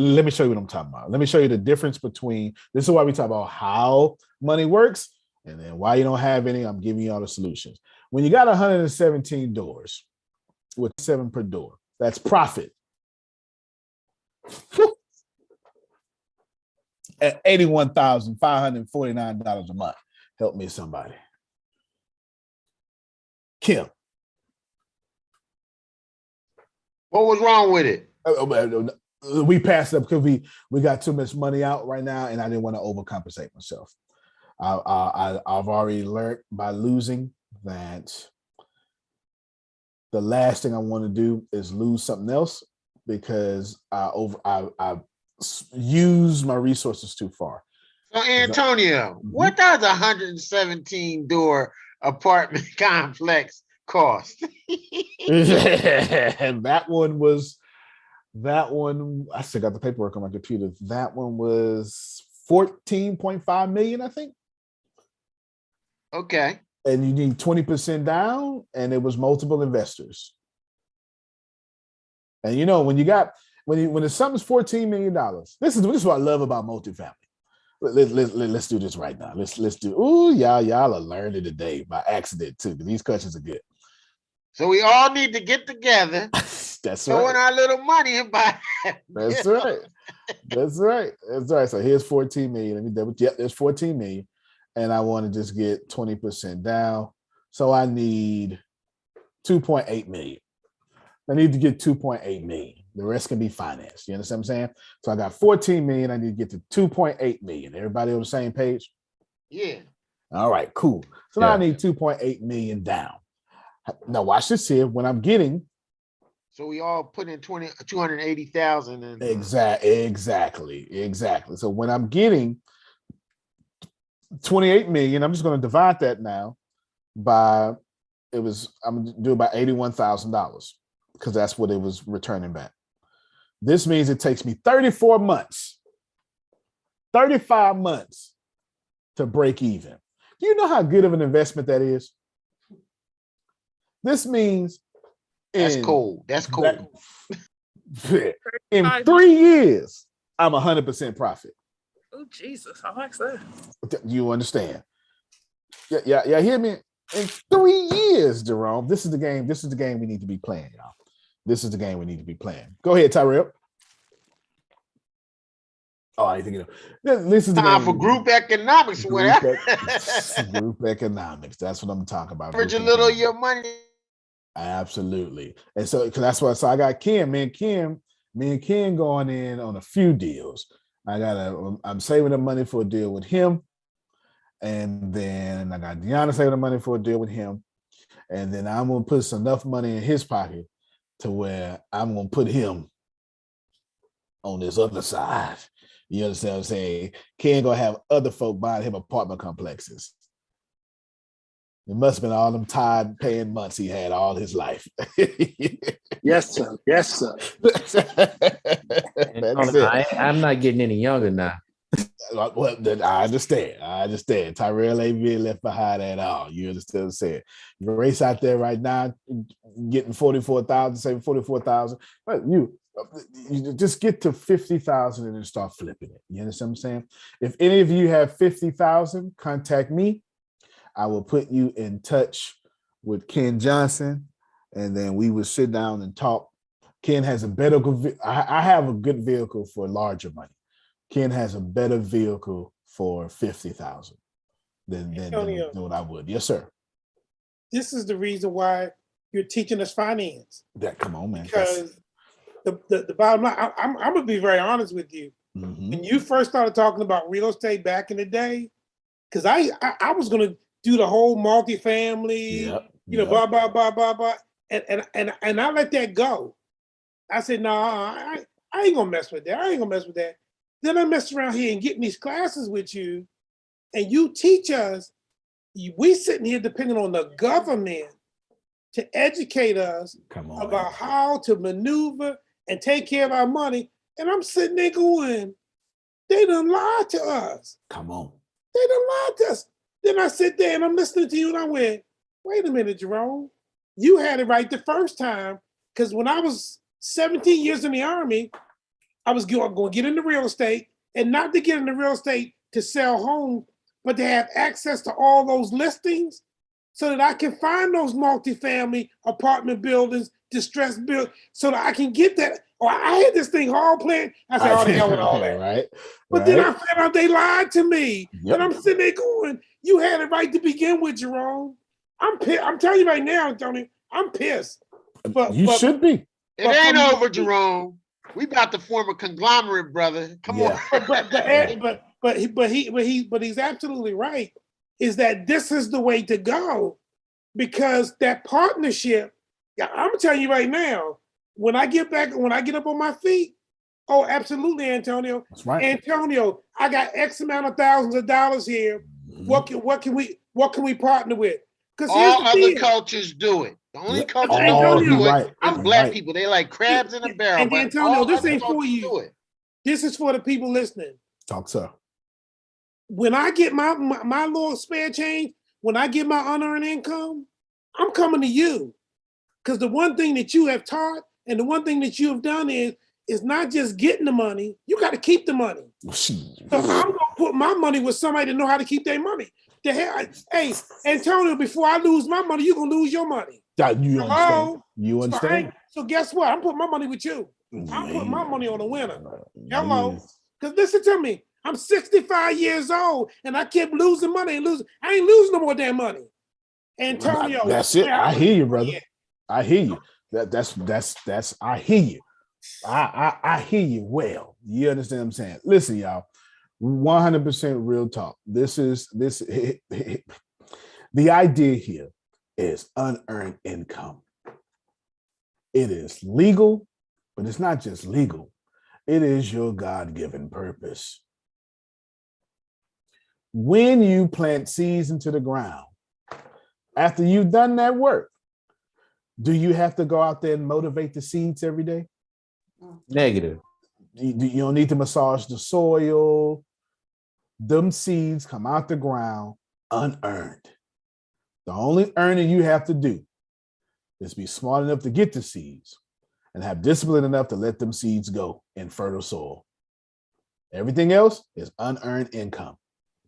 Let me show you what I'm talking about. Let me show you the difference between, this is why we talk about how money works, and then why you don't have any. I'm giving you all the solutions. When you got 117 doors with 7 per door, that's profit. at $81,549 a month. Help me, somebody. Kim. What was wrong with it? We passed up because we got too much money out right now, and I didn't want to overcompensate myself. I've already learned by losing that the last thing I want to do is lose something else because I use my resources too far. So Antonio, what does a 117 door apartment complex cost? And that one, I still got the paperwork on my computer. That one was 14.5 million, I think. Okay. And you need 20% down, and it was multiple investors. And you know, when it's something's $14 million, this is what I love about multifamily. Let's do this right now. Let's do. Ooh, y'all are learning today by accident too, because these questions are good. So we all need to get together. That's throw right. in our little money and buy. That's right. That's right. That's right. So here's 14 million. Let me double. Yep, there's 14 million, and I want to just get 20% down. So I need 2.8 million. I need to get 2.8 million. The rest can be financed. You understand what I'm saying? So I got 14 million. I need to get to 2.8 million. Everybody on the same page? Yeah. All right, cool. So now I need 2.8 million down. Now watch this here. When I'm getting. So we all put in 280,000 and exactly. So when I'm getting 28 million, I'm just going to divide that now by I'm going to do about $81,000 because that's what it was returning back. This means it takes me 35 months to break even. Do you know how good of an investment that is? This means that's cool. In 3 years, I'm 100% profit. Oh, Jesus. I like that. You understand? Yeah, hear me? In 3 years, Jerome, this is the game. This is the game we need to be playing, y'all. This is the game we need to be playing. Go ahead, Tyrell. Oh, I think this is the time game for group economics. Group economics. That's what I'm talking about. Average a little of your money. Absolutely. And so, because that's why. So I got Kim. Me and Kim going in on a few deals. I'm saving the money for a deal with him, and then I got Deanna saving the money for a deal with him, and then I'm gonna put enough money in his pocket to where I'm gonna put him on this other side. You understand what I'm saying? Ken gonna have other folk buying him apartment complexes. It must have been all them tired paying months he had all his life. Yes, sir. Yes, sir. I'm not getting any younger now. Well, I understand. Tyrell ain't being left behind at all. You understand what I'm saying? The race out there right now, getting 44,000, saving 44,000. But you just get to 50,000 and then start flipping it. You understand what I'm saying? If any of you have 50,000, contact me. I will put you in touch with Ken Johnson, and then we will sit down and talk. Ken has a better. I have a good vehicle for larger money. Ken has a better vehicle for 50,000 than what I would. Yes, sir. This is the reason why you're teaching us finance. Come on, man. Because the bottom line, I'm gonna be very honest with you. Mm-hmm. When you first started talking about real estate back in the day, because I was gonna do the whole multifamily, blah blah blah blah blah, and I let that go. I said, no, I ain't gonna mess with that. Then I mess around here and get in these classes with you, and you teach us. We sitting here depending on the government to educate us about how to maneuver and take care of our money. And I'm sitting there going, they done lied to us. Come on. They done lied to us. Then I sit there and I'm listening to you and I went, wait a minute, Jerome. You had it right the first time. Because when I was 17 years in the Army, I was going to get into real estate, and not to get into real estate to sell homes, but to have access to all those listings so that I can find those multifamily apartment buildings, distressed buildings, so that I can get that Oh, I had this thing all planned. I said, oh, the hell with all that. Right. But then I found out they lied to me. Yep. And I'm sitting there going, you had it right to begin with, Jerome. I'm pissed. I'm telling you right now, Tony, I'm pissed. But you should be. It ain't over, Jerome. We about to form a conglomerate, brother. Come on. But he's absolutely right. Is that this is the way to go, because that partnership. I'm telling you right now. When I get up on my feet, oh, absolutely, Antonio. That's right. Antonio, I got X amount of thousands of dollars here. Mm-hmm. What can we partner with? Because all other cultures do it. The only culture that don't do it is black people. They like crabs in a barrel. And Antonio, this ain't for you. This is for the people listening. Talk to. When I get my little spare change, when I get my unearned income, I'm coming to you. Because the one thing that you have taught and the one thing that you have done is not just getting the money, you got to keep the money. So I'm going to put my money with somebody that know how to keep their money. Hey, Antonio, before I lose my money, you're going to lose your money. You understand? You understand? So guess what? I'm putting my money with you. I'm putting my money on the winner. Hello? Because listen to me. I'm 65 years old and I kept losing money and losing. I ain't losing no more damn money. Antonio. That's it. I hear you, brother. I hear you. That's I hear you. I hear you well. You understand what I'm saying? Listen, y'all, 100% real talk. The idea here is unearned income. It is legal, but it's not just legal. It is your God-given purpose. When you plant seeds into the ground, after you've done that work, do you have to go out there and motivate the seeds every day? Negative. You don't need to massage the soil. Them seeds come out the ground unearned. The only earning you have to do is be smart enough to get the seeds and have discipline enough to let them seeds go in fertile soil. Everything else is unearned income.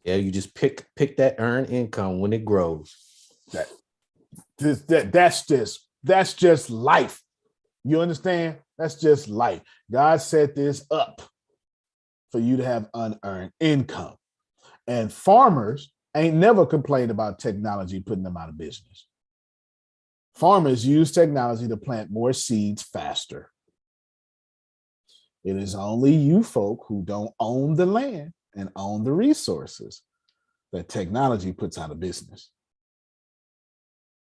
Yeah, you just pick that earned income when it grows. That's just life. You understand? That's just life. God set this up for you to have unearned income. And farmers ain't never complained about technology putting them out of business. Farmers use technology to plant more seeds faster. It is only you folk who don't own the land and own the resources that technology puts out of business.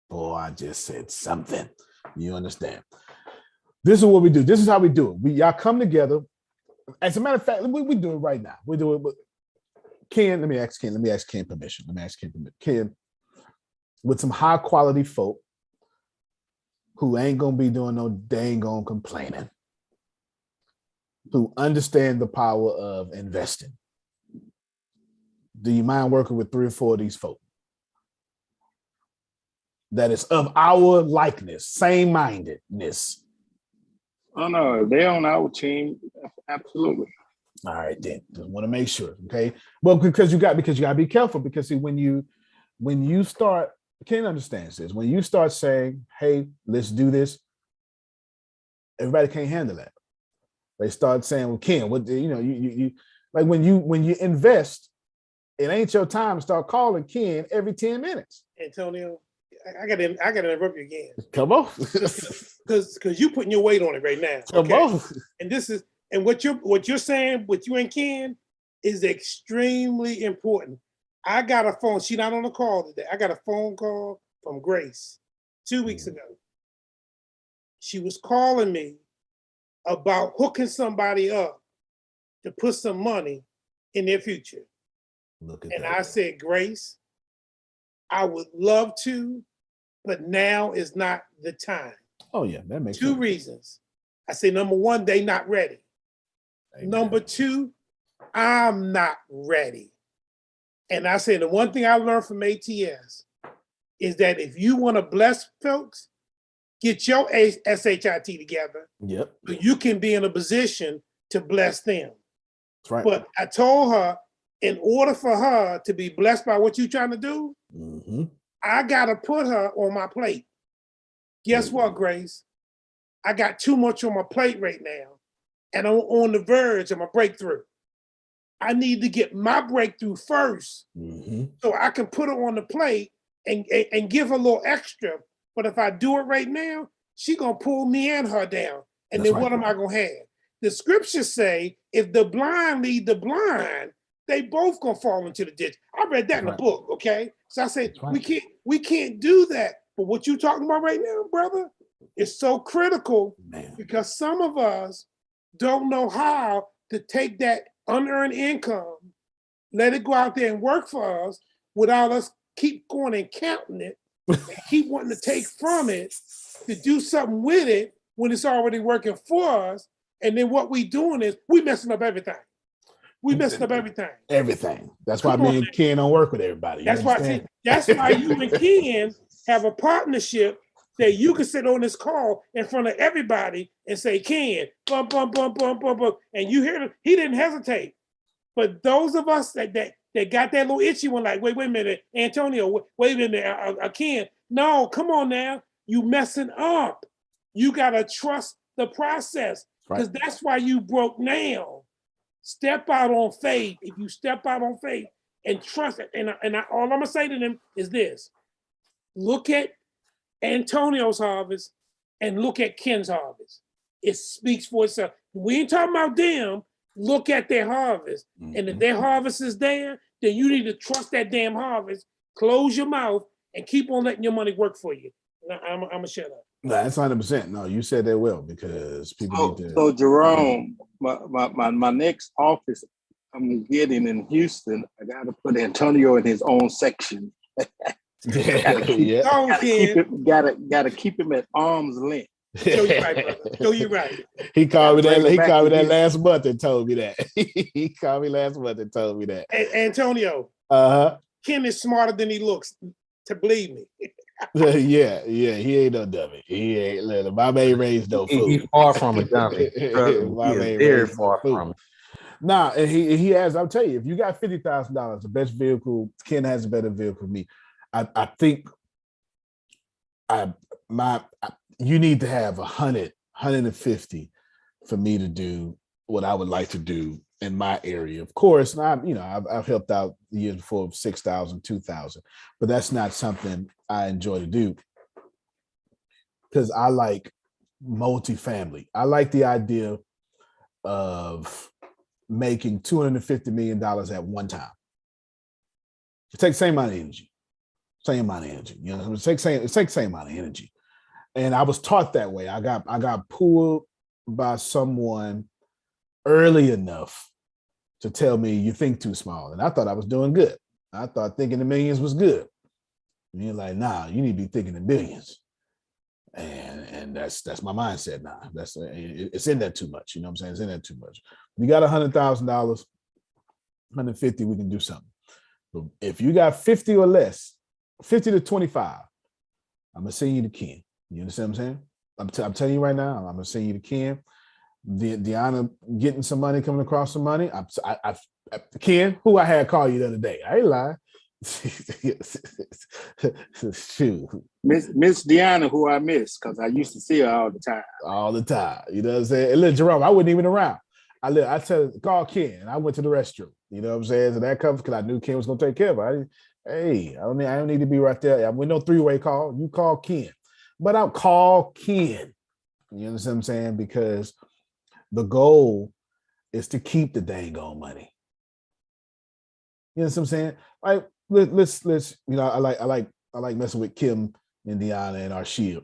Boy, I just said something. You understand? This is what we do. This is how we do it. Y'all come together. As a matter of fact, we do it right now. We do it with Ken. Let me ask Ken permission. Ken, with some high quality folk who ain't gonna be doing no dang on complaining, who understand the power of investing. Do you mind working with 3 or 4 of these folk that is of our likeness, same-mindedness? Oh no, they're on our team. Absolutely. All right, then. Just want to make sure. Okay. Well, because you got to be careful, because see, when you start, Ken understands this. When you start saying, hey, let's do this, everybody can't handle that. They start saying, well, Ken, what you like when you invest, it ain't your time to start calling Ken every 10 minutes. Antonio, I gotta interrupt you again. Come on. Because you're putting your weight on it right now. Come on. And what you're saying with you and Ken is extremely important. I got a phone. She's not on the call today. I got a phone call from Grace 2 weeks ago. She was calling me about hooking somebody up to put some money in their future. Look at and that. I said, Grace, I would love to, but now is not the time. Oh yeah, that makes 2 sense. reasons. I say, number one, they not ready. Amen. Number 2, I'm not ready. And I say the one thing I learned from ATS is that if you want to bless folks, get your SHIT together. Yep. So you can be in a position to bless them. That's right. But I told her, in order for her to be blessed by what you're trying to do, I got to put her on my plate. Guess what, Grace? I got too much on my plate right now. and I'm on the verge of my breakthrough. I need to get my breakthrough first so I can put her on the plate and give her a little extra. But if I do it right now, she gonna pull me and her down. And then what am I gonna have? The scriptures say, if the blind lead the blind, they both gonna fall into the ditch. I read that in the book, okay? So I said, we can't do that. But what you talking about right now, brother, is so critical because some of us don't know how to take that unearned income, let it go out there and work for us without us keep going and counting it, and keep wanting to take from it to do something with it when it's already working for us. And then what we doing is we messing up everything. We messing up everything. Everything. That's why me and Ken don't work with everybody. That's why you and Ken have a partnership that you can sit on this call in front of everybody and say, Ken, bum, bum, bum, bum, bum, bum. And you hear him, he didn't hesitate. But those of us that got that little itchy one, like, wait a minute, Antonio, wait a minute, Ken. No, come on now. You messing up. You gotta trust the process. Because that's why you broke now. Step out on faith. If you step out on faith and trust it, and all I'm gonna say to them is this: look at Antonio's harvest and look at Ken's harvest. It speaks for itself. We ain't talking about them. Look at their harvest, and if their harvest is there, then you need to trust that damn harvest. Close your mouth and keep on letting your money work for you. I'm gonna shut up. No, that's 100%. No, you said that well because people need to. So Jerome, my next office I'm getting in Houston, I got to put Antonio in his own section. Gotta keep him at arm's length. Show you right, brother. Show you right. He called me that. He called me that last month and told me that. He called me last month and told me that. Antonio. Ken is smarter than he looks. To believe me. Yeah, he ain't no dummy. He ain't little. My man raised no fool. He's far from a dummy. My man very far from it. Nah, and he has. I'll tell you, if you got $50,000, the best vehicle, Ken has a better vehicle than me. I think you need to have 150 for me to do what I would like to do in my area. Of course, I've helped out the years before of 6,000, 2,000, but that's not something I enjoy to do because I like multifamily. I like the idea of making $250 million at one time. It takes the same amount of energy. You know, it takes the same amount of energy. And I was taught that way. I got pulled by someone early enough to tell me you think too small. And I thought I was doing good. I thought thinking the millions was good. And you're like, nah, you need to be thinking in billions. And that's my mindset now. It's in there too much. You know what I'm saying? It's in there too much. We got $100,000, 150, we can do something. But if you got 50 or less, 50 to 25, I'm gonna send you to Ken. You understand what I'm saying? I'm telling you right now, I'm gonna send you to Ken. Deanna getting some money, coming across some money. Ken, who I had call you the other day. I ain't lying. Shoot. Miss Deanna, who I miss, because I used to see her all the time. All the time. You know what I'm saying? And look, Jerome, I wasn't even around. I call Ken, and I went to the restroom. You know what I'm saying? So that comes because I knew Ken was gonna take care of her. I don't need to be right there. We no three-way call. You call Ken. But I'll call Ken. You understand what I'm saying? Because the goal is to keep the dang on money. You know what I'm saying? Like let's I like messing with Kim and Deanna and Arshia.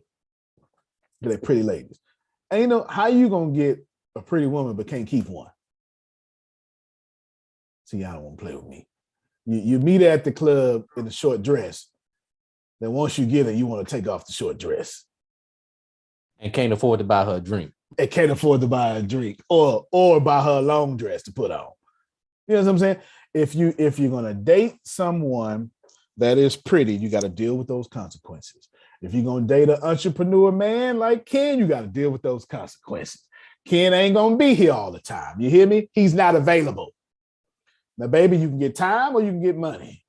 They're pretty ladies. And you know how you gonna get a pretty woman but can't keep one? See, y'all don't want to play with me. You meet her at the club in a short dress. Then once you get her, you want to take off the short dress. And can't afford to buy her a drink. And can't afford to buy a drink or buy her a long dress to put on. You know what I'm saying? If you're gonna date someone that is pretty, you got to deal with those consequences. If you're gonna date an entrepreneur man like Ken, you got to deal with those consequences. Ken ain't gonna be here all the time. You hear me? He's not available. Now, baby, you can get time or you can get money.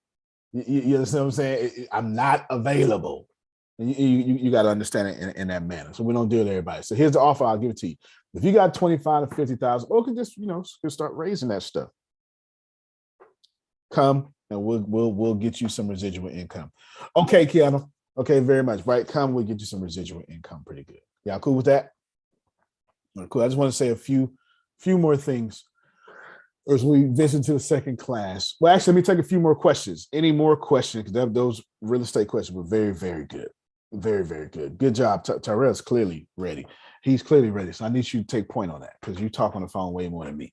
You understand what I'm saying? I'm not available. You got to understand it in that manner. So we don't deal with everybody. So here's the offer. I'll give it to you. If you got 25 to 50,000, or can just, just start raising that stuff. Come and we'll get you some residual income. Okay, Kiana. Okay, very much. Right. Come, we'll get you some residual income. Pretty good. Y'all cool with that? Cool. I just want to say a few more things as we visit to the second class. Well, actually, let me take a few more questions. Any more questions? Because those real estate questions were very, very good. Very, very good. Good job. Tyrell's clearly ready. He's clearly ready. So I need you to take point on that because you talk on the phone way more than me.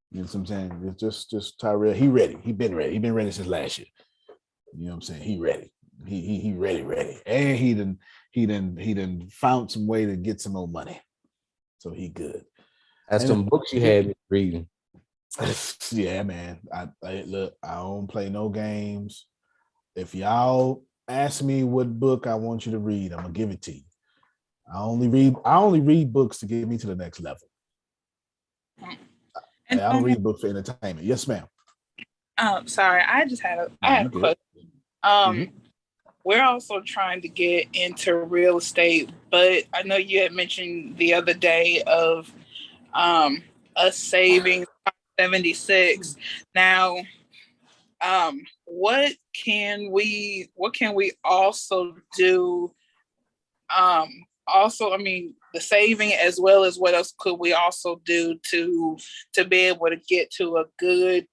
You know what I'm saying? It's just Tyrell. He ready. He been ready. He been ready since last year. You know what I'm saying? He ready. He ready. And he done found some way to get some more money. So he good. That's some books you had me reading. Yeah, man. I look, I don't play no games. If y'all ask me what book I want you to read, I'm gonna give it to you. I only read books to get me to the next level. I don't read books for entertainment. Yes, ma'am. Sorry, I just had a question. We're also trying to get into real estate, but I know you had mentioned the other day of us saving 76. Now, what can we also do? Also, I mean, the saving as well as what else could we also do to be able to get to a good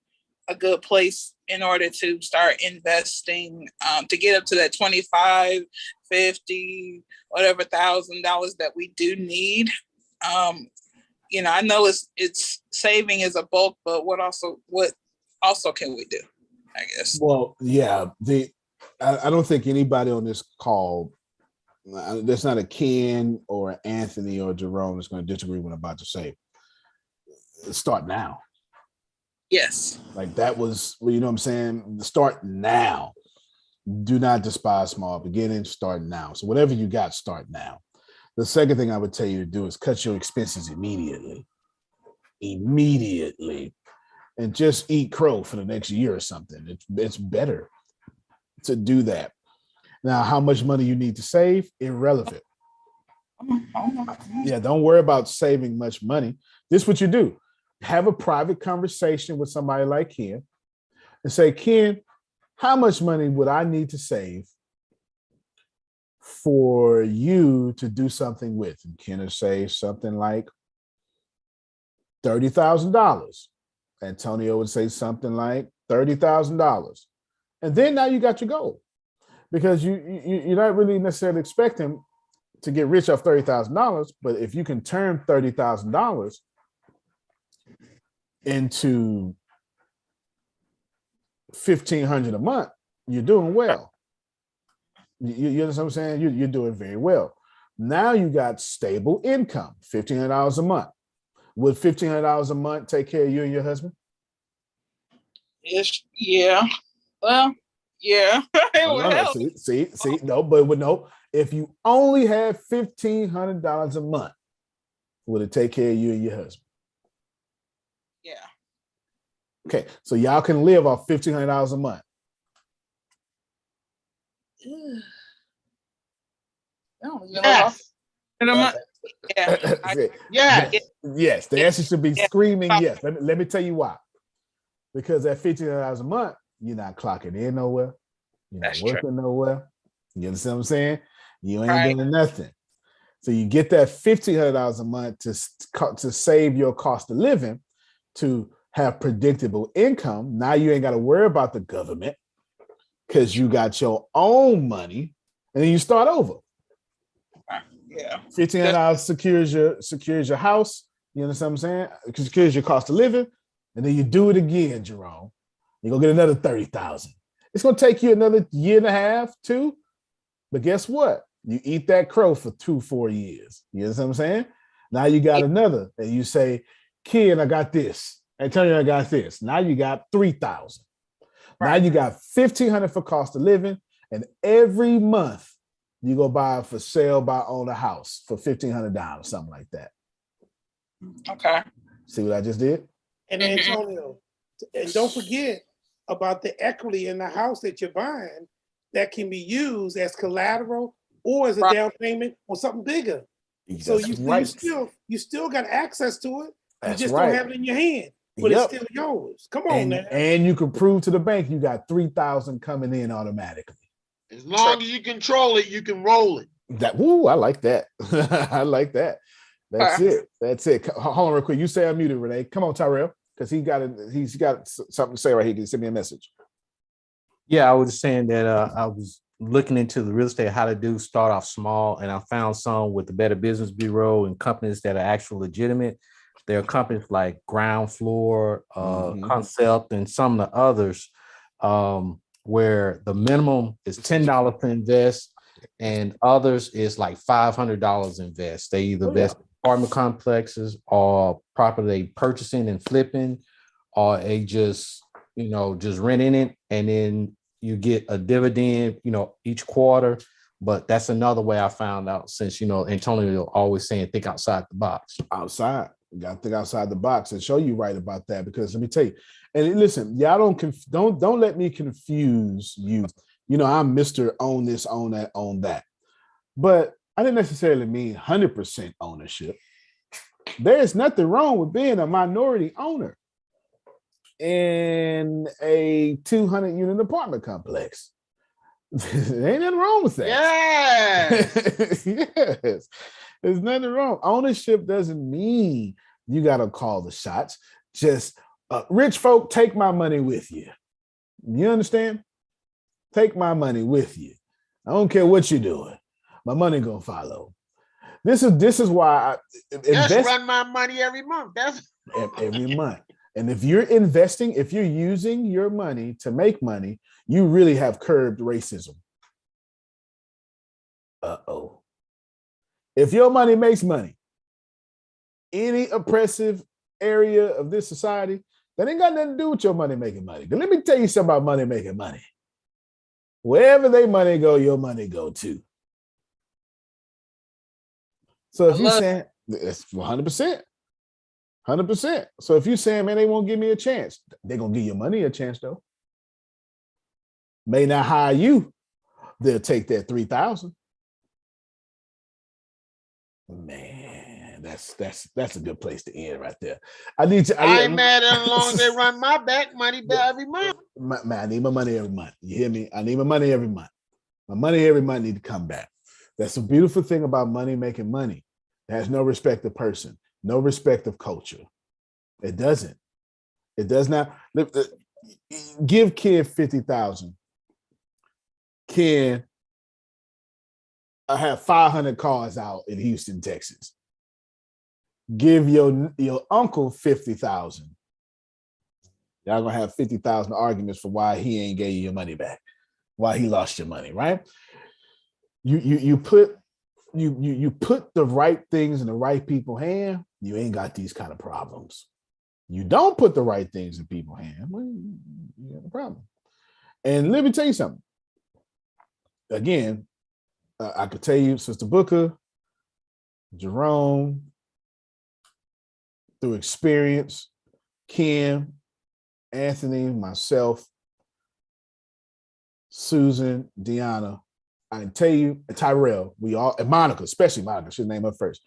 place in order to start investing, to get up to that 25, 50, whatever $1,000 that we do need. I know it's saving is a bulk, but what also can we do, I guess? Well, yeah, I don't think anybody on this call, there's not a Ken or an Anthony or Jerome that's going to disagree with what I'm about to say. Start now. Yes. Like that was, you know what I'm saying? Start now. Do not despise small beginnings. Start now. So whatever you got, start now. The second thing I would tell you to do is cut your expenses immediately. And just eat crow for the next year or something. It's better to do that. Now, how much money you need to save, irrelevant. Yeah, don't worry about saving much money. This is what you do. Have a private conversation with somebody like Ken and say, Ken, how much money would I need to save for you to do something with? And Ken will say something like $30,000. Antonio would say something like $30,000. And then now you got your goal. Because you're not really necessarily expecting to get rich off $30,000, but if you can turn $30,000 into $1,500 a month, you're doing well. You know what I'm saying? You're doing very well. Now you got stable income, $1,500 a month. Would $1,500 a month take care of you and your husband? Yeah. Well, yeah. No. See, no. If you only had $1,500 a month, would it take care of you and your husband? Yeah. Okay, so y'all can live off $1,500 a month. Yes. Yes. The answer should be screaming yes. Let me tell you why. Because at $1,500 a month, you're not clocking in nowhere. You're not working nowhere. You understand what I'm saying? You ain't doing nothing. So you get that $1,500 a month to save your cost of living, to have predictable income. Now you ain't got to worry about the government because you got your own money, and then you start over. Yeah. $1,500 secures your house. You understand what I'm saying? It secures your cost of living, and then you do it again, Jerome. You're gonna get another $30,000. It's gonna take you another year and a half, 2. But guess what? You eat that crow for 2-4 years. You know what I'm saying? Now you got another, and you say, Kid, I got this. Antonio, I got this. Now you got $3,000. Now you got $1,500 for cost of living, and every month you go buy for sale by own a house for $1,500, something like that. Okay. See what I just did? And Antonio, and don't forget about the equity in the house that you're buying that can be used as collateral or as a down payment on something bigger. So That's you still got access to it. You That's just right. don't have it in your hand, but it's still yours. Come on now. And you can prove to the bank you got 3,000 coming in automatically. As long as you control it, you can roll it. I like that. I like that. That's it. That's it. Hold on real quick. You say I'm muted, Renee. Come on, Tyrell, because he's got something to say right here. He can send me a message. Yeah, I was saying that I was looking into the real estate, how to start off small, and I found some with the Better Business Bureau and companies that are actually legitimate. There are companies like Ground Floor, Concept, and some of the others where the minimum is $10 to invest, and others is like $500 invest. They either invest in apartment complexes or property purchasing and flipping, or they just renting it, and then you get a dividend, each quarter. But that's another way I found out, since Antonio always saying think outside the box. You got to think outside the box, and show you right about that, because let me tell you, and listen, y'all don't let me confuse you. I'm Mr. Own this, own that, own that. But I didn't necessarily mean 100% ownership. There's nothing wrong with being a minority owner in a 200-unit apartment complex. There ain't nothing wrong with that. Yes. Yes. There's nothing wrong. Ownership doesn't mean you got to call the shots. Just rich folk, take my money with you. You understand? Take my money with you. I don't care what you're doing. My money gonna follow. This is why I invest. Just run my money every month. That's every month. And if you're investing, if you're using your money to make money, you really have curbed racism. Uh-oh. If your money makes money, any oppressive area of this society, that ain't got nothing to do with your money making money. But let me tell you something about money making money. Wherever they money go, your money go too. So if you're saying it's 100%, 100%. So if you're saying, man, they won't give me a chance, they're gonna give your money a chance though. May not hire you, they'll take that 3,000. Man, that's a good place to end right there. I ain't mad at them as long as they run my back money back every month. Man, I need my money every month. You hear me? I need my money every month. My money every month need to come back. That's the beautiful thing about money making money. It has no respect of person, no respect of culture. It doesn't. It does not. Give Ken 50,000. Ken, I have 500 cars out in Houston, Texas. Give your uncle 50,000. Y'all gonna have 50,000 arguments for why he ain't gave you your money back, why he lost your money, right? You put the right things in the right people's hand, you ain't got these kind of problems. You don't put the right things in people's hand, well, you got a problem. And let me tell you something. Again, I could tell you, Sister Booker, Jerome, through experience, Kim, Anthony, myself, Susan, Deanna, I can tell you, Tyrell, we all, and Monica, especially Monica, should name her first.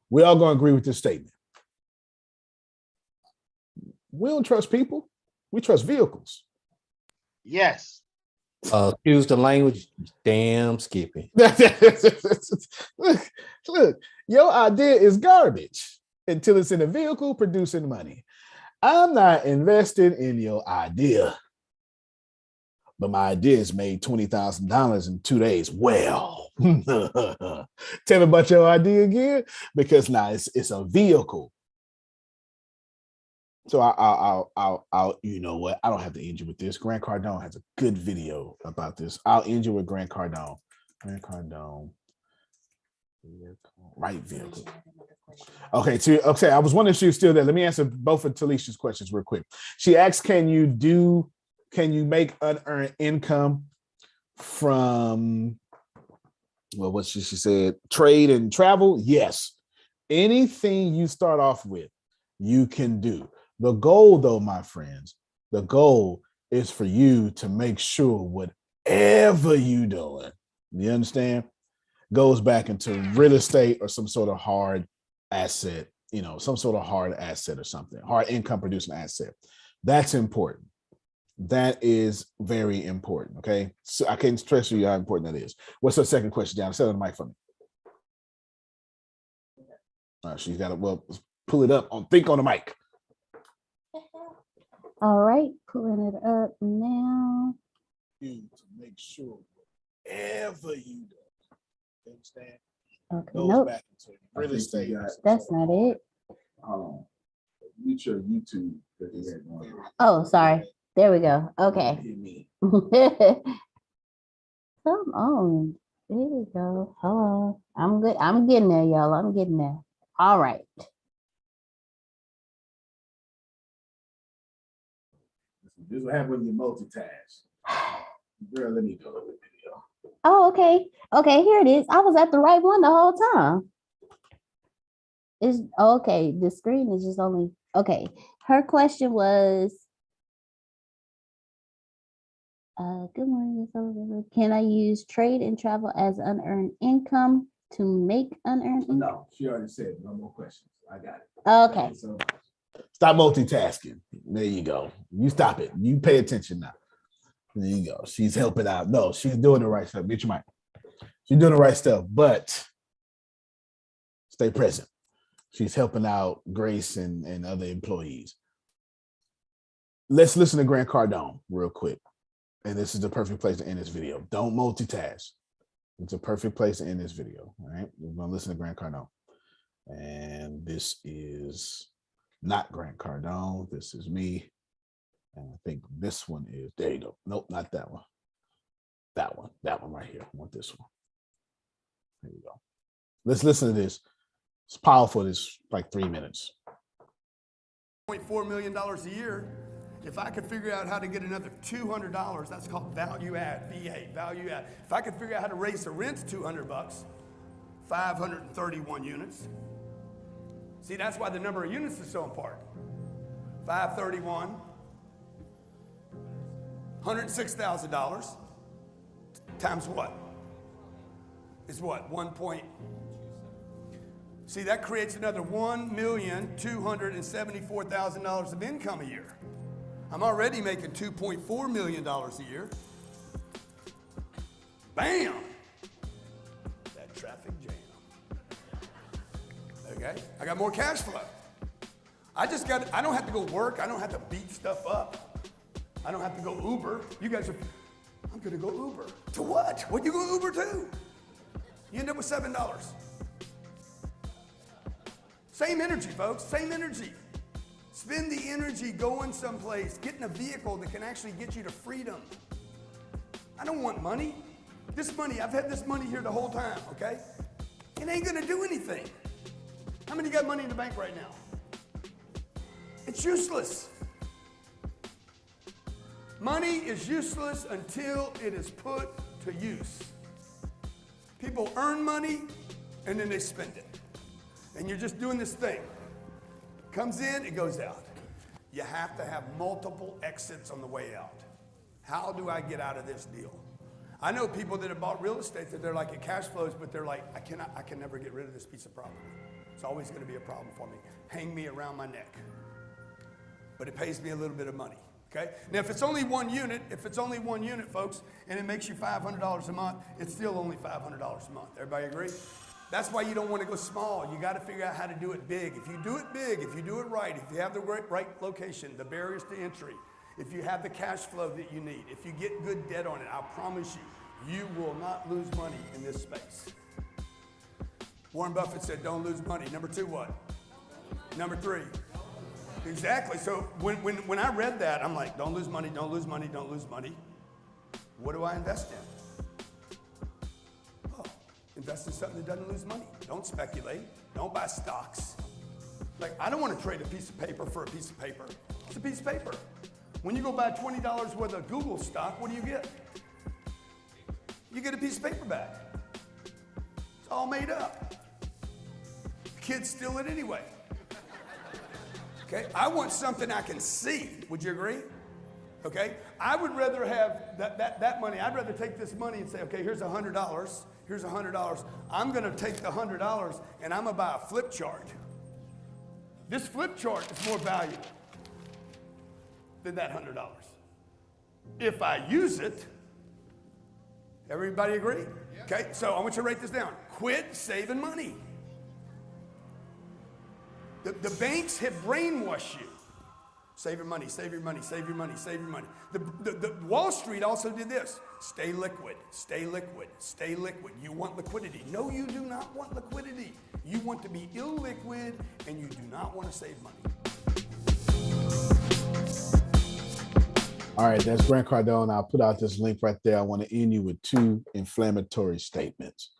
We all gonna agree with this statement. We don't trust people, we trust vehicles. Yes. Excuse the language, damn Skippy. Look, your idea is garbage until it's in a vehicle producing money. I'm not invested in your idea, but my idea has made $20,000 in 2 days. Well, tell me about your idea again, because now it's a vehicle. So I'll you know what? I don't have to end you with this. Grant Cardone has a good video about this. I'll end you with Grant Cardone. Grant Cardone, right vehicle. Okay, okay. I was wondering if she was still there. Let me answer both of Talisha's questions real quick. She asked, can you make unearned income from, well, what she said, trade and travel? Yes. Anything you start off with, you can do. The goal, though, my friends, the goal is for you to make sure whatever you're doing, you understand, goes back into real estate or some sort of hard asset, some sort of hard asset or something, hard income producing asset. That's important. That is very important. Okay. So I can't stress to you how important that is. What's the second question, John? Set on the mic for me. All right, she's got it. Well, pull it up think on the mic. All right, pulling it up now. To make sure whatever you do, understand? Okay, Goes nope. back into real estate. That's not it. Mute your YouTube. Oh, sorry. There we go. Okay. Come on. There we go. Hello. I'm good. I'm getting there, y'all. I'm getting there. All right. This is what happens when you multitask. Girl, let me go to the video. Oh, okay. Okay, here it is. I was at the right one the whole time. Is okay. The screen is just only okay. Her question was, good morning. Can I use trade and travel as unearned income to make unearned income? No, she already said no more questions. I got it. Okay. So stop multitasking. There you go. You stop it. You pay attention now. There you go. She's helping out. No, she's doing the right stuff. Mute your mic. She's doing the right stuff, but stay present. She's helping out Grace and other employees. Let's listen to Grant Cardone real quick. And this is the perfect place to end this video. Don't multitask. It's a perfect place to end this video. All right. We're going to listen to Grant Cardone. And this is not Grant Cardone. This is me. And I think this one is, there you go. Nope, not that one. That one right here. I want this one. There you go. Let's listen to this. It's powerful. It's like 3 minutes. $0.4 million a year. If I could figure out how to get another $200, that's called value add, VA, value add. If I could figure out how to raise the rent to $200, 531 units. See, that's why the number of units is so important. 531, $106,000 times what? Is what? 1 point. See, that creates another $1,274,000 of income a year. I'm already making $2.4 million a year. Bam! That traffic jam. Okay? I got more cash flow. I don't have to go work. I don't have to beat stuff up. I don't have to go Uber. You guys are, I'm gonna go Uber. To what? What you go Uber to? You end up with $7. Same energy, folks, same energy. Spend the energy going someplace, getting a vehicle that can actually get you to freedom. I don't want money. This money, I've had this money here the whole time, okay? It ain't gonna do anything. How many got money in the bank right now? It's useless. Money is useless until it is put to use. People earn money and then they spend it. And you're just doing this thing. Comes in, it goes out. You have to have multiple exits on the way out. How do I get out of this deal? I know people that have bought real estate that they're like, it cash flows, but they're like, I can never get rid of this piece of property. It's always gonna be a problem for me. Hang me around my neck. But it pays me a little bit of money, okay? Now, if it's only one unit, folks, and it makes you $500 a month, it's still only $500 a month. Everybody agree? That's why you don't want to go small. You got to figure out how to do it big. If you do it big, if you do it right, if you have the right location, the barriers to entry, if you have the cash flow that you need, if you get good debt on it, I promise you, you will not lose money in this space. Warren Buffett said, don't lose money. Number two, what? Number three. Exactly. So when I read that, I'm like, don't lose money, don't lose money, don't lose money. What do I invest in? Invest in something that doesn't lose money. Don't speculate. Don't buy stocks. Like, I don't want to trade a piece of paper for a piece of paper. It's a piece of paper. When you go buy $20 worth of Google stock, what do you get? You get a piece of paper back. It's all made up. The kids steal it anyway. Okay? I want something I can see. Would you agree? Okay? I would rather have that money. I'd rather take this money and say, okay, here's $100. here's $100. I'm gonna take the $100 and I'm gonna buy a flip chart. This flip chart is more valuable than that $100. If I use it, everybody agree? Okay, so I want you to write this down. Quit saving money. The banks have brainwashed you. Save your money, save your money, save your money, save your money. The Wall Street also did this. Stay liquid, stay liquid, stay liquid. You want liquidity. No, you do not want liquidity. You want to be illiquid and you do not want to save money. All right, that's Grant Cardone. I'll put out this link right there. I want to end you with 2 inflammatory statements.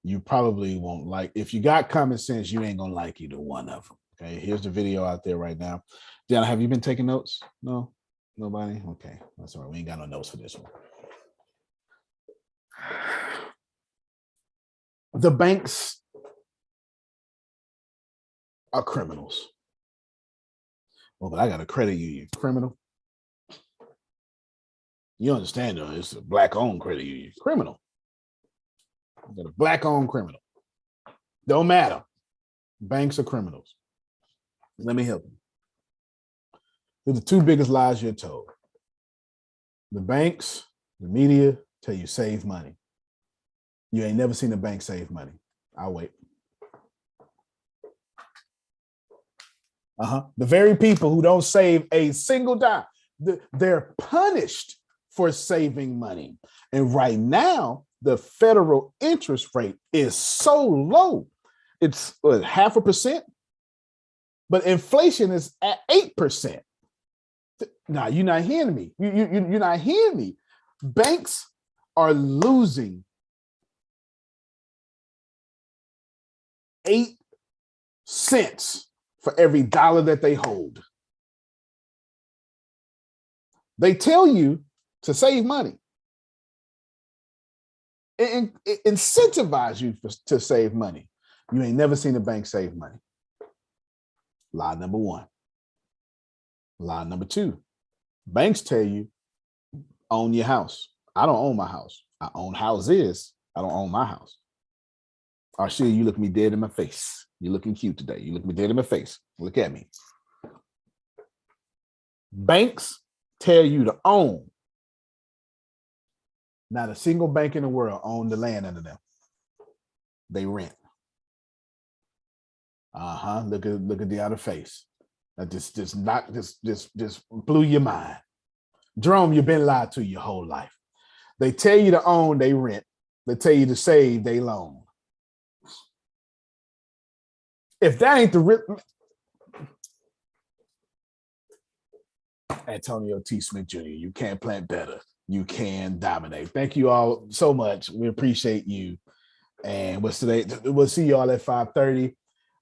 You probably won't like, if you got common sense, you ain't gonna like either one of them. Okay, here's the video out there right now. Diana, have you been taking notes? No? Nobody? Okay, that's all right. We ain't got no notes for this one. The banks are criminals. Well, but I got a credit union. Criminal? You understand, though, it's a black-owned credit union. Criminal. I got a black-owned criminal. Don't matter. Banks are criminals. Let me help you. They're the 2 biggest lies you're told. The banks, the media tell you save money. You ain't never seen a bank save money. I'll wait. The very people who don't save a single dime, they're punished for saving money. And right now, the federal interest rate is so low. It's 0.5%, but inflation is at 8%. Now, you're not hearing me. You're not hearing me. Banks are losing 8 cents for every dollar that they hold. They tell you to save money and incentivize you to save money. You ain't never seen a bank save money. Lie number 1. Lie number 2. Banks tell you, own your house. I don't own my house. I own houses. I don't own my house. Arshia, you look me dead in my face. You're looking cute today. You look me dead in my face. Look at me. Banks tell you to own. Not a single bank in the world owns the land under them. They rent. Look at the other face. That just blew your mind. Jerome, you've been lied to your whole life. They tell you to own, they rent. They tell you to save, they loan. If that ain't the real Antonio T. Smith Jr., you can't plant better. You can dominate. Thank you all so much. We appreciate you. And what's today? We'll see you all at 5:30.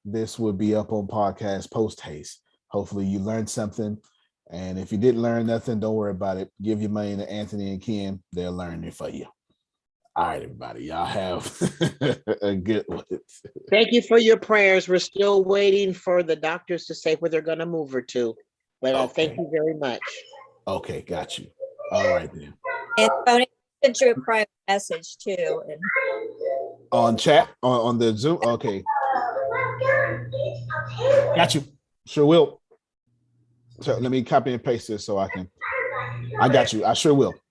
This will be up on podcast post haste. Hopefully you learned something. And if you didn't learn nothing, don't worry about it. Give your money to Anthony and Kim. They'll learn it for you. All right, everybody. Y'all have a good one. Thank you for your prayers. We're still waiting for the doctors to say where they're going to move her to. But thank you very much. Okay, got you. All right, then. And Tony sent you a private message too. And on chat, on the Zoom? Okay. Got you. Sure will. So let me copy and paste this so I got you. I sure will.